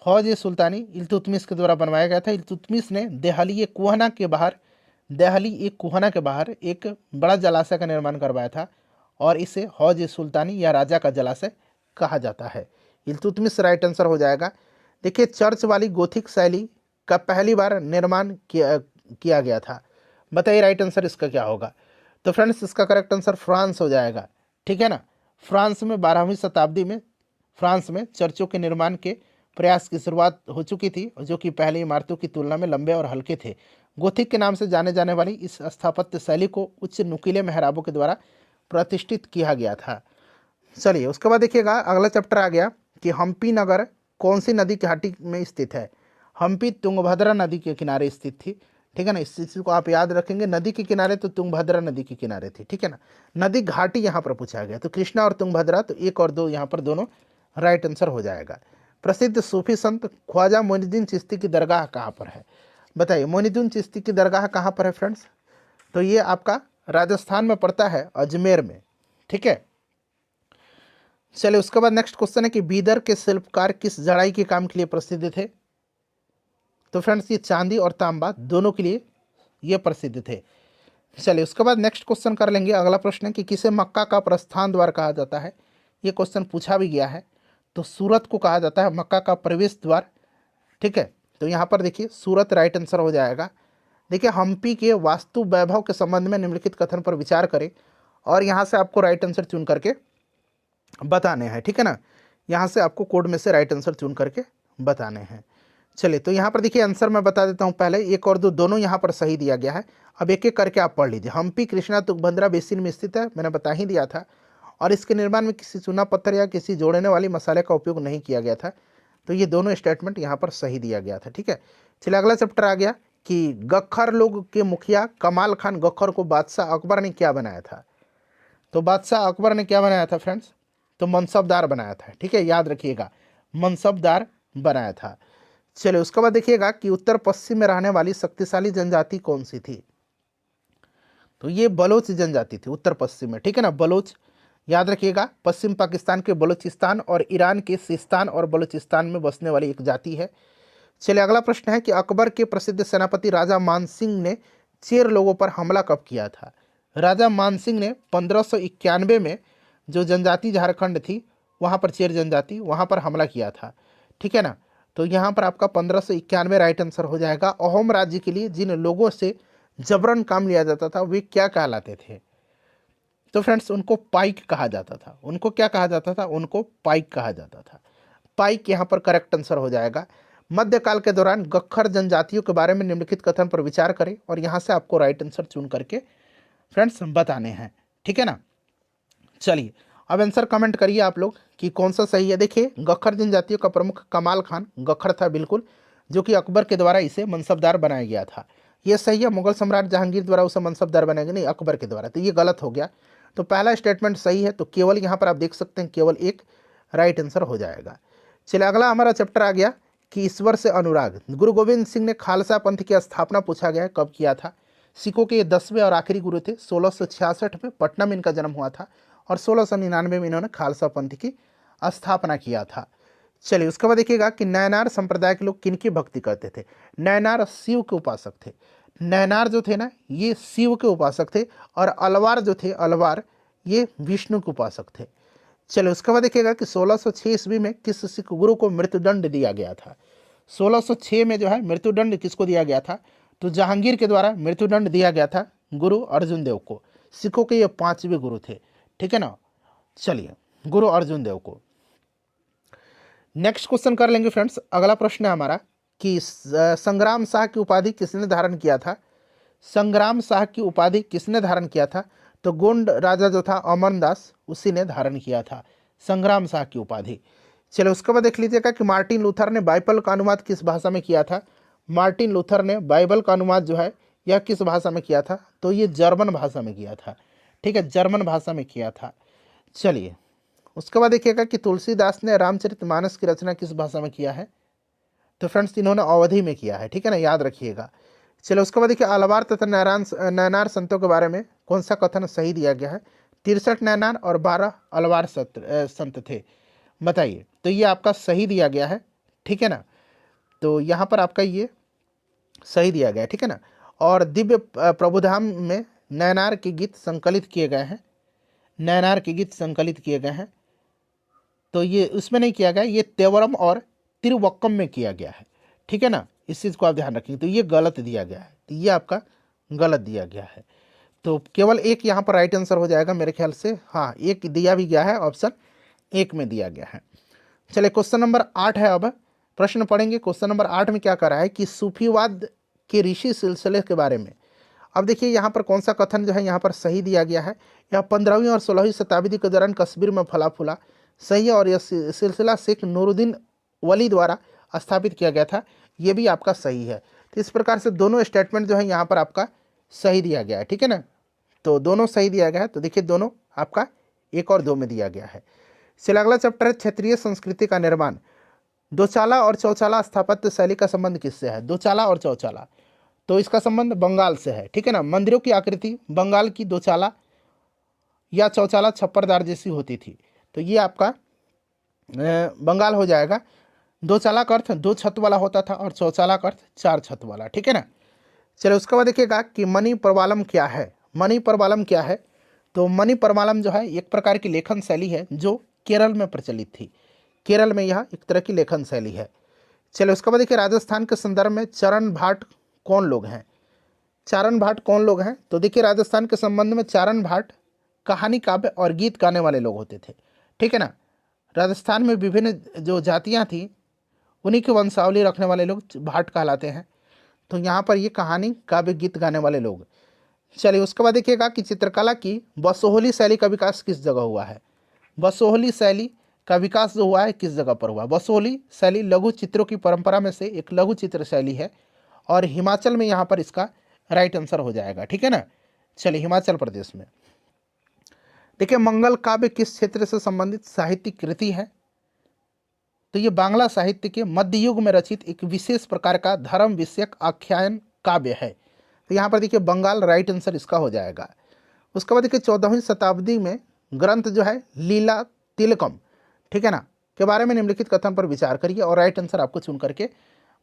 हौज ए सुल्तानी इल्तुतमिश के द्वारा बनवाया गया था। इल्तुतमिश ने दहली कुहना के बाहर एक बड़ा जलाशय का निर्माण करवाया था और इसे हौज ए सुल्तानी या राजा का जलाशय कहा जाता है। इल्तुतमिश राइट आंसर हो जाएगा। देखिए चर्च वाली गोथिक शैली का पहली बार निर्माण किया गया था। बताइए राइट आंसर इसका क्या होगा? तो फ्रेंड्स इसका करेक्ट आंसर फ्रांस हो जाएगा, ठीक है ना। फ्रांस में 12वीं शताब्दी में फ्रांस में चर्चों के निर्माण के प्रयास की शुरुआत हो चुकी थी, जो कि पहली इमारतों की तुलना में लंबे और हल्के थे। गोथिक के नाम से जाने जाने वाली इस स्थापत्य शैली को उच्च नुकीले मेहराबों के द्वारा प्रतिष्ठित किया गया था। चलिए उसके बाद देखिएगा अगला चैप्टर आ गया कि हम्पी नगर कौन सी नदी की घाटी में स्थित है? हम्पी तुंगभद्रा नदी के किनारे स्थित थी, ठीक है ना। इस चीज़ को आप याद रखेंगे। नदी के किनारे तो तुंगभद्रा नदी के किनारे थी, ठीक है ना। नदी घाटी यहाँ पर पूछा गया, तो कृष्णा और तुंगभद्रा, तो एक और दो यहाँ पर दोनों राइट आंसर हो जाएगा। प्रसिद्ध सूफी संत ख्वाजा मोइनुद्दीन चिश्ती की दरगाह कहाँ पर है? बताइए मोइनुद्दीन चिश्ती की दरगाह कहाँ पर है फ्रेंड्स? तो ये आपका राजस्थान में पड़ता है, अजमेर में, ठीक है। चलिए उसके बाद नेक्स्ट क्वेश्चन है कि बीदर के शिल्पकार किस जड़ाई के काम के लिए प्रसिद्ध थे? तो फ्रेंड्स ये चांदी और तांबा दोनों के लिए ये प्रसिद्ध थे। चलिए उसके बाद नेक्स्ट क्वेश्चन कर लेंगे। अगला प्रश्न है कि किसे मक्का का प्रस्थान द्वार कहा जाता है? ये क्वेश्चन पूछा भी गया है। तो सूरत को कहा जाता है मक्का का प्रवेश द्वार, ठीक है। तो यहाँ पर देखिए सूरत राइट आंसर हो जाएगा। देखिए हम्पी के वास्तु वैभव के संबंध में निम्नलिखित कथन पर विचार करें और यहाँ से आपको राइट आंसर चुन करके बताने हैं, ठीक है ना। यहाँ से आपको कोड में से राइट आंसर चुन करके बताने हैं। चलिए तो यहाँ पर देखिए आंसर मैं बता देता हूँ। पहले एक और दो दोनों यहाँ पर सही दिया गया है। अब एक एक करके आप पढ़ लीजिए। हम्पी कृष्णा तुंगभद्रा बेसिन में स्थित है, मैंने बता ही दिया था। और इसके निर्माण में किसी चूना पत्थर या किसी जोड़ने वाली मसाले का उपयोग नहीं किया गया था। तो ये दोनों स्टेटमेंट यहाँ पर सही दिया गया था, ठीक है। चलिए अगला चैप्टर आ गया कि गख्खर लोग के मुखिया कमाल खान गख्खर को बादशाह अकबर ने क्या बनाया था? तो बादशाह अकबर ने क्या बनाया था फ्रेंड्स? तो मनसबदार बनाया था, ठीक है, याद रखिएगा, मनसबदार बनाया था। चलिए उसके बाद देखिएगा कि उत्तर पश्चिम में रहने वाली शक्तिशाली जनजाति कौन सी थी, तो ये बलोच जनजाति थी उत्तर पश्चिम में, ठीक है ना, बलोच, याद रखिएगा, पश्चिम पाकिस्तान के बलूचिस्तान और ईरान के सिस्तान और बलूचिस्तान में बसने वाली एक जाति है। चलिए अगला प्रश्न है कि अकबर के प्रसिद्ध सेनापति राजा मानसिंह ने चेर लोगों पर हमला कब किया था। राजा मानसिंह ने 1591 में जो जनजाति झारखंड थी वहाँ पर चेर जनजाति, वहाँ पर हमला किया था, ठीक है ना। तो यहाँ पर आपका 1591 राइट आंसर हो जाएगा। अहोम राज्य के लिए जिन लोगों से जबरन काम लिया जाता था वे क्या कहलाते थे, तो फ्रेंड्स उनको पाइक कहा जाता था। उनको क्या कहा जाता था, उनको पाइक कहा जाता था। पाइक यहाँ पर करेक्ट आंसर हो जाएगा। मध्यकाल के दौरान गख्खर जनजातियों के बारे में निम्नलिखित कथन पर विचार करें और यहाँ से आपको राइट आंसर चुन करके फ्रेंड्स बताने हैं, ठीक है ना। चलिए अब आंसर कमेंट करिए आप लोग कि कौन सा सही है। देखिए गख्खर जनजातियों का प्रमुख कमाल खान गख्खर था बिल्कुल, जो कि अकबर के द्वारा इसे मनसबदार बनाया गया था। ये सही है, मुगल सम्राट जहांगीर द्वारा उसे मनसबदार बनाया गया, नहीं अकबर के द्वारा, तो ये गलत हो गया। तो पहला स्टेटमेंट सही है, तो केवल यहाँ पर आप देख सकते हैं केवल एक राइट आंसर हो जाएगा। चलिए अगला हमारा चैप्टर आ गया कि ईश्वर से अनुराग। गुरु गोविंद सिंह ने खालसा पंथ की स्थापना पूछा गया है कब किया था। सिखों के ये 10वें और आखिरी गुरु थे। 1666 में पटना में इनका जन्म हुआ था और 1699 में इन्होंने खालसा पंथ की स्थापना किया था। चलिए उसके बाद देखिएगा कि नैनार संप्रदाय के लोग किनकी भक्ति करते थे। नैनार शिव के उपासक थे। नैनार जो थे ना ये शिव के उपासक थे और अलवार जो थे अलवार ये विष्णु के उपासक थे। चलिए उसके बाद देखिएगा कि 1606 ईस्वी में किस सिख गुरु को मृत्युदंड दिया गया था। 1606 में जो है मृत्युदंड किसको दिया गया था, तो जहांगीर के द्वारा मृत्युदंड दिया गया था गुरु अर्जुन देव को। सिखों के ये 5वें गुरु थे, ठीक है ना। चलिए गुरु अर्जुन देव को। नेक्स्ट क्वेश्चन कर लेंगे फ्रेंड्स। अगला प्रश्न है हमारा कि संग्राम शाह की उपाधि किसने धारण किया था। संग्राम शाह की उपाधि किसने धारण किया था, तो गोंड राजा जो था अमरदास उसी ने धारण किया था संग्राम शाह की उपाधि। चलो उसके बाद देख लीजिएगा कि मार्टिन लूथर ने बाइबल का अनुवाद किस भाषा में किया था। मार्टिन लूथर ने बाइबल का अनुवाद जो है यह किस भाषा में किया था, तो ये जर्मन भाषा में किया था, ठीक है, जर्मन भाषा में किया था। चलिए उसके बाद देखिएगा कि तुलसीदास ने रामचरितमानस की रचना किस भाषा में किया है, तो फ्रेंड्स इन्होंने अवधि में किया है, ठीक है ना, याद रखिएगा। चलो उसके बाद देखिए अलवार तथा नैनार संतों के बारे में कौन सा कथन सही दिया गया है। 63 नैनार और 12 अलवार संत थे, बताइए। तो ये आपका सही दिया गया है, ठीक है ना, तो यहाँ पर आपका ये सही दिया गया है, ठीक है ना। और दिव्य प्रभुधाम में नैनार के गीत संकलित किए गए हैं, नैनार के गीत संकलित किए गए हैं, तो ये उसमें नहीं किया गया, ये तेवरम और तिरुवक्कम में किया गया है, ठीक है ना, इस चीज़ को आप ध्यान रखेंगे। तो ये गलत दिया गया है, तो ये आपका गलत दिया गया है, तो केवल एक यहाँ पर राइट आंसर हो जाएगा मेरे ख्याल से। हाँ एक दिया भी गया है, ऑप्शन 1 में दिया गया है। चलिए क्वेश्चन नंबर 8 है, अब प्रश्न पढ़ेंगे। क्वेश्चन नंबर 8 में क्या कर रहा है कि सूफीवाद के ऋषि सिलसिले के बारे में। अब देखिए यहाँ पर कौन सा कथन जो है यहाँ पर सही दिया गया है। यह 15वीं और 16वीं शताब्दी के दौरान कश्मीर में फला फूला, सही है, और यह सिलसिला शेख नूरुद्दीन वली द्वारा स्थापित किया गया था, ये भी आपका सही है। तो इस प्रकार से दोनों स्टेटमेंट जो है यहाँ पर आपका सही दिया गया है, ठीक है ना, तो दोनों सही दिया गया है। तो देखिए दोनों आपका 1 और 2 में दिया गया है। चलिए अगला चैप्टर है क्षेत्रीय संस्कृति का निर्माण। दोचाला और चौचाला स्थापत्य शैली का संबंध किससे है। दोचाला और चौचाला, तो इसका संबंध बंगाल से है, ठीक है ना। मंदिरों की आकृति बंगाल की दोचाला या चौचाला छप्परदार जैसी होती थी, तो ये आपका बंगाल हो जाएगा। दोचाला का अर्थ 2 छत वाला होता था और चौचाला का अर्थ 4 छत वाला, ठीक है ना। चलिए उसके बाद देखिएगा कि मणि प्रवालम क्या है। मणि प्रवालम क्या है, तो मणि प्रवालम जो है एक प्रकार की लेखन शैली है जो केरल में प्रचलित थी। केरल में यह एक तरह की लेखन शैली है। चलिए उसके बाद देखिए राजस्थान के संदर्भ में चरण भाट कौन लोग हैं। चारण भाट कौन लोग हैं, तो देखिए राजस्थान के संबंध में चारण भाट कहानी काव्य और गीत गाने वाले लोग होते थे, ठीक है ना। राजस्थान में विभिन्न जो जातियाँ थी उन्हीं की वंशावली रखने वाले लोग भाट कहलाते हैं। तो यहाँ पर ये कहानी काव्य गीत गाने वाले लोग। चलिए उसके बाद देखिएगा कि चित्रकला की बसोहली शैली का विकास किस जगह हुआ है। बसोहली शैली का विकास जो हुआ है किस जगह पर हुआ। बसोहली शैली लघु चित्रों की परंपरा में से एक लघु चित्र शैली है और हिमाचल में यहाँ पर इसका राइट आंसर हो जाएगा, ठीक है ना। चलिए हिमाचल प्रदेश में देखिए मंगल काव्य किस क्षेत्र से संबंधित साहित्यिक कृति है? तो ये बांग्ला साहित्य के मध्य युग में रचित एक विशेष प्रकार का धर्म विषयक आख्यान काव्य है। तो यहाँ पर देखिए बंगाल राइट आंसर इसका हो जाएगा। उसके बाद देखिए 14वीं शताब्दी में ग्रंथ जो है लीला तिलकम, ठीक है ना, के बारे में निम्नलिखित कथन पर विचार करिए और राइट आंसर आपको चुन करके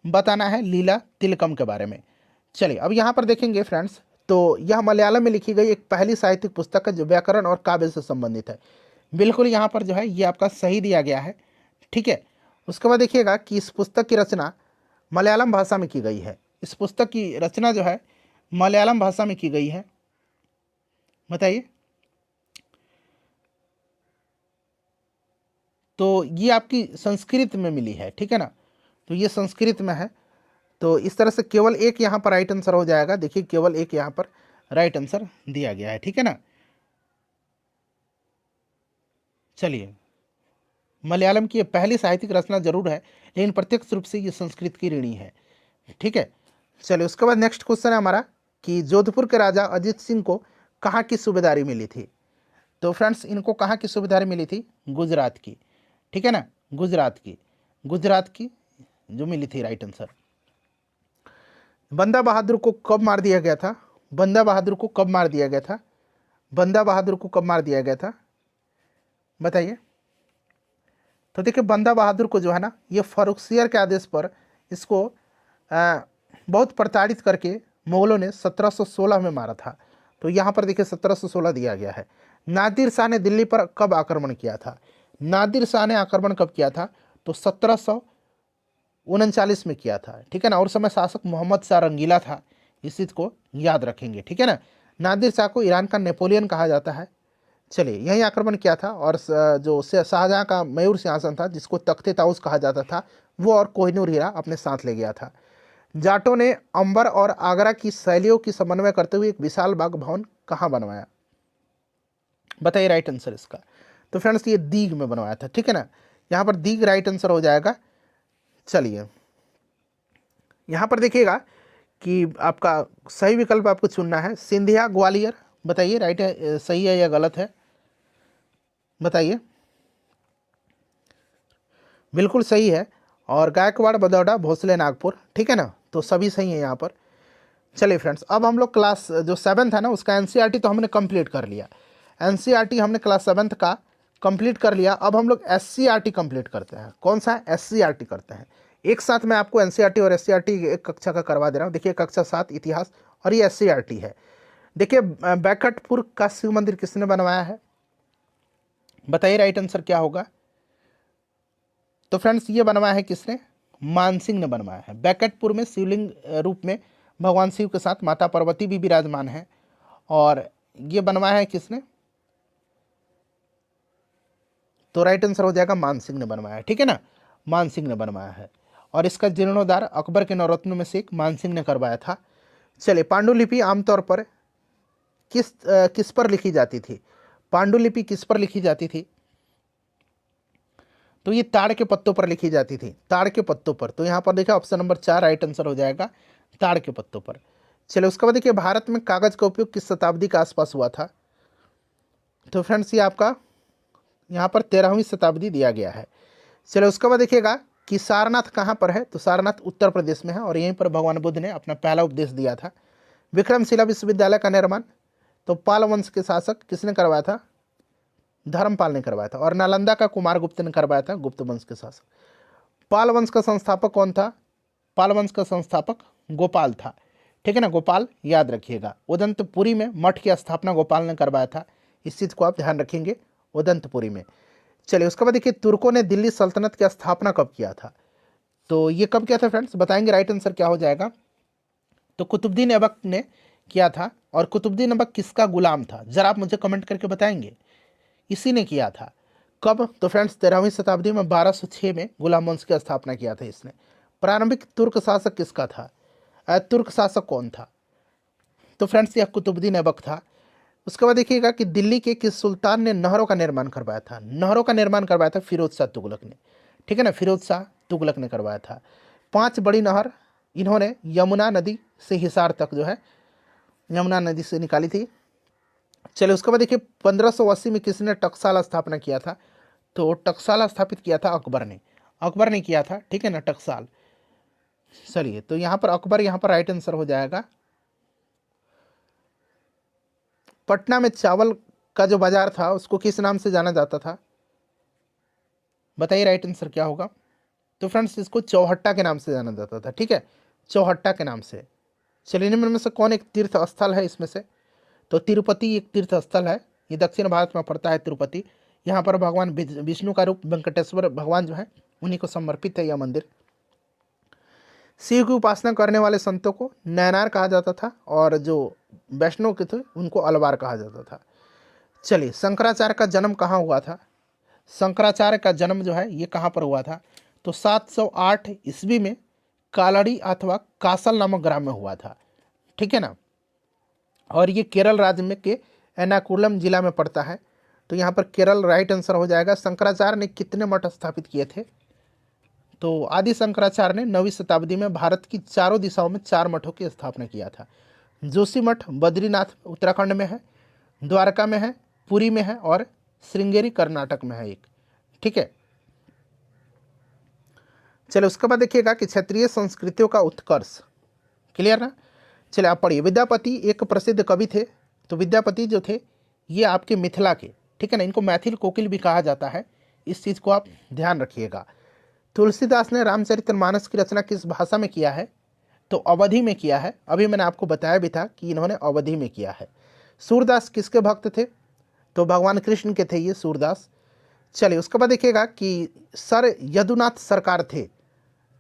बताना है लीला तिलकम के बारे में। चलिए अब यहाँ पर देखेंगे फ्रेंड्स, तो यह मलयालम में लिखी गई एक पहली साहित्यिक पुस्तक है जो व्याकरण और काव्य से संबंधित है। बिल्कुल यहाँ पर जो है ये आपका सही दिया गया है, ठीक है। उसके बाद देखिएगा कि इस पुस्तक की रचना मलयालम भाषा में की गई है। इस पुस्तक की रचना जो है मलयालम भाषा में की गई है, बताइए। तो ये आपकी संस्कृत में मिली है, ठीक है ना, तो ये संस्कृत में है। तो इस तरह से केवल एक यहाँ पर राइट आंसर हो जाएगा। देखिए केवल एक यहाँ पर राइट आंसर दिया गया है, ठीक है ना। चलिए मलयालम की पहली साहित्यिक रचना जरूर है, लेकिन प्रत्यक्ष रूप से ये संस्कृत की ऋणी है, ठीक है। चलिए उसके बाद नेक्स्ट क्वेश्चन है हमारा कि जोधपुर के राजा अजीत सिंह को कहाँ की सूबेदारी मिली थी? तो फ्रेंड्स इनको कहाँ की सूबेदारी मिली थी? गुजरात की, ठीक है ना, गुजरात की जो मिली थी, राइट आंसर। बंदा बहादुर को कब मार दिया गया था? बंदा बहादुर को कब मार दिया गया था? बंदा बहादुर को कब मार दिया गया था, बताइए। तो देखिए बंदा बहादुर को जो है ना, ये फर्रुखसियर के आदेश पर इसको बहुत प्रताड़ित करके मुगलों ने 1716 में मारा था। तो यहाँ पर देखिए 1716 दिया गया है। नादिर शाह ने दिल्ली पर कब आक्रमण किया था? नादिर शाह ने आक्रमण कब किया था? तो 1739 में किया था, ठीक है ना। और समय शासक मोहम्मद शाह रंगीला था, इस चीज को याद रखेंगे, ठीक है ना। नादिर शाह को ईरान का नेपोलियन कहा जाता है। चलिए यही आक्रमण किया था और जो शाहजहां का मयूर सिंहासन था जिसको तख्ते ताउस कहा जाता था, वो और कोहिनूर हीरा अपने साथ ले गया था। जाटों ने अंबर और आगरा की शैलियों की समन्वय करते हुए एक विशाल बाग भवन कहाँ बनवाया? बताइए राइट आंसर इसका। तो फ्रेंड्स ये दीग में बनवाया था, ठीक है ना, यहाँ पर दीग राइट आंसर हो जाएगा। चलिए यहाँ पर देखिएगा कि आपका सही विकल्प आपको चुनना है सिंधिया ग्वालियर। बताइए राइट है, सही है या गलत है, बताइए। बिल्कुल सही है। और गायकवाड़ बदौड़ा भोसले नागपुर, ठीक है ना, तो सभी सही है यहाँ पर। चलिए फ्रेंड्स अब हम लोग क्लास जो 7th है ना उसका एनसीईआरटी तो हमने कंप्लीट कर लिया। एनसीईआरटी हमने क्लास 7th का कंप्लीट कर लिया। अब हम लोग एससीईआरटी कंप्लीट करते हैं। कौन सा है? एससीईआरटी करते हैं। एक साथ मैं आपको एनसीईआरटी और एससीईआरटी एक कक्षा का करवा दे रहा हूँ। देखिए कक्षा 7 इतिहास और ये एससीईआरटी है। देखिए बैकटपुर का शिव मंदिर किसने बनवाया है? बताइए राइट आंसर क्या होगा। तो फ्रेंड्स ये बनवाया है किसने? मानसिंह ने बनवाया है। बैकटपुर में शिवलिंग रूप में भगवान शिव के साथ माता पार्वती भी विराजमान है और ये बनवाया है किसने? तो राइट आंसर हो जाएगा मानसिंह ने बनवाया है, ठीक है ना, मानसिंह ने बनवाया है। और इसका जीर्णोद्धार अकबर के नवरत्नों में से एक मानसिंह ने करवाया था। चलिए पांडुलिपि आमतौर पर किस पर लिखी जाती थी? पांडुलिपि किस पर लिखी जाती थी? तो ये ताड़ के पत्तों पर लिखी जाती थी, ताड़ के पत्तों पर। तो यहाँ पर देखिए ऑप्शन नंबर 4 राइट आंसर हो जाएगा, ताड़ के पत्तों पर। चलिए उसके बाद देखिए भारत में कागज का उपयोग किस शताब्दी के आसपास हुआ था? तो फ्रेंड्स ये आपका यहाँ पर 13वीं शताब्दी दिया गया है। चलिए उसके बाद देखिएगा कि सारनाथ कहाँ पर है? तो सारनाथ उत्तर प्रदेश में है और यहीं पर भगवान बुद्ध ने अपना पहला उपदेश दिया था। विक्रमशिला विश्वविद्यालय का निर्माण तो पाल वंश के शासक किसने करवाया था? धर्मपाल ने करवाया था। और नालंदा का कुमारगुप्त ने करवाया था, गुप्त वंश के शासक। पाल वंश का संस्थापक कौन था? पाल वंश का संस्थापक गोपाल था, ठीक है ना, गोपाल याद रखिएगा। उदंतपुरी में मठ की स्थापना गोपाल ने करवाया था, इस चीज़ को आप ध्यान रखेंगे, उदंतपुरी में। चलिए उसके बाद देखिए तुर्कों ने दिल्ली सल्तनत की स्थापना कब किया था? तो ये कब किया था फ्रेंड्स, बताएंगे राइट आंसर क्या हो जाएगा। तो कुतुबुद्दीन ऐबक ने किया था। और कुतुबुद्दीन ऐबक किसका गुलाम था? जरा आप मुझे कमेंट करके बताएंगे। इसी ने किया था। कब? तो फ्रेंड्स 13वीं शताब्दी में 1206 में गुलाम वंश की स्थापना किया था इसने। प्रारंभिक तुर्क शासक किसका था? तुर्क शासक कौन था? तो फ्रेंड्स यह कुतुबुद्दीन ऐबक था। उसके बाद देखिएगा कि दिल्ली के किस सुल्तान ने नहरों का निर्माण करवाया था? नहरों का निर्माण करवाया था फिरोज शाह तुगलक ने, ठीक है ना, फिरोज शाह तुगलक ने करवाया था। 5 बड़ी नहर इन्होंने यमुना नदी से हिसार तक जो है यमुना नदी से निकाली थी। चलिए उसके बाद देखिए 1580 में किसने टकसाल स्थापना किया था? तो टकसाल स्थापित किया था अकबर ने। अकबर ने किया था, ठीक है ना, टकसाल। चलिए तो यहाँ पर अकबर, यहाँ पर राइट आंसर हो जाएगा। पटना में चावल का जो बाजार था उसको किस नाम से जाना जाता था? बताइए राइट आंसर क्या होगा? तो फ्रेंड्स इसको चौहट्टा के नाम से जाना जाता था, ठीक है, चौहट्टा के नाम से। चलिए निम्न में से कौन एक तीर्थ स्थल है इसमें से? तो तिरुपति एक तीर्थ स्थल है, ये दक्षिण भारत में पड़ता है तिरुपति। यहाँ पर भगवान विष्णु का रूप वेंकटेश्वर भगवान जो है उन्हीं को समर्पित है यह मंदिर। शिव की उपासना करने वाले संतों को नैनार कहा जाता था और जो वैष्णव के थे उनको अलवार कहा जाता था। चलिए शंकराचार्य का जन्म कहाँ हुआ था? शंकराचार्य का जन्म जो है ये कहाँ पर हुआ था? तो 708 ईस्वी में कालड़ी अथवा कासल नामक ग्राम में हुआ था, ठीक है ना। और ये केरल राज्य में के एर्नाकुलम जिला में पड़ता है। तो यहाँ पर केरल राइट आंसर हो जाएगा। शंकराचार्य ने कितने मठ स्थापित किए थे? तो आदि शंकराचार्य ने 9वीं शताब्दी में भारत की चारों दिशाओं में 4 मठों की स्थापना किया था। जोशी मठ बद्रीनाथ उत्तराखंड में है, द्वारका में है, पुरी में है और श्रृंगेरी कर्नाटक में है एक, ठीक है। चलिए उसके बाद देखिएगा कि क्षेत्रीय संस्कृतियों का उत्कर्ष, क्लियर ना। चलिए आप पढ़िए। विद्यापति एक प्रसिद्ध कवि थे। तो विद्यापति जो थे ये आपके मिथिला के, ठीक है ना, इनको मैथिल कोकिल भी कहा जाता है, इस चीज़ को आप ध्यान रखिएगा। तुलसीदास ने रामचरितमानस की रचना किस भाषा में किया है? तो अवधि में किया है। अभी मैंने आपको बताया भी था कि इन्होंने अवधि में किया है। सूरदास किसके भक्त थे? तो भगवान कृष्ण के थे ये सूरदास। चलिए उसके बाद देखिएगा कि सर यदुनाथ सरकार थे।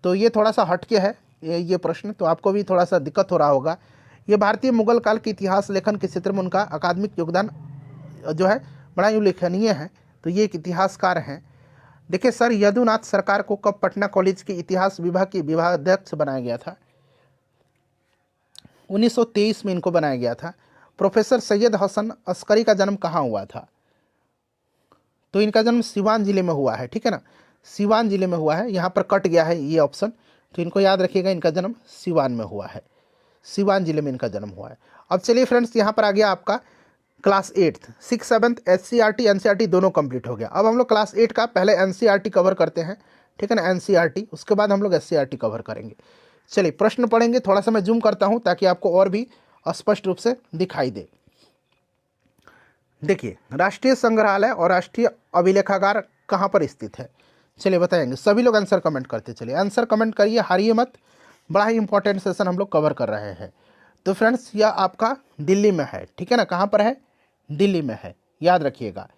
तो ये थोड़ा सा हटके है ये प्रश्न, तो आपको भी थोड़ा सा दिक्कत हो रहा होगा। ये भारतीय मुगल काल के इतिहास लेखन के क्षेत्र में उनका अकादमिक योगदान जो है बड़ा ही उल्लेखनीय है। तो ये एक इतिहासकार हैं। देखिए सर यदुनाथ सरकार को कब पटना कॉलेज के इतिहास विभाग के विभागाध्यक्ष बनाया गया था? 1923 में इनको बनाया गया था। प्रोफेसर सैयद हसन अस्करी का जन्म कहाँ हुआ था? तो इनका जन्म सिवान जिले में हुआ है, ठीक है ना, सिवान जिले में हुआ है। यहाँ पर कट गया है ये ऑप्शन, तो इनको याद रखिएगा, इनका जन्म सिवान में हुआ है, सिवान जिले में इनका जन्म हुआ है। अब चलिए फ्रेंड्स यहाँ पर आ गया आपका क्लास 8, 6, 7 SCRT NCERT दोनों कंप्लीट हो गया। अब हम लोग क्लास 8 का पहले NCERT कवर करते हैं, ठीक है ना, NCERT, उसके बाद हम लोग SCRT कवर करेंगे। चलिए प्रश्न पढ़ेंगे, थोड़ा सा मैं जूम करता हूँ ताकि आपको और भी स्पष्ट रूप से दिखाई दे। देखिए राष्ट्रीय संग्रहालय और राष्ट्रीय अभिलेखागार कहाँ पर स्थित है? चलिए बताएंगे। सभी लोग आंसर कमेंट करते चलिए, आंसर कमेंट करिए, हारिए मत, बड़ा ही इंपॉर्टेंट सेशन हम लोग कवर कर रहे हैं। तो फ्रेंड्स यह आपका दिल्ली में है, ठीक है ना, कहाँ पर है? दिल्ली में है, याद रखिएगा।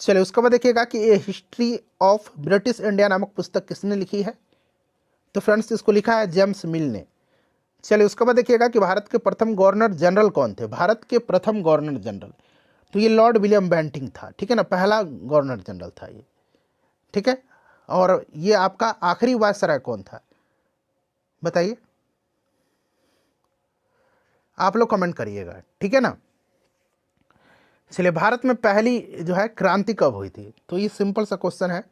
चलिए उसके बाद देखिएगा कि ये हिस्ट्री ऑफ ब्रिटिश इंडिया नामक पुस्तक किसने लिखी है? तो फ्रेंड्स इसको लिखा है जेम्स मिल ने। चलिए उसके बाद देखिएगा कि भारत के प्रथम गवर्नर जनरल कौन थे? भारत के प्रथम गवर्नर जनरल, तो ये लॉर्ड विलियम बेंटिंग था, ठीक है ना, पहला गवर्नर जनरल था ये, ठीक है। और ये आपका आखिरी वायसराय कौन था? बताइए, आप लोग कमेंट करिएगा, ठीक है ना। चलिए भारत में पहली जो है क्रांति कब हुई थी? तो ये सिंपल सा क्वेश्चन है,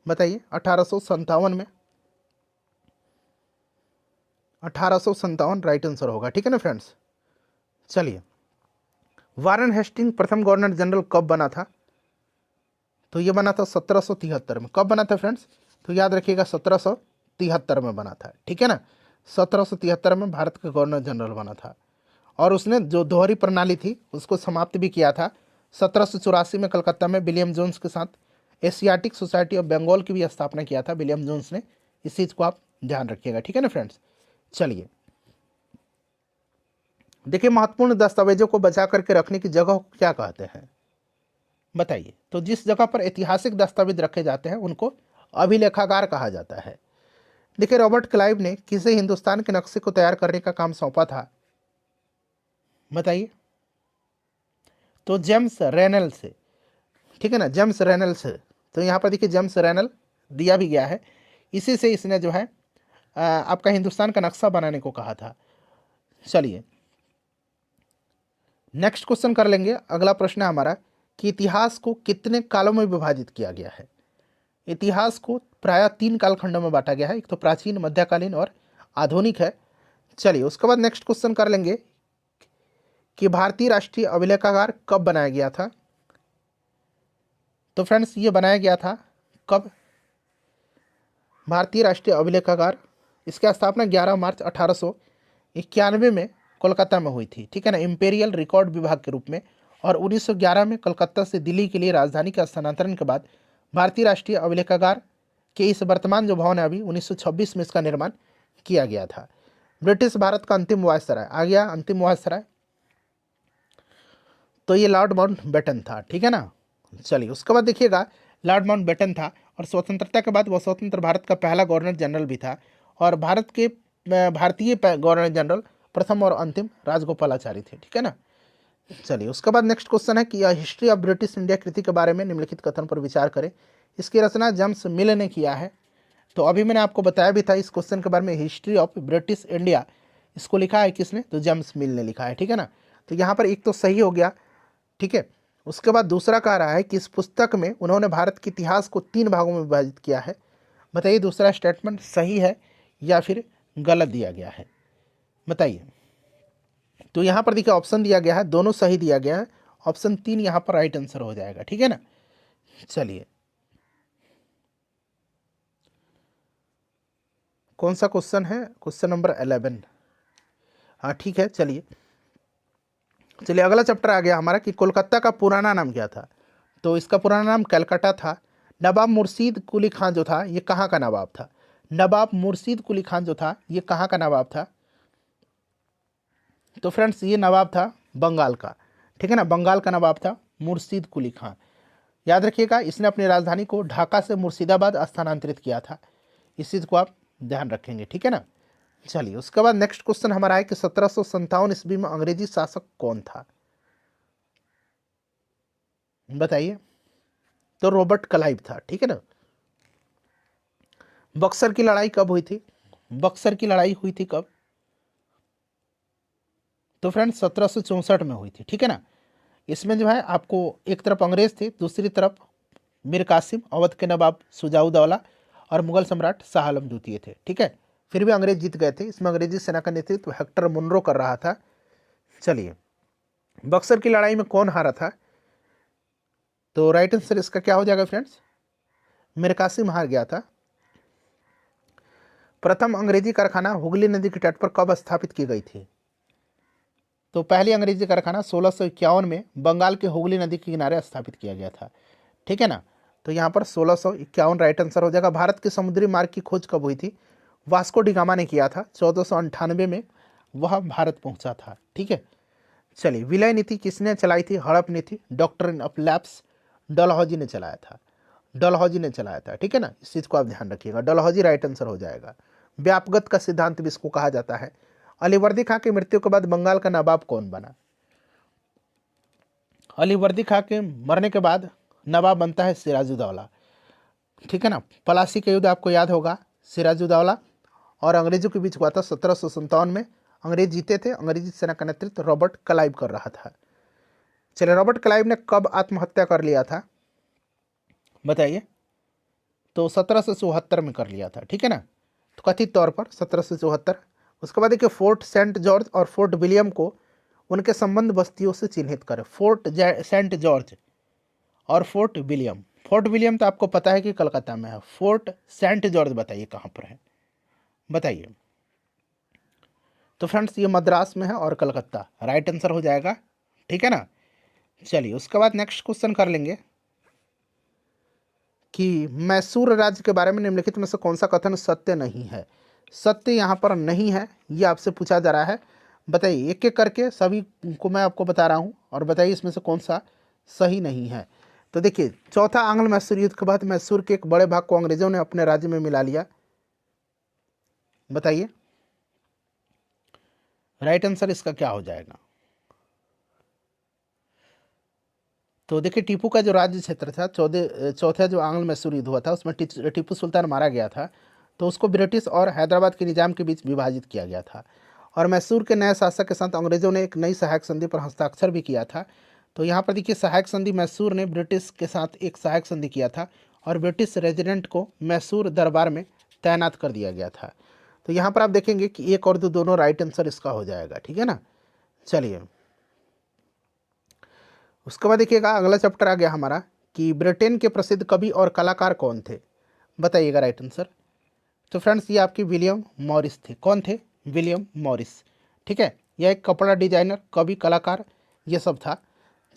बताइए। 1857 में, 1857 राइट आंसर होगा, ठीक है ना फ्रेंड्स। चलिए वारेन हेस्टिंग प्रथम गवर्नर जनरल कब बना था? तो ये बना था 1773 में। कब बना था फ्रेंड्स? तो याद रखिएगा 1773 में बना था, ठीक है ना, 1773 में भारत का गवर्नर जनरल बना था। और उसने जो दोहरी प्रणाली थी उसको समाप्त भी किया था। 1784 में कलकत्ता में विलियम जोन्स के साथ एशियाटिक सोसाइटी ऑफ बंगाल की भी स्थापना किया था विलियम जोन्स ने। इस चीज़ को आप ध्यान रखिएगा, ठीक है ना फ्रेंड्स। चलिए देखिए महत्वपूर्ण दस्तावेजों को बचा करके रखने की जगह को क्या कहते हैं? बताइए। तो जिस जगह पर ऐतिहासिक दस्तावेज रखे जाते हैं उनको अभिलेखागार कहा जाता है। देखिए रॉबर्ट क्लाइव ने किसे हिंदुस्तान के नक्शे को तैयार करने का काम सौंपा था? बताइए। तो जेम्स रेनल से, ठीक है ना, जेम्स रेनल से। तो यहाँ पर देखिए जेम्स रेनल दिया भी गया है, इसी से इसने जो है आपका हिंदुस्तान का नक्शा बनाने को कहा था। चलिए नेक्स्ट क्वेश्चन कर लेंगे। अगला प्रश्न है हमारा कि इतिहास को कितने कालों में विभाजित किया गया है? इतिहास को प्रायः 3 कालखंडों में बांटा गया है, एक तो प्राचीन, मध्यकालीन और आधुनिक है। चलिए उसके बाद नेक्स्ट क्वेश्चन कर लेंगे कि भारतीय राष्ट्रीय अभिलेखागार कब बनाया गया था? तो फ्रेंड्स ये बनाया गया था कब? भारतीय राष्ट्रीय अभिलेखागार, इसकी स्थापना 11 मार्च 1891 में कोलकाता में हुई थी, ठीक है ना, इंपेरियल रिकॉर्ड विभाग के रूप में। और 1911 में कलकत्ता से दिल्ली के लिए राजधानी का स्थानांतरण के बाद भारतीय राष्ट्रीय अभिलेखागार के इस वर्तमान जो भवन है अभी 1926 में इसका निर्माण किया गया था। ब्रिटिश भारत का अंतिम वायसराय आ गया, अंतिम वायसराय तो ये लॉर्ड माउंटबेटन था, ठीक है ना। चलिए उसके बाद देखिएगा, लॉर्ड माउंटबेटन था और स्वतंत्रता के बाद वह स्वतंत्र भारत का पहला गवर्नर जनरल भी था और भारत के भारतीय गवर्नर जनरल प्रथम और अंतिम राजगोपालाचारी थे, ठीक है ना। चलिए उसके बाद नेक्स्ट क्वेश्चन है कि हिस्ट्री ऑफ ब्रिटिश इंडिया कृति के बारे में निम्नलिखित कथन पर विचार करें। इसकी रचना जेम्स मिल ने किया है। तो अभी मैंने आपको बताया भी था इस क्वेश्चन के बारे में, हिस्ट्री ऑफ ब्रिटिश इंडिया, इसको लिखा है किसने? तो जेम्स मिल ने लिखा है, ठीक है ना। तो यहाँ पर एक तो सही हो गया, ठीक है। उसके बाद दूसरा कह रहा है कि इस पुस्तक में उन्होंने भारत के इतिहास को 3 भागों में विभाजित किया है। बताइए दूसरा स्टेटमेंट सही है या फिर गलत दिया गया है, बताइए। तो यहाँ पर देखिए ऑप्शन दिया गया है, दोनों सही दिया गया है, ऑप्शन 3 यहाँ पर राइट आंसर हो जाएगा, ठीक है ना। चलिए कौन सा क्वेश्चन है? Question number 11। हाँ ठीक है, चलिए अगला चैप्टर आ गया हमारा कि कोलकाता का पुराना नाम क्या था। तो इसका पुराना नाम कलकत्ता था। नवाब मुर्शीद कुली खान जो था ये कहाँ का नवाब था? नवाब मुर्शीद कुली खान जो था ये कहाँ का नवाब था? तो फ्रेंड्स ये नवाब था बंगाल का, ठीक है ना, बंगाल का नवाब था मुर्शीद कुली खान। याद रखिएगा, इसने अपनी राजधानी को ढाका से मुर्शिदाबाद स्थानांतरित किया था, इस चीज़ को आप ध्यान रखेंगे, ठीक है ना। चलिए उसके बाद नेक्स्ट क्वेश्चन हमारा है कि 1757 ईस्वी में अंग्रेजी शासक कौन था? बताइए। तो रॉबर्ट क्लाइव था, ठीक है ना। बक्सर की लड़ाई कब हुई थी? बक्सर की लड़ाई हुई थी कब? तो फ्रेंड्स 1764 में हुई थी, ठीक है ना। इसमें जो है आपको एक तरफ अंग्रेज थे, दूसरी तरफ मीर कासिम, अवध के नवाब सुजाउद्दौला और मुगल सम्राट शाह आलम द्वितीय थे, ठीक है। फिर भी अंग्रेज जीत गए थे। इसमें अंग्रेजी सेना का नेतृत्व हेक्टर मुनरो कर रहा था। चलिए बक्सर की लड़ाई में कौन हारा था? तो राइट आंसर इसका क्या हो जाएगा फ्रेंड्स? मीर कासिम हार गया था। प्रथम अंग्रेजी कारखाना हुगली नदी के तट पर कब स्थापित की गई थी? तो पहली अंग्रेजी कारखाना 1651 में बंगाल के हुगली नदी के किनारे स्थापित किया गया था, ठीक है ना। तो यहाँ पर 1651 राइट आंसर हो जाएगा। भारत के समुद्री मार्ग की खोज कब हुई थी? वास्को डिगामा ने किया था, 1498 में वह भारत पहुंचा था, ठीक है। चलिए विलय नीति किसने चलाई थी? हड़प नीति, डॉक्ट्रिन ऑफ लैप्स, डलहौजी ने चलाया था, डलहौजी ने चलाया था, ठीक है ना। इस चीज़ को आप ध्यान रखिएगा, डलहौजी राइट आंसर हो जाएगा। व्यापगत का सिद्धांत भी इसको कहा जाता है। अलीवर्दी खां की मृत्यु के बाद बंगाल का नवाब कौन बना? अलीवर्दी खां के मरने के बाद नवाब बनता है सिराजुद्दौला, ठीक है ना। पलासी का युद्ध आपको याद होगा, सिराजुद्दौला और अंग्रेजों के बीच हुआ था 1757 में। अंग्रेज जीते थे, अंग्रेजी सेना का नेतृत्व रॉबर्ट क्लाइव कर रहा था। चलिए रॉबर्ट क्लाइव ने कब आत्महत्या कर लिया था? बताइए। तो 1774 में कर लिया था, ठीक है ना। तो कथित तौर पर 1774। उसके बाद देखिए फोर्ट सेंट जॉर्ज और फोर्ट विलियम को उनके संबंध बस्तियों से चिन्हित करें। फोर्ट सेंट जॉर्ज और फोर्ट विलियम। फोर्ट विलियम तो आपको पता है कि कलकत्ता में है, फोर्ट सेंट जॉर्ज बताइए कहाँ पर है, बताइए। तो फ्रेंड्स ये मद्रास में है और कलकत्ता राइट आंसर हो जाएगा, ठीक है ना। चलिए उसके बाद नेक्स्ट क्वेश्चन कर लेंगे कि मैसूर राज्य के बारे में निम्नलिखित में से कौन सा कथन सत्य नहीं है? सत्य यहाँ पर नहीं है, ये आपसे पूछा जा रहा है। बताइए एक एक करके सभी को मैं आपको बता रहा हूँ और बताइए इसमें से कौन सा सही नहीं है। तो देखिए चौथा आंग्ल मैसूर युद्ध के बाद मैसूर के एक बड़े भाग को अंग्रेजों ने अपने राज्य में मिला लिया। बताइए राइट आंसर इसका क्या हो जाएगा? तो देखिए टीपू का जो राज्य क्षेत्र था, चौथा जो आंग्ल मैसूर युद्ध हुआ था उसमें टीपू सुल्तान मारा गया था, तो उसको ब्रिटिश और हैदराबाद के निजाम के बीच विभाजित किया गया था। और मैसूर के नए शासक के साथ अंग्रेजों ने एक नई सहायक संधि पर हस्ताक्षर भी किया था। तो यहाँ पर देखिए सहायक संधि, मैसूर ने ब्रिटिश के साथ एक सहायक संधि किया था और ब्रिटिश रेजिडेंट को मैसूर दरबार में तैनात कर दिया गया था। तो यहाँ पर आप देखेंगे कि 1 और 2 दोनों राइट आंसर इसका हो जाएगा, ठीक है ना। चलिए उसके बाद देखिएगा अगला चैप्टर आ गया हमारा कि ब्रिटेन के प्रसिद्ध कवि और कलाकार कौन थे, बताइएगा राइट आंसर। तो फ्रेंड्स ये आपके विलियम मॉरिस थे। कौन थे? William Morris. ठीक है, यह एक कपड़ा डिजाइनर, कवि, कलाकार, ये सब था।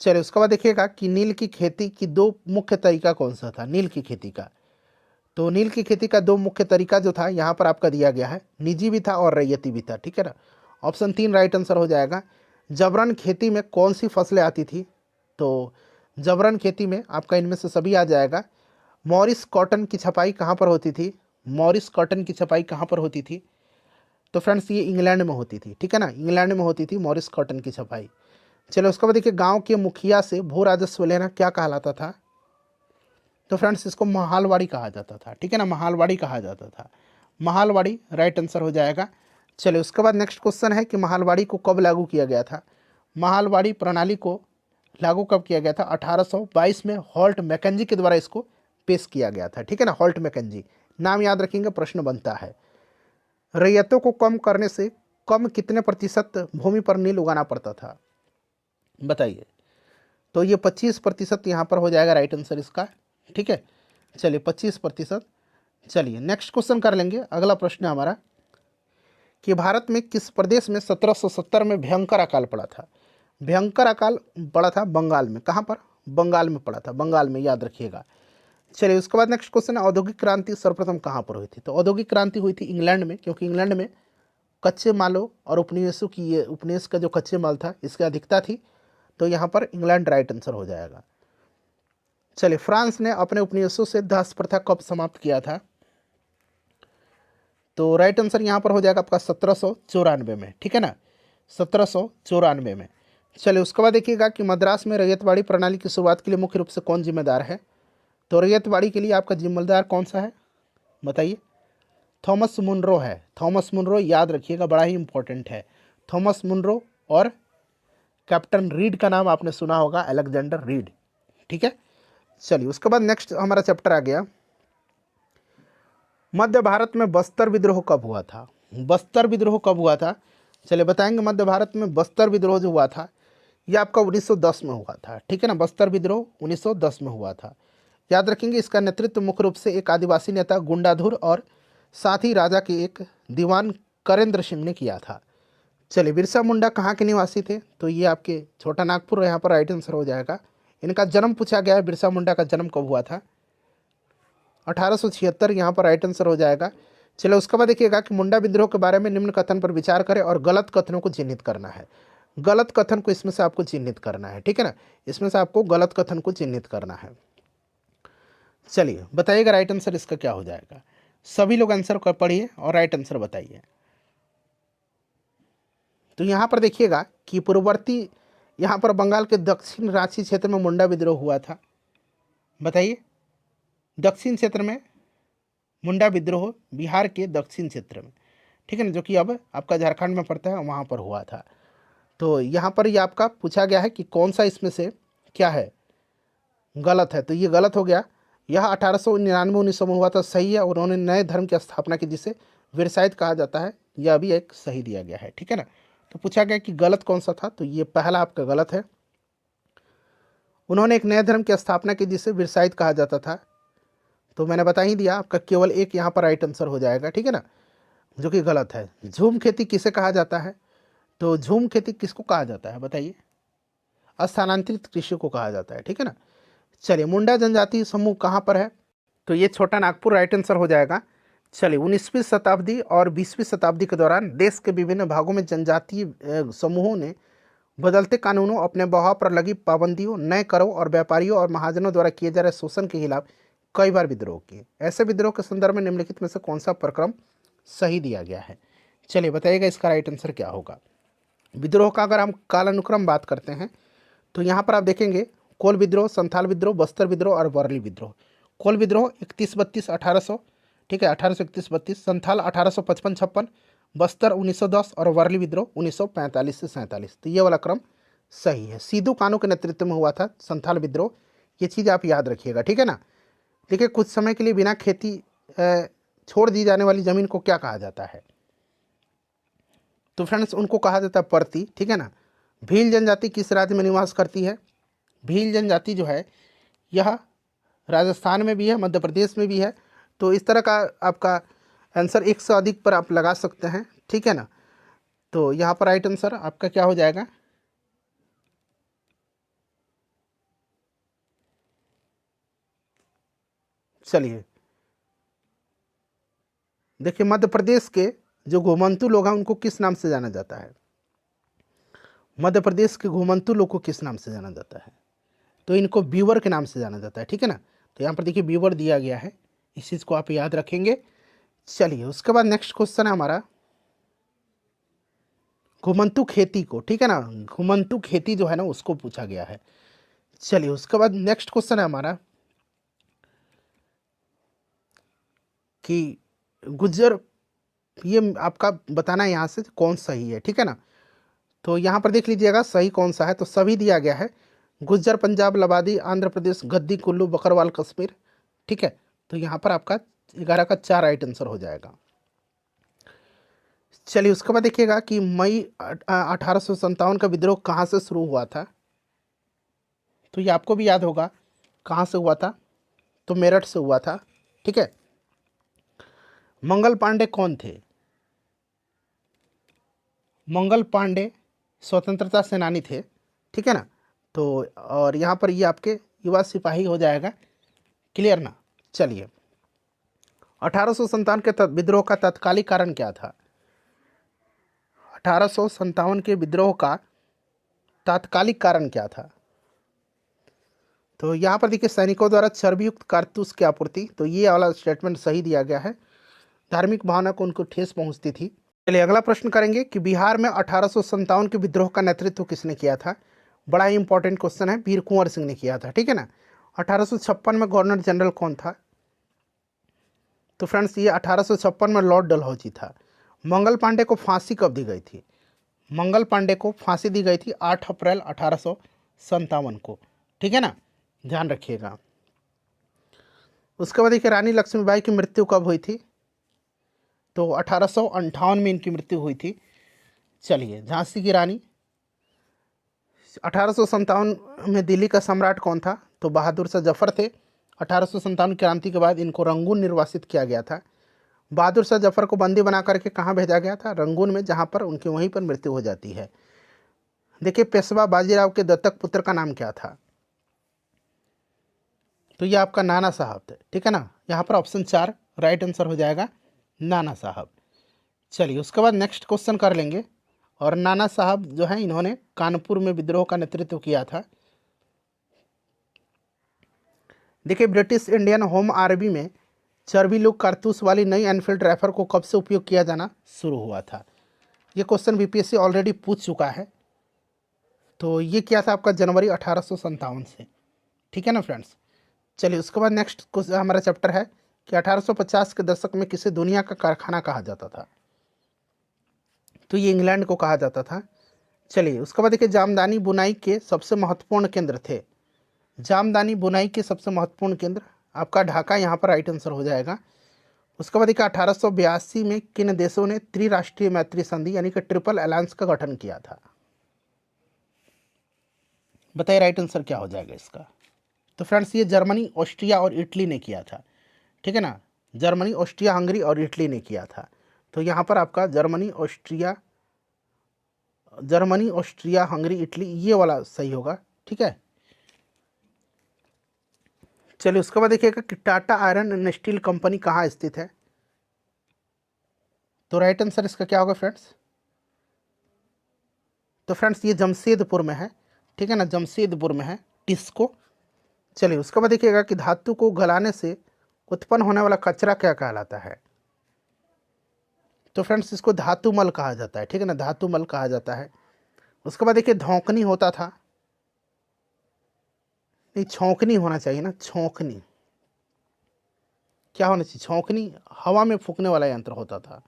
चलिए उसके बाद देखिएगा कि नील की खेती की दो मुख्य तरीका कौन सा था, नील की खेती का। तो नील की खेती का दो मुख्य तरीका जो था यहाँ पर आपका दिया गया है, निजी भी था और रैयती भी था। ठीक है ना, ऑप्शन 3 राइट आंसर हो जाएगा। जबरन खेती में कौन सी फसलें आती थी? तो जबरन खेती में आपका इनमें से सभी आ जाएगा। मॉरिस कॉटन की छपाई कहाँ पर होती थी? मॉरिस कॉटन की छपाई कहाँ पर होती थी? तो फ्रेंड्स ये इंग्लैंड में होती थी। ठीक है ना, इंग्लैंड में होती थी मॉरिस कॉटन की छपाई। चलो उसके बाद देखिए गांव के मुखिया से भू राजस्व लेना क्या कहलाता था? तो फ्रेंड्स इसको महालवाड़ी कहा जाता था। ठीक है ना, महालवाड़ी कहा जाता था। महालवाड़ी राइट आंसर हो जाएगा। चलिए उसके बाद नेक्स्ट क्वेश्चन है कि महालवाड़ी को कब लागू किया गया था? महालवाड़ी प्रणाली को लागू कब किया गया था? 1822 में हॉल्ट मैकेंजी के द्वारा इसको पेश किया गया था। ठीक है ना, हॉल्ट मैकेंजी, नाम याद रखेंगे, प्रश्न बनता है। रैयतों को कम करने से कम कितने प्रतिशत भूमि पर नील उगाना पड़ता था, बताइए। तो ये 25% यहाँ पर हो जाएगा राइट आंसर इसका। ठीक है, चलिए 25%। चलिए नेक्स्ट क्वेश्चन कर लेंगे। अगला प्रश्न है हमारा कि भारत में किस प्रदेश में 1770 में भयंकर अकाल पड़ा था? भयंकर अकाल पड़ा था बंगाल में। कहाँ पर? बंगाल में पड़ा था, बंगाल में, याद रखिएगा। चलिए उसके बाद नेक्स्ट क्वेश्चन है औद्योगिक क्रांति सर्वप्रथम कहाँ पर हुई थी? तो औद्योगिक क्रांति हुई थी इंग्लैंड में, क्योंकि इंग्लैंड में कच्चे मालों और उपनिवेशों की, ये उपनिवेश का जो कच्चे माल था इसकी अधिकता थी। तो यहाँ पर इंग्लैंड राइट आंसर हो जाएगा। चलिए फ्रांस ने अपने उपनिवेशों से दास प्रथा कब समाप्त किया था? तो राइट आंसर यहाँ पर हो जाएगा आपका 1794 में। ठीक है ना, 1794 में। चलिए उसके बाद देखिएगा कि मद्रास में रैयतवाड़ी प्रणाली की शुरुआत के लिए मुख्य रूप से कौन जिम्मेदार है? तो रैयतवाड़ी के लिए आपका जिम्मेदार कौन सा है, बताइए। थॉमस मुनरो है। थॉमस मुनरो, याद रखिएगा, बड़ा ही इंपॉर्टेंट है। थॉमस मुनरो और कैप्टन रीड का नाम आपने सुना होगा, अलेक्जेंडर रीड। ठीक है, चलिए उसके बाद नेक्स्ट हमारा चैप्टर आ गया मध्य भारत में बस्तर विद्रोह कब हुआ था? बस्तर विद्रोह कब हुआ था? चलिए बताएंगे। मध्य भारत में बस्तर विद्रोह जो हुआ था ये आपका 1910 में हुआ था। ठीक है ना, बस्तर विद्रोह 1910 में हुआ था। याद रखेंगे इसका नेतृत्व मुख्य रूप से एक आदिवासी नेता गुंडाधुर और साथ ही राजा के एक दीवान करेंद्र सिंह ने किया था। चलिए बिरसा मुंडा कहाँ के निवासी थे? तो ये आपके छोटा नागपुर, यहाँ पर राइट आंसर हो जाएगा। इनका जन्म पूछा गया है, बिरसा मुंडा का जन्म कब हुआ था? 1876, यहाँ पर राइट आंसर हो जाएगा। चलो उसके बाद देखिएगा कि मुंडा विद्रोह के बारे में निम्न कथन पर विचार करें और गलत कथनों को चिन्हित करना है। गलत कथन को इसमें से आपको चिन्हित करना है। ठीक है ना, इसमें से आपको गलत कथन को चिन्हित करना है। चलिए बताइएगा राइट आंसर इसका क्या हो जाएगा। सभी लोग आंसर कर पढ़िए और राइट आंसर बताइए। तो यहाँ पर देखिएगा कि पूर्ववर्ती, यहाँ पर बंगाल के दक्षिण रांची क्षेत्र में मुंडा विद्रोह हुआ था, बताइए। दक्षिण क्षेत्र में मुंडा विद्रोह बिहार के दक्षिण क्षेत्र में, ठीक है ना, जो कि अब आपका झारखंड में पड़ता है, वहाँ पर हुआ था। तो यहाँ पर ये आपका पूछा गया है कि कौन सा इसमें से क्या है गलत है। तो ये गलत हो गया। यह 1899-1900 में हुआ था, सही है। उन्होंने नए धर्म की स्थापना की जिसे वीरसाइद कहा जाता है, यह भी एक सही दिया गया है। ठीक है ना, तो पूछा गया कि गलत कौन सा था, तो ये पहला आपका गलत है। उन्होंने एक नए धर्म की स्थापना की जिसे वीरसाइद कहा जाता था, तो मैंने बता ही दिया, आपका केवल एक यहाँ पर राइट आंसर हो जाएगा। ठीक है ना, जो कि गलत है। झूम खेती किसे कहा जाता है? तो झूम खेती किसको कहा जाता है, बताइए। स्थानांतरित कृषि को कहा जाता है। ठीक है ना, चलिए मुंडा जनजाति समूह कहाँ पर है? तो ये छोटा नागपुर राइट आंसर हो जाएगा। चलिए 19वीं शताब्दी और 20वीं शताब्दी के दौरान देश के विभिन्न भागों में जनजातीय समूहों ने बदलते कानूनों, अपने बहाव पर लगी पाबंदियों, नए करों और व्यापारियों और महाजनों द्वारा किए जा रहे शोषण के खिलाफ कई बार विद्रोह किए। ऐसे विद्रोह के संदर्भ में निम्नलिखित में से कौन सा प्रक्रम सही दिया गया है? चलिए बताइएगा इसका राइट आंसर क्या होगा। विद्रोह का अगर हम कालानुक्रम बात करते हैं तो यहाँ पर आप देखेंगे कोल विद्रोह, संथाल विद्रोह, बस्तर विद्रोह और वर्ली विद्रोह। कोल विद्रोह 31-32-1800, ठीक है, 1831-32, संथाल 1855-56, बस्तर 1910 और वर्ली विद्रोह 1945 से 47। तो ये वाला क्रम सही है। सीधू कानू के नेतृत्व में हुआ था संथाल विद्रोह, ये चीज़ आप याद रखिएगा। ठीक है ना, देखिए कुछ समय के लिए बिना खेती छोड़ दी जाने वाली ज़मीन को क्या कहा जाता है? तो फ्रेंड्स उनको कहा जाता है परती। ठीक है ना, भील जनजाति किस राज्य में निवास करती है? भील जनजाति जो है यह राजस्थान में भी है, मध्य प्रदेश में भी है। तो इस तरह का आपका आंसर एक से अधिक पर आप लगा सकते हैं, ठीक है ना। तो यहाँ पर राइट आंसर आपका क्या हो जाएगा, चलिए देखिए मध्य प्रदेश के जो घुमंतू लोग हैं उनको किस नाम से जाना जाता है, मध्य प्रदेश के घुमंतू लोग को किस नाम से जाना जाता है, तो इनको बीवर के नाम से जाना जाता है, ठीक है ना। तो यहाँ पर देखिए बीवर दिया गया है, इस चीज़ को आप याद रखेंगे। चलिए उसके बाद नेक्स्ट क्वेश्चन है हमारा घुमंतू खेती को, ठीक है ना, घुमंतू खेती जो है ना उसको पूछा गया है। चलिए उसके बाद नेक्स्ट क्वेश्चन है हमारा कि गुज्जर, ये आपका बताना है यहाँ से कौन सही है, ठीक है ना। तो यहाँ पर देख लीजिएगा सही कौन सा है, तो सभी दिया गया है, गुज्जर, पंजाब, लबादी, आंध्र प्रदेश, गद्दी, कुल्लू, बकरवाल, कश्मीर, ठीक है। तो यहाँ पर आपका 11 का 4 राइट आंसर हो जाएगा। चलिए उसके बाद देखिएगा कि मई 1857 का विद्रोह कहाँ से शुरू हुआ था, तो ये आपको भी याद होगा कहाँ से हुआ था, तो मेरठ से हुआ था, ठीक है। मंगल पांडे कौन थे, मंगल पांडे स्वतंत्रता सेनानी थे, ठीक है ना। तो और यहाँ पर ये आपके युवा सिपाही हो जाएगा, क्लियर ना। चलिए 1857 के विद्रोह का तत्कालिक कारण क्या था, 1857 के विद्रोह का तात्कालिक कारण क्या था, तो यहाँ पर देखिए सैनिकों द्वारा चर्बीयुक्त कारतूस की आपूर्ति, तो ये वाला स्टेटमेंट सही दिया गया है, धार्मिक भावना को उनको ठेस पहुंचती थी। चलिए अगला प्रश्न करेंगे कि बिहार में 1857 के विद्रोह का नेतृत्व किसने किया था, बड़ा ही इंपॉर्टेंट क्वेश्चन है, वीर कुंवर सिंह ने किया था, ठीक है ना। 1856 में गवर्नर जनरल कौन था, तो फ्रेंड्स ये 1856 में लॉर्ड डलहौजी था। मंगल पांडे को फांसी कब दी गई थी, मंगल पांडे को फांसी दी गई थी 8 अप्रैल 1857 को, ठीक है ना, ध्यान रखिएगा। उसके बाद देखिए रानी लक्ष्मीबाई की मृत्यु कब हुई थी, तो 1858 में इनकी मृत्यु हुई थी। चलिए झांसी की रानी, 1857 में दिल्ली का सम्राट कौन था, तो बहादुर शाह जफर थे। 1857 क्रांति के बाद इनको रंगून निर्वासित किया गया था। बहादुर शाह जफर को बंदी बना करके कहाँ भेजा गया था, रंगून में, जहाँ पर उनकी वहीं पर मृत्यु हो जाती है। देखिए पेशवा बाजीराव के दत्तक पुत्र का नाम क्या था, तो ये आपका नाना साहब थे, ठीक है ना। यहाँ पर ऑप्शन 4 राइट आंसर हो जाएगा, नाना साहब। चलिए उसके बाद नेक्स्ट क्वेश्चन कर लेंगे, और नाना साहब जो है इन्होंने कानपुर में विद्रोह का नेतृत्व किया था। देखिए ब्रिटिश इंडियन होम आर्मी में चर्बी लुक कारतूस वाली नई एनफील्ड राइफल को कब से उपयोग किया जाना शुरू हुआ था, ये क्वेश्चन बीपीएससी ऑलरेडी पूछ चुका है। तो ये क्या था आपका जनवरी 1857 से, ठीक है ना फ्रेंड्स। चलिए उसके बाद नेक्स्ट हमारा चैप्टर है कि 1850 के दशक में किसे दुनिया का कारखाना कहा जाता था, तो ये इंग्लैंड को कहा जाता था। चलिए उसके बाद देखिए जामदानी बुनाई के सबसे महत्वपूर्ण केंद्र थे, जामदानी बुनाई के सबसे महत्वपूर्ण केंद्र आपका ढाका, यहाँ पर राइट आंसर हो जाएगा। उसके बाद देखिए 1882 में किन देशों ने त्रिराष्ट्रीय मैत्री संधि यानी कि ट्रिपल अलायंस का गठन किया था, बताइए राइट आंसर क्या हो जाएगा इसका, तो फ्रेंड्स ये जर्मनी, ऑस्ट्रिया और इटली ने किया था, ठीक है ना। जर्मनी, ऑस्ट्रिया, हंगरी और इटली ने किया था। तो यहाँ पर आपका जर्मनी, ऑस्ट्रिया, हंगरी, इटली, ये वाला सही होगा, ठीक है। चलिए उसके बाद देखिएगा कि Tata iron and steel company कहाँ स्थित है, तो राइट आंसर इसका क्या होगा फ्रेंड्स, तो फ्रेंड्स ये जमशेदपुर में है, ठीक है ना, जमशेदपुर में है टिस्को। चलिए उसके बाद देखिएगा कि धातु को गलाने से उत्पन्न होने वाला कचरा क्या कहलाता है, तो फ्रेंड्स इसको धातुमल कहा जाता है, ठीक है ना, धातुमल कहा जाता है। उसके बाद देखिए धौंकनी होता था, नहीं छौंकनी होना चाहिए ना, छौंकनी क्या होना चाहिए, छौंकनी हवा में फूकने वाला यंत्र होता था,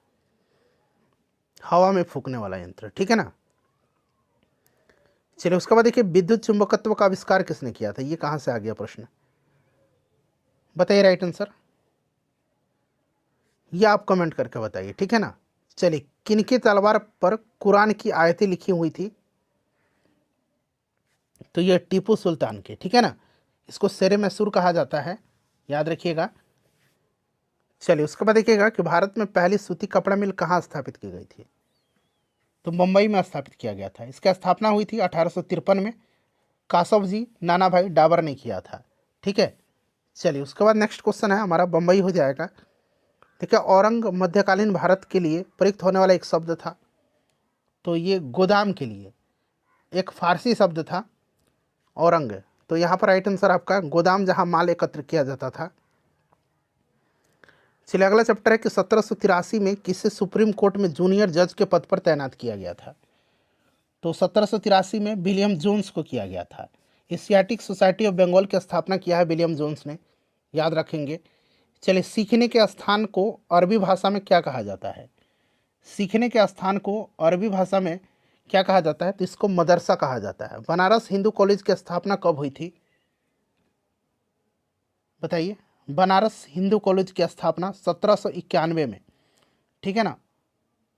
हवा में फूकने वाला यंत्र, ठीक है ना। चलिए उसके बाद देखिए विद्युत चुंबकत्व का आविष्कार किसने किया था, ये कहाँ से आ गया प्रश्न, बताइए राइट आंसर, ये आप कमेंट करके बताइए, ठीक है ना। चलिए किनकी तलवार पर कुरान की आयतें लिखी हुई थी, तो ये टीपू सुल्तान के, ठीक है ना। इसको शेरे मैसूर कहा जाता है, याद रखिएगा। चलिए उसके बाद देखिएगा कि भारत में पहली सूती कपड़ा मिल कहाँ स्थापित की गई थी। तो मुंबई में स्थापित किया गया था। इसकी स्थापना हुई थी 1853 में। कासव जी नाना भाई डाबर ने किया था, ठीक है। चलिए उसके बाद नेक्स्ट क्वेश्चन है हमारा, बम्बई हो जाएगा। ठीक है, औरंग मध्यकालीन भारत के लिए प्रयुक्त होने वाला एक शब्द था। तो ये गोदाम के लिए एक फारसी शब्द था औरंग। तो यहाँ पर राइट आंसर आपका गोदाम, जहाँ माल एकत्र किया जाता था। चलिए अगला चैप्टर है कि 1783 में किसे सुप्रीम कोर्ट में जूनियर जज के पद पर तैनात किया गया था। तो 1783 में विलियम जोन्स को किया गया था। एशियाटिक सोसाइटी ऑफ बंगाल की स्थापना किया है विलियम जोन्स ने, याद रखेंगे। चलिए सीखने के स्थान को अरबी भाषा में क्या कहा जाता है। सीखने के स्थान को अरबी भाषा में क्या कहा जाता है, तो इसको मदरसा कहा जाता है। बनारस हिंदू कॉलेज की स्थापना कब हुई थी, बताइए। बनारस हिंदू कॉलेज की स्थापना 1791 में, ठीक है ना।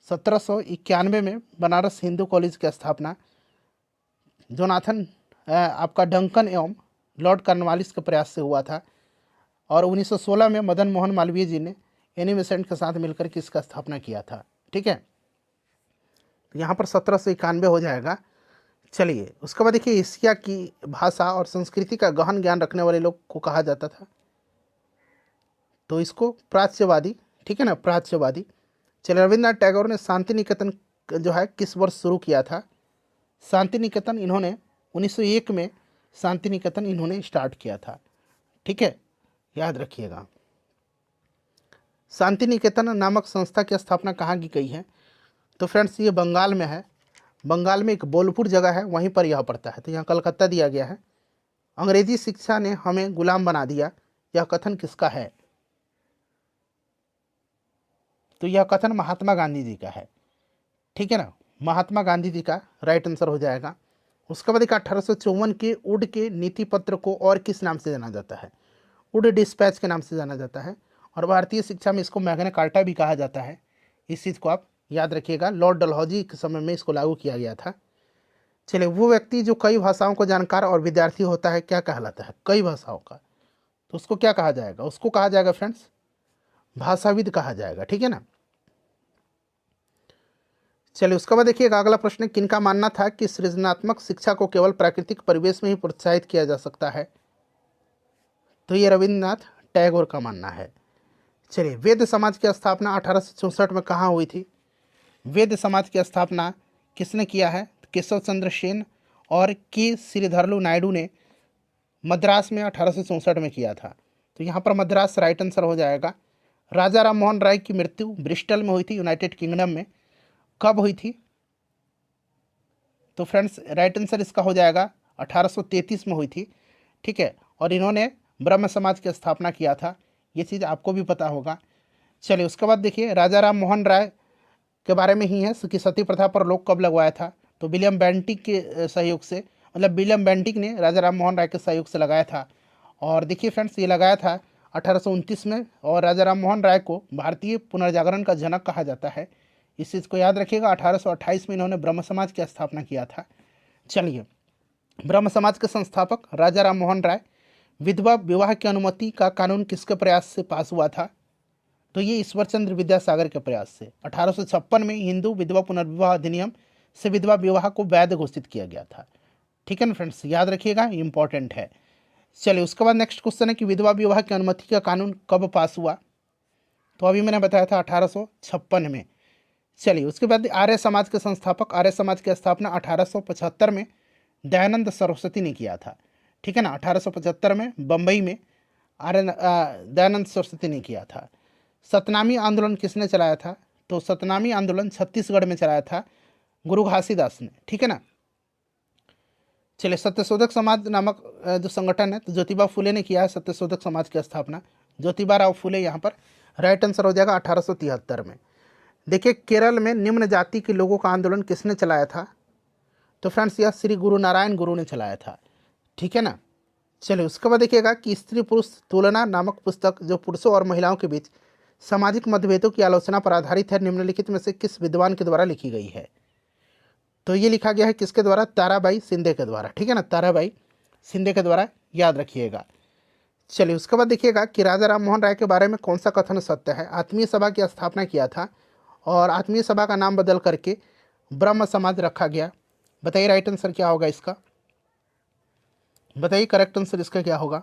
1791 में बनारस हिंदू कॉलेज की स्थापना जोनाथन आपका डंकन एवं लॉर्ड कॉर्नवालिस के प्रयास से हुआ था। और 1916 में मदन मोहन मालवीय जी ने एनी बेसेंट के साथ मिलकर के इसका स्थापना किया था, ठीक है। तो यहाँ पर 1791 हो जाएगा। चलिए उसके बाद देखिए, एशिया की भाषा और संस्कृति का गहन ज्ञान रखने वाले लोग को कहा जाता था। तो इसको प्राच्यवादी, ठीक है ना, प्राच्यवादी। चलिए रविंद्रनाथ टैगोर ने शांति निकेतन जो है किस वर्ष शुरू किया था। शांति निकेतन इन्होंने 1901 में शांति निकेतन इन्होंने स्टार्ट किया था, ठीक है, याद रखिएगा। शांति निकेतन नामक संस्था की स्थापना कहाँ की गई है, तो फ्रेंड्स ये बंगाल में है। बंगाल में एक बोलपुर जगह है, वहीं पर यह पड़ता है। तो यहाँ कलकत्ता दिया गया है। अंग्रेजी शिक्षा ने हमें गुलाम बना दिया, यह कथन किसका है, तो यह कथन महात्मा गांधी जी का है, ठीक है ना। महात्मा गांधी जी का राइट आंसर हो जाएगा। उसके बाद 1854 के उड के नीति पत्र को और किस नाम से जाना जाता है, उड डिस्पैच के नाम से जाना जाता है। और भारतीय शिक्षा में इसको मैग्ना कार्टा भी कहा जाता है। इस चीज़ को आप याद रखिएगा, लॉर्ड डलहौजी के समय में इसको लागू किया गया था। चलिए वो व्यक्ति जो कई भाषाओं को जानकार और विद्यार्थी होता है क्या कहलाता है, कई भाषाओं का, तो उसको क्या कहा जाएगा, उसको कहा जाएगा फ्रेंड्स भाषाविद कहा जाएगा, ठीक है ना। चलिए उसके बाद देखिएगा अगला प्रश्न, किनका मानना था कि सृजनात्मक शिक्षा को केवल प्राकृतिक परिवेश में ही प्रोत्साहित किया जा सकता है, तो ये रविंद्रनाथ टैगोर का मानना है। चलिए वेद समाज की स्थापना 1864 में कहाँ हुई थी। वेद समाज की स्थापना किसने किया है, केशव चंद्र सेन और के श्रीधरलू नायडू ने मद्रास में 1864 में किया था। तो यहाँ पर मद्रास राइट आंसर हो जाएगा। राजा राम मोहन राय की मृत्यु ब्रिस्टल में हुई थी, यूनाइटेड किंगडम में। कब हुई थी, तो फ्रेंड्स राइट आंसर इसका हो जाएगा 1833 में हुई थी, ठीक है। और इन्होंने ब्रह्म समाज की स्थापना किया था, ये चीज़ आपको भी पता होगा। चलिए उसके बाद देखिए राजा राम मोहन राय के बारे में ही है कि सती प्रथा पर रोक कब लगवाया था, तो विलियम बेंटिक के सहयोग से, मतलब विलियम बेंटिक ने राजा राम मोहन राय के सहयोग से लगाया था। और देखिए फ्रेंड्स ये लगाया था 1829 में। और राजा राम मोहन राय को भारतीय पुनर्जागरण का जनक कहा जाता है, इस चीज़ को याद रखिएगा। 1828 में इन्होंने ब्रह्म समाज की स्थापना किया था। चलिए ब्रह्म समाज के संस्थापक राजा राम मोहन राय। विधवा विवाह की अनुमति का कानून किसके प्रयास से पास हुआ था, तो ये ईश्वर चंद्र विद्यासागर के प्रयास से। 1856 में हिंदू विधवा पुनर्विवाह अधिनियम से विधवा विवाह को वैध घोषित किया गया था, ठीक है ना फ्रेंड्स, याद रखिएगा, इंपॉर्टेंट है। चलिए उसके बाद नेक्स्ट क्वेश्चन है कि विधवा विवाह की अनुमति का कानून कब पास हुआ, तो अभी मैंने बताया था 1856 में। चलिए उसके बाद आर्य समाज के संस्थापक, आर्य समाज की स्थापना 1875 में दयानंद सरस्वती ने किया था, ठीक है ना। 1875 में बम्बई में दयानंद सरस्वती ने किया था। सतनामी आंदोलन किसने चलाया था, तो सतनामी आंदोलन छत्तीसगढ़ में चलाया था गुरु घासीदास ने, ठीक है ना। चलिए सत्यशोधक समाज नामक जो संगठन है, तो ज्योतिबा फुले ने किया है सत्यशोधक समाज की स्थापना। ज्योतिबा राव फुले यहाँ पर राइट आंसर हो जाएगा 1873 में। देखिए केरल में निम्न जाति के लोगों का आंदोलन किसने चलाया था, तो फ्रेंड्स यह श्री गुरु नारायण गुरु ने चलाया था, ठीक है ना। चलिए उसके बाद देखिएगा कि स्त्री पुरुष तुलना नामक पुस्तक जो पुरुषों और महिलाओं के बीच सामाजिक मतभेदों की आलोचना पर आधारित है, निम्नलिखित में से किस विद्वान के द्वारा लिखी गई है, तो ये लिखा गया है किसके द्वारा? ताराबाई शिंदे के द्वारा, ठीक है ना, ताराबाई शिंदे के द्वारा, याद रखिएगा। चलिए उसके बाद देखिएगा कि राजा राम मोहन राय के बारे में कौन सा कथन सत्य है। आत्मीय सभा की स्थापना किया था और आत्मीय सभा का नाम बदल करके ब्रह्म समाज रखा गया। बताइए राइट आंसर क्या होगा इसका, बताइए करेक्ट आंसर इसका क्या होगा।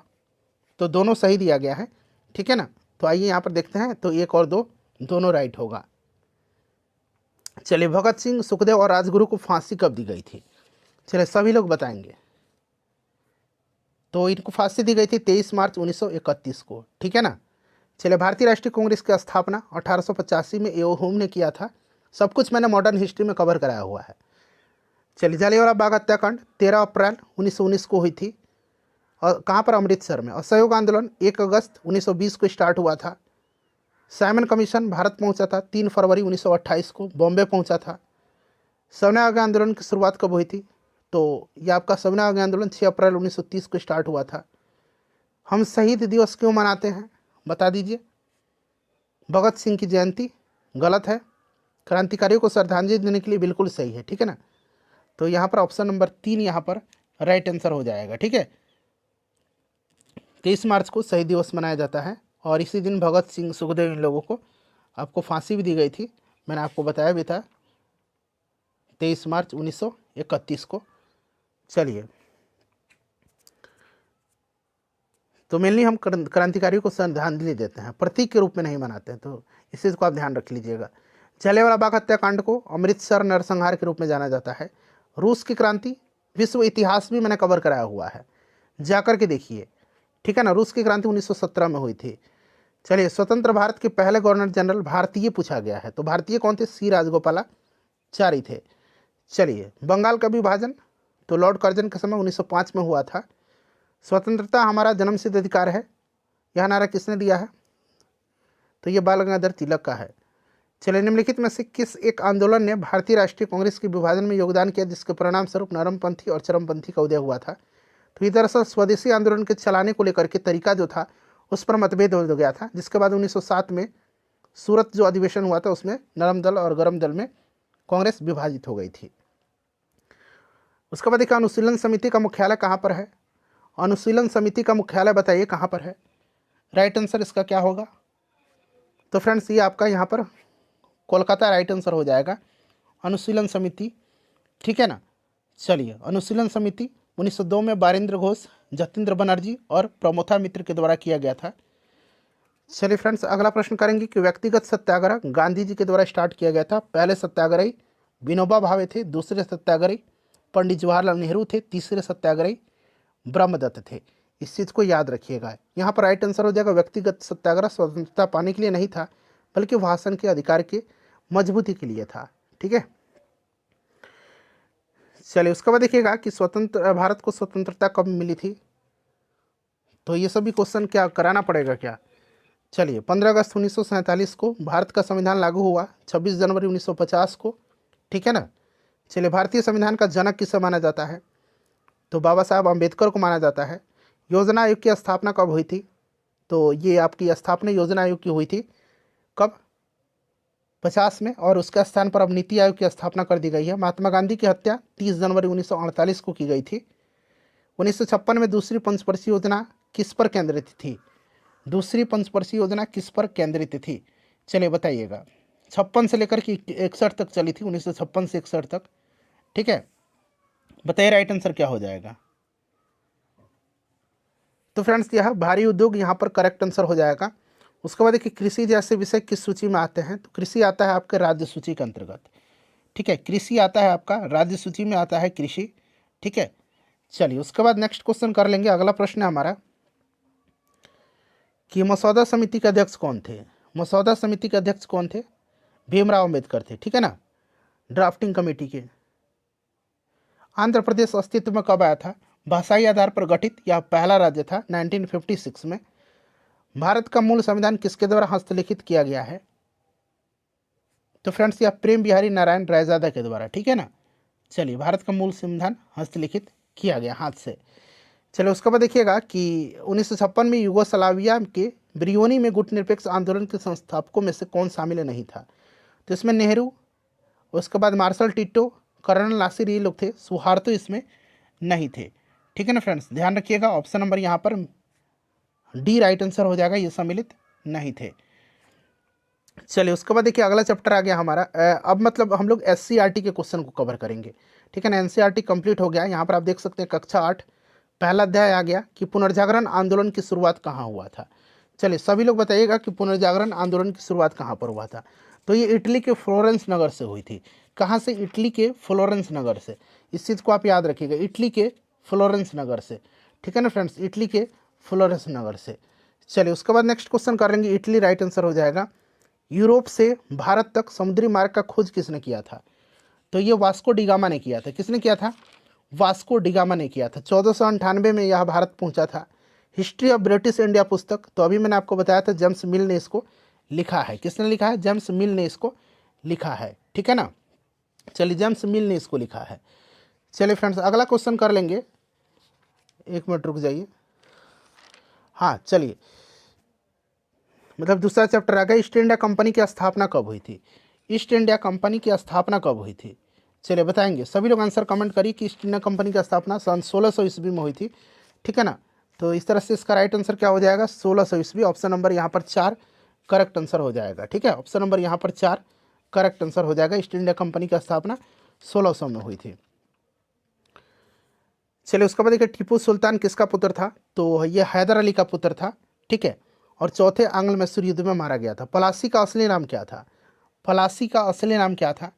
तो दोनों सही दिया गया है, ठीक है ना। तो आइए यहाँ पर देखते हैं, तो 1 और 2 दोनों राइट होगा। चलिए भगत सिंह, सुखदेव और राजगुरु को फांसी कब दी गई थी? चलिए सभी लोग बताएंगे। तो इनको फांसी दी गई थी 23 मार्च 1931 को, ठीक है ना। चलिए भारतीय राष्ट्रीय कांग्रेस की स्थापना 1885 में एओ होम ने किया था। सब कुछ मैंने मॉडर्न हिस्ट्री में कवर कराया हुआ है। चलिए जलियांवाला बाग हत्याकांड 13 अप्रैल 1919 को हुई थी और कहाँ पर? अमृतसर में। असहयोग आंदोलन 1 अगस्त 1920 को स्टार्ट हुआ था। साइमन कमीशन भारत पहुंचा था 3 फरवरी 1928 को, बॉम्बे पहुंचा था। सविनय अवज्ञा आंदोलन की शुरुआत कब हुई थी? तो यह आपका सविनय अवज्ञा आंदोलन 6 अप्रैल 1930 को स्टार्ट हुआ था। हम शहीद दिवस क्यों मनाते हैं, बता दीजिए। भगत सिंह की जयंती, गलत है। क्रांतिकारियों को श्रद्धांजलि देने के लिए, बिल्कुल सही है, ठीक है ना। तो यहाँ पर ऑप्शन नंबर 3 यहाँ पर राइट आंसर हो जाएगा, ठीक है। 23 मार्च को शहीद दिवस मनाया जाता है और इसी दिन भगत सिंह, सुखदेव इन लोगों को आपको फांसी भी दी गई थी। मैंने आपको बताया भी था 23 मार्च 1931 को। चलिए तो मेनली हम क्रांतिकारियों को श्रद्धांजलि देते हैं, प्रतीक के रूप में नहीं मनाते हैं, तो इस चीज़ को आप ध्यान रख लीजिएगा। जलियांवाला बाग हत्याकांड को अमृतसर नरसंहार के रूप में जाना जाता है। रूस की क्रांति, विश्व इतिहास भी मैंने कवर कराया हुआ है, जाकर के देखिए, ठीक है ना। रूस की क्रांति 1917 में हुई थी। चलिए स्वतंत्र भारत के पहले गवर्नर जनरल भारतीय पूछा गया है, तो भारतीय कौन थे? सी राजगोपालाचारी थे। चलिए बंगाल का विभाजन, तो लॉर्ड कर्जन के समय 1905 में हुआ था। स्वतंत्रता हमारा जन्मसिद्ध अधिकार है, यह नारा किसने दिया है? तो ये बाल गंगाधर तिलक का है। चलिए निम्नलिखित में से किस एक आंदोलन ने भारतीय राष्ट्रीय कांग्रेस के विभाजन में योगदान किया, जिसके परिणाम स्वरूप नरमपंथी और चरमपंथी का उदय हुआ था? तो ये दरअसल स्वदेशी आंदोलन के चलाने को लेकर के तरीका जो था उस पर मतभेद हो गया था, जिसके बाद 1907 में सूरत जो अधिवेशन हुआ था उसमें नरम दल और गरम दल में कांग्रेस विभाजित हो गई थी। उसके बाद देखिए अनुशीलन समिति का मुख्यालय कहाँ पर है? अनुशीलन समिति का मुख्यालय बताइए कहाँ पर है? राइट आंसर इसका क्या होगा? तो फ्रेंड्स ये आपका यहाँ पर कोलकाता राइट आंसर हो जाएगा, अनुशीलन समिति, ठीक है ना। चलिए अनुशीलन समिति 1902 में बारिंद्र घोष, जतिंद्र बनर्जी और प्रमोथा मित्र के द्वारा किया गया था। चलिए फ्रेंड्स अगला प्रश्न करेंगे कि व्यक्तिगत सत्याग्रह गांधी जी के द्वारा स्टार्ट किया गया था। पहले सत्याग्रही विनोबा भावे थे, दूसरे सत्याग्रही पंडित जवाहरलाल नेहरू थे, तीसरे सत्याग्रही ब्रह्मदत्त थे। इस चीज़ को याद रखिएगा। यहाँ पर राइट आंसर हो जाएगा व्यक्तिगत सत्याग्रह स्वतंत्रता पाने के लिए नहीं था, बल्कि भाषण के अधिकार के मजबूती के लिए था, ठीक है। चलिए उसके बाद देखिएगा कि स्वतंत्र भारत को स्वतंत्रता कब मिली थी, तो ये सभी क्वेश्चन क्या कराना पड़ेगा क्या? चलिए 15 अगस्त 1947 को भारत का संविधान लागू हुआ, 26 जनवरी 1950 को, ठीक है ना। चलिए भारतीय संविधान का जनक किसे माना जाता है? तो बाबा साहब अम्बेडकर को माना जाता है। योजना आयोग की स्थापना कब हुई थी? तो ये आपकी स्थापना योजना आयोग की हुई थी कब? 50 में, और उसके स्थान पर अब नीति आयोग की स्थापना कर दी गई है। महात्मा गांधी की हत्या 30 जनवरी 1948 को की गई थी। 1956 में दूसरी पंचवर्षीय योजना किस पर केंद्रित थी? दूसरी पंचवर्षीय योजना किस पर केंद्रित थी? चलिए बताइएगा। 56 से लेकर के 61 तक चली थी, 1956 से 61 तक, ठीक है। बताइए राइट आंसर क्या हो जाएगा? तो फ्रेंड्स यह भारी उद्योग यहाँ पर करेक्ट आंसर हो जाएगा। उसके बाद देखिए कृषि जैसे विषय किस सूची में आते हैं? तो कृषि आता है आपके राज्य सूची के अंतर्गत, ठीक है। कृषि आता है आपका राज्य सूची में आता है कृषि, ठीक है। चलिए उसके बाद नेक्स्ट क्वेश्चन कर लेंगे। अगला प्रश्न है हमारा कि मसौदा समिति के अध्यक्ष कौन थे? मसौदा समिति के अध्यक्ष कौन थे? भीमराव अम्बेडकर थे, ठीक है ना। ड्राफ्टिंग कमेटी के। आंध्र प्रदेश अस्तित्व में कब आया था? भाषाई आधार पर गठित यह पहला राज्य था 1956 में। भारत का मूल संविधान किसके द्वारा हस्तलिखित किया गया है? तो फ्रेंड्स यह प्रेम बिहारी नारायण रायजादा के द्वारा, ठीक है ना। चलिए भारत का मूल संविधान हस्तलिखित किया गया हाथ से। चलिए उसके बाद देखिएगा कि 1956 में यूगोस्लाविया के ब्रियोनी में गुटनिरपेक्ष आंदोलन के संस्थापकों में से कौन शामिल नहीं था? तो इसमें नेहरू, उसके बाद मार्शल टिटो, कर्नल नासिर ये लोग थे। सुहार्तो इसमें नहीं थे। ठीक है ना फ्रेंड्स, ध्यान रखिएगा ऑप्शन नंबर यहाँ पर डी राइट आंसर हो जाएगा, ये सम्मिलित नहीं थे। चलिए उसके बाद देखिए अगला चैप्टर आ गया हमारा। अब मतलब हम लोग एससीईआरटी के क्वेश्चन को कवर करेंगे। ठीक है ना, एनसीईआरटी कंप्लीट हो गया। यहाँ पर आप देख सकते हैं कक्षा 8 पहला अध्याय आ गया कि पुनर्जागरण आंदोलन की शुरुआत कहाँ हुआ था। चलिए सभी लोग बताइएगा कि पुनर्जागरण आंदोलन की शुरुआत कहाँ पर हुआ था। तो ये इटली के फ्लोरेंस नगर से हुई थी। कहाँ से? इटली के फ्लोरेंस नगर से। इस चीज़ को आप याद रखिएगा, इटली के फ्लोरेंस नगर से। ठीक है ना फ्रेंड्स, इटली के फ्लोरेंस नगर से। चलिए उसके बाद नेक्स्ट क्वेश्चन करेंगे, इटली राइट आंसर हो जाएगा। यूरोप से भारत तक समुद्री मार्ग का खोज किसने किया था? तो ये वास्को डिगामा ने किया था। किसने किया था? वास्को डिगामा ने किया था। 1498 में यह भारत पहुंचा था। हिस्ट्री ऑफ ब्रिटिश इंडिया पुस्तक, तो अभी मैंने आपको बताया था जेम्स मिल ने इसको लिखा है। किसने लिखा है? जेम्स मिल ने इसको लिखा है। ठीक है ना, चलिए जेम्स मिल ने इसको लिखा है। चलिए फ्रेंड्स अगला क्वेश्चन कर लेंगे, एक मिनट रुक जाइए। हाँ चलिए, मतलब दूसरा चैप्टर आ गया, ईस्ट इंडिया कंपनी की स्थापना कब हुई थी? ईस्ट इंडिया कंपनी की स्थापना कब हुई थी? चलिए बताएंगे सभी लोग, आंसर कमेंट करिए कि ईस्ट इंडिया कंपनी की स्थापना सन 1600 ईस्वी में हुई थी। ठीक है ना, तो इस तरह से इसका राइट आंसर क्या हो जाएगा? 1600 ईस्वी। ऑप्शन नंबर यहाँ पर 4 करेक्ट आंसर हो जाएगा। ठीक है, ऑप्शन नंबर यहाँ पर 4 करेक्ट आंसर हो जाएगा। ईस्ट इंडिया कंपनी की स्थापना 1600 में हुई थी। चलिए उसके बाद देखिए टीपू सुल्तान किसका पुत्र था? तो ये हैदर अली का पुत्र था। ठीक है, और चौथे आंग्ल मैसूर युद्ध में मारा गया था। पलासी का असली नाम क्या था? पलासी का असली नाम क्या था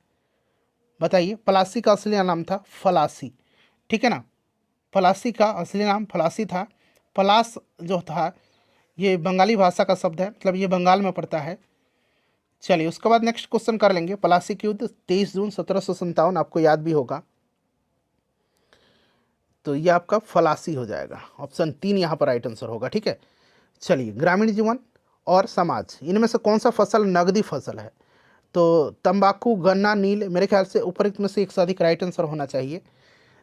बताइए? पलासी का असली नाम था फलासी। ठीक है ना, पलासी का असली नाम फलासी था। पलास जो था ये बंगाली भाषा का शब्द है, मतलब ये बंगाल में पड़ता है। चलिए उसके बाद नेक्स्ट क्वेश्चन कर लेंगे। पलासी की युद्ध 23 जून 1757, आपको याद भी होगा। तो ये आपका फलासी हो जाएगा। ऑप्शन 3 यहाँ पर राइट आंसर होगा। ठीक है, चलिए ग्रामीण जीवन और समाज, इनमें से कौन सा फसल नगदी फसल है? तो तंबाकू, गन्ना, नील, मेरे ख्याल से उपरोक्त में से एक से अधिक राइट आंसर होना चाहिए।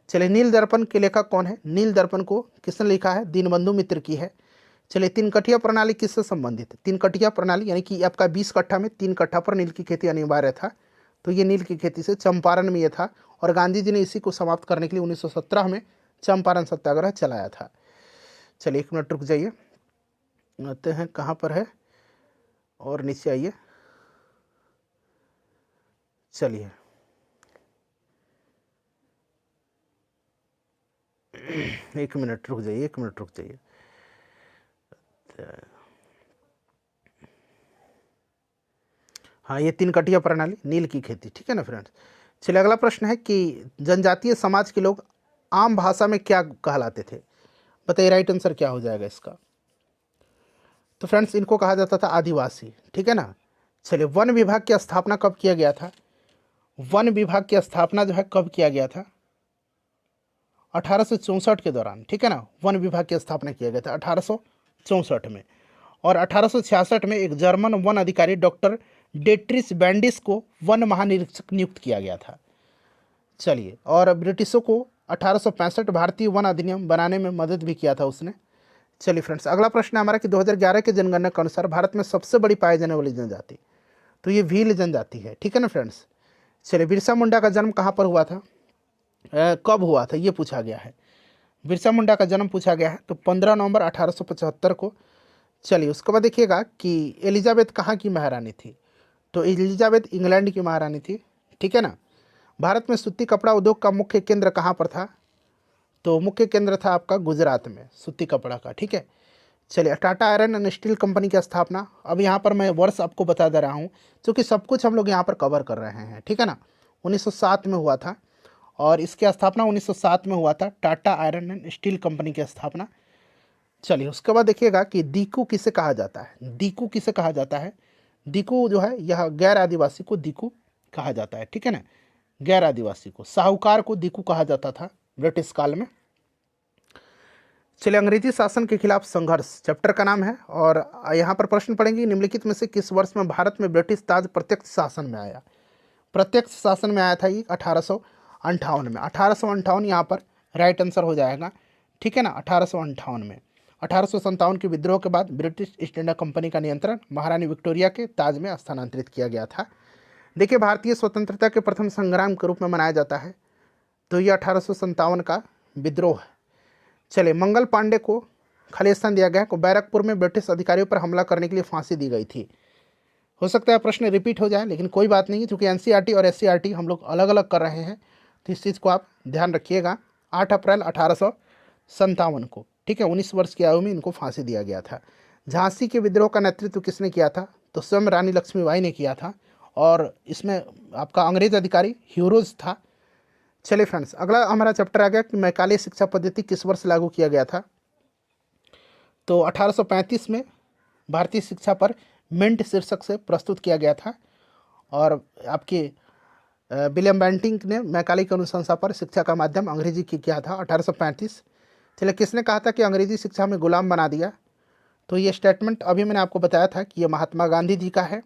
चलिए नील दर्पण के लेखक कौन है? नील दर्पण को किसने लिखा है? दीनबंधु मित्र की है। चलिए तीन कठिया प्रणाली किससे संबंधित है? तीन कठिया प्रणाली यानी कि आपका 20 कट्ठा में 3 कट्ठा पर नील की खेती अनिवार्य था। तो ये नील की खेती से चंपारण में ये था, और गांधी जी ने इसी को समाप्त करने के लिए 1917 में चंपारण सत्याग्रह चलाया था। चलिए 1 मिनट रुक जाइए, आते हैं कहाँ पर है, और नीचे आइए। चलिए 1 मिनट रुक जाइए, 1 मिनट रुक जाइए। हाँ, ये 3 कटिया प्रणाली, नील की खेती। ठीक है ना फ्रेंड्स, चलिए अगला प्रश्न है कि जनजातीय समाज के लोग आम भाषा में क्या कहलाते थे? बताइए राइट आंसर क्या हो जाएगा इसका? तो फ्रेंड्स इनको कहा जाता था आदिवासी। ठीक है ना, चलिए वन विभाग की स्थापना कब किया गया था? वन विभाग की स्थापना जो है कब किया गया था? 1864 के दौरान। ठीक है ना, वन विभाग की स्थापना किया गया था 1864 में। और 1866 में एक जर्मन वन अधिकारी डॉक्टर डेट्रिस बैंडिस को वन महानिरीक्षक नियुक्त किया गया था। चलिए, और ब्रिटिशों को 1865 भारतीय वन अधिनियम बनाने में मदद भी किया था उसने। चलिए फ्रेंड्स अगला प्रश्न है हमारा कि 2011 के जनगणना के अनुसार भारत में सबसे बड़ी पाई जाने वाली जनजाति, तो ये भील जनजाति है। ठीक है ना फ्रेंड्स, चलिए बिरसा मुंडा का जन्म कहाँ पर हुआ था? कब हुआ था ये पूछा गया है। बिरसा मुंडा का जन्म पूछा गया है, तो 15 नवंबर 1875 को। चलिए उसके बाद देखिएगा कि एलिजाबेथ कहाँ की महारानी थी? तो एलिजाबेथ इंग्लैंड की महारानी थी। ठीक है ना, भारत में सूती कपड़ा उद्योग का मुख्य केंद्र कहाँ पर था? तो मुख्य केंद्र था आपका गुजरात में सूती कपड़ा का। ठीक है, चलिए Tata iron and steel company की स्थापना, अब यहाँ पर मैं वर्ष आपको बता दे रहा हूँ क्योंकि सब कुछ हम लोग यहाँ पर कवर कर रहे हैं। ठीक है ना, 1907 में हुआ था, और इसकी स्थापना 1907 में हुआ था, Tata iron and steel company की स्थापना। चलिए उसके बाद देखिएगा कि दीकू किसे कहा जाता है? दीकू किसे कहा जाता है? दीकू जो है यह गैर आदिवासी को दीकू कहा जाता है। ठीक है ना, गैर आदिवासी को, साहूकार को दीकू कहा जाता था ब्रिटिश काल में। चलिए अंग्रेजी शासन के खिलाफ संघर्ष चैप्टर का नाम है, और यहाँ पर प्रश्न पड़ेंगे निम्नलिखित में से किस वर्ष में भारत में ब्रिटिश ताज प्रत्यक्ष शासन में आया? प्रत्यक्ष शासन में आया था ये 1858 में। 1858 यहाँ पर राइट आंसर हो जाएगा। ठीक है ना, 1858 में। 1857 के विद्रोह के बाद ब्रिटिश ईस्ट इंडिया कंपनी का नियंत्रण महारानी विक्टोरिया के ताज में स्थानांतरित किया गया था। देखिए भारतीय स्वतंत्रता के प्रथम संग्राम के रूप में मनाया जाता है, तो ये 1857 का विद्रोह है। चलिए, मंगल पांडे को खालिस्तान दिया गया, को बैरकपुर में ब्रिटिश अधिकारियों पर हमला करने के लिए फांसी दी गई थी। हो सकता है प्रश्न रिपीट हो जाए, लेकिन कोई बात नहीं, क्योंकि एनसीईआरटी और एससीईआरटी हम लोग अलग अलग कर रहे हैं, तो इस चीज़ को आप ध्यान रखिएगा। 8 अप्रैल 1857 को, ठीक है, 19 वर्ष की आयु में इनको फांसी दिया गया था। झांसी के विद्रोह का नेतृत्व किसने किया था? तो स्वयं रानी लक्ष्मीबाई ने किया था, और इसमें आपका अंग्रेज अधिकारी ह्यूरोज था। चलिए फ्रेंड्स, अगला हमारा चैप्टर आ गया कि मैकाले शिक्षा पद्धति किस वर्ष लागू किया गया था? तो 1835 में भारतीय शिक्षा पर मिंट शीर्षक से प्रस्तुत किया गया था, और आपके विलियम बेंटिंग ने मैकाले की अनुशंसा पर शिक्षा का माध्यम अंग्रेजी की किया था 1835। चलिए, किसने कहा था कि अंग्रेजी शिक्षा में गुलाम बना दिया? तो ये स्टेटमेंट अभी मैंने आपको बताया था कि ये महात्मा गांधी जी का है।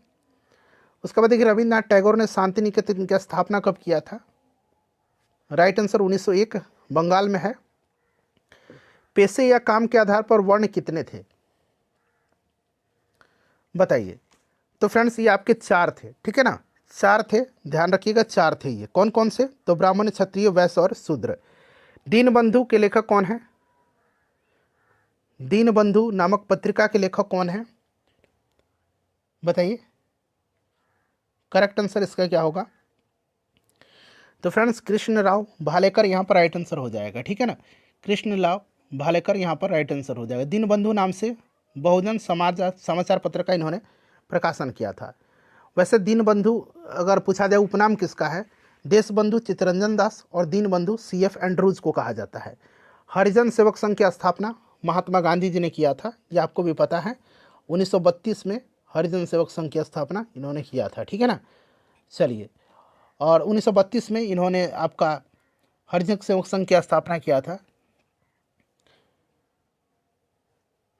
उसके बाद देखिए, रविन्द्रनाथ टैगोर ने शांति निकेतन की स्थापना कब किया था? राइट आंसर 1901, बंगाल में है। पेशे या काम के आधार पर वर्ण कितने थे? बताइए। तो फ्रेंड्स, ये आपके 4 थे, ठीक है ना, 4 थे, ध्यान रखिएगा, 4 थे। ये कौन कौन से? तो ब्राह्मण, क्षत्रिय, वैश्य और शूद्र। दीनबंधु के लेखक कौन है? दीनबंधु नामक पत्रिका के लेखक कौन है? बताइए, करेक्ट आंसर इसका क्या होगा? तो फ्रेंड्स, कृष्णराव भालेकर यहाँ पर राइट आंसर हो जाएगा, ठीक है ना, कृष्णराव भालेकर यहाँ पर राइट आंसर हो जाएगा। दीनबंधु नाम से बहुजन समाचार पत्र का इन्होंने प्रकाशन किया था। वैसे दीनबंधु अगर पूछा जाए उपनाम किसका है? देशबंधु चित्तरंजन दास और दीनबंधु CF एंड्रूज को कहा जाता है। हरिजन सेवक संघ की स्थापना महात्मा गांधी जी ने किया था, ये आपको भी पता है। 1932 में हरिजन सेवक संघ की स्थापना इन्होंने किया था, ठीक है ना। चलिए, और 1932 में इन्होंने आपका हरिजन सेवक संघ की स्थापना किया था।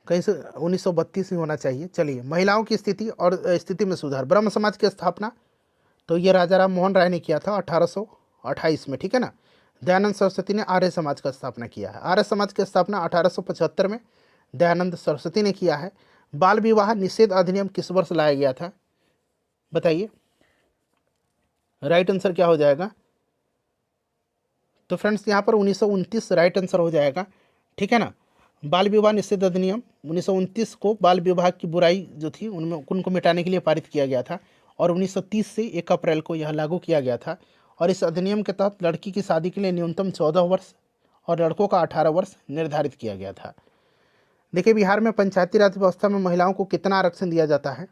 कहीं से 1932 ही होना चाहिए। चलिए, महिलाओं की स्थिति और स्थिति में सुधार, ब्रह्म समाज की स्थापना, तो ये राजा राम मोहन राय ने किया था 1828 में, ठीक है ना। दयानंद सरस्वती ने आर्य समाज का स्थापना किया है। आर्य समाज की स्थापना 1875 में दयानंद सरस्वती ने किया है। बाल विवाह निषेध अधिनियम किस वर्ष लाया गया था? बताइए, राइट आंसर क्या हो जाएगा? तो फ्रेंड्स, यहाँ पर 1929 राइट आंसर हो जाएगा, ठीक है ना। बाल विवाह निषेध अधिनियम 1929 को बाल विवाह की बुराई जो थी उनमें उनको मिटाने के लिए पारित किया गया था, और 1930 से 1 अप्रैल को यह लागू किया गया था। और इस अधिनियम के तहत लड़की की शादी के लिए न्यूनतम 14 वर्ष और लड़कों का 18 वर्ष निर्धारित किया गया था। देखिए, बिहार में पंचायती राज व्यवस्था में महिलाओं को कितना आरक्षण दिया जाता है?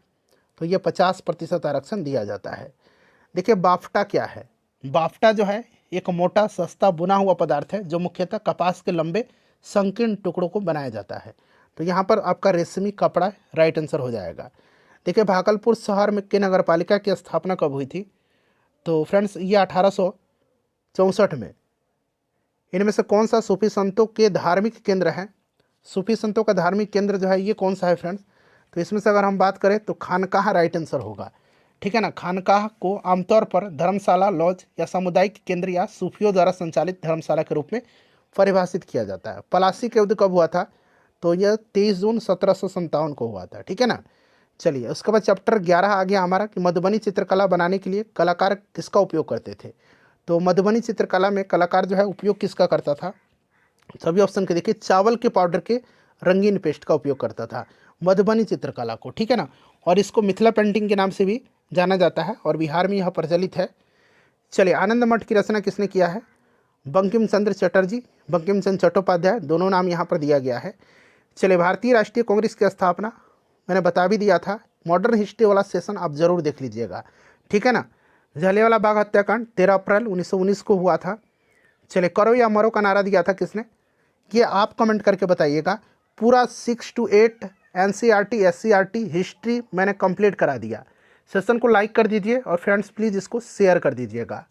तो ये 50% आरक्षण दिया जाता है। देखिए, बाफ्टा क्या है? बाफ्टा जो है एक मोटा सस्ता बुना हुआ पदार्थ है जो मुख्यतः कपास के लंबे संकीर्ण टुकड़ों को बनाया जाता है। तो यहाँ पर आपका रेशमी कपड़ा राइट आंसर हो जाएगा। देखिए, भागलपुर शहर में के नगर पालिका की स्थापना कब हुई थी? तो फ्रेंड्स, ये 1864 में। इनमें से कौन सा सूफी संतों के धार्मिक केंद्र है? सूफी संतों का धार्मिक केंद्र जो है ये कौन सा है फ्रेंड्स? तो इसमें से अगर हम बात करें तो खानकाह राइट आंसर होगा, ठीक है ना। खानकाह को आमतौर पर धर्मशाला, लॉज या सामुदायिक केंद्र या सूफियों द्वारा संचालित धर्मशाला के रूप में परिभाषित किया जाता है। पलासी का युद्ध कब हुआ था? तो यह 23 जून 1757 को हुआ था, ठीक है ना। चलिए, उसके बाद चैप्टर 11 आ गया हमारा कि मधुबनी चित्रकला बनाने के लिए कलाकार किसका उपयोग करते थे? तो मधुबनी चित्रकला में कलाकार जो है उपयोग किसका करता था? सभी ऑप्शन के देखिए, चावल के पाउडर के रंगीन पेस्ट का उपयोग करता था मधुबनी चित्रकला को, ठीक है ना। और इसको मिथिला पेंटिंग के नाम से भी जाना जाता है, और बिहार में यह प्रचलित है। चलिए, आनंद मठ की रचना किसने किया है? बंकिम चंद्र चटर्जी, बंकिम चंद्र चट्टोपाध्याय, दोनों नाम यहाँ पर दिया गया है। चलिए, भारतीय राष्ट्रीय कांग्रेस की स्थापना मैंने बता भी दिया था। मॉडर्न हिस्ट्री वाला सेशन आप जरूर देख लीजिएगा, ठीक है ना। जलियांवाला बाग हत्याकांड 13 अप्रैल 1919 को हुआ था। चलिए, करो या मरो का नारा दिया था किसने? ये आप कमेंट करके बताइएगा। पूरा 6 to 8 NCERT SCERT हिस्ट्री मैंने कंप्लीट करा दिया। सेशन को लाइक कर दीजिए और फ्रेंड्स प्लीज़ इसको शेयर कर दीजिएगा।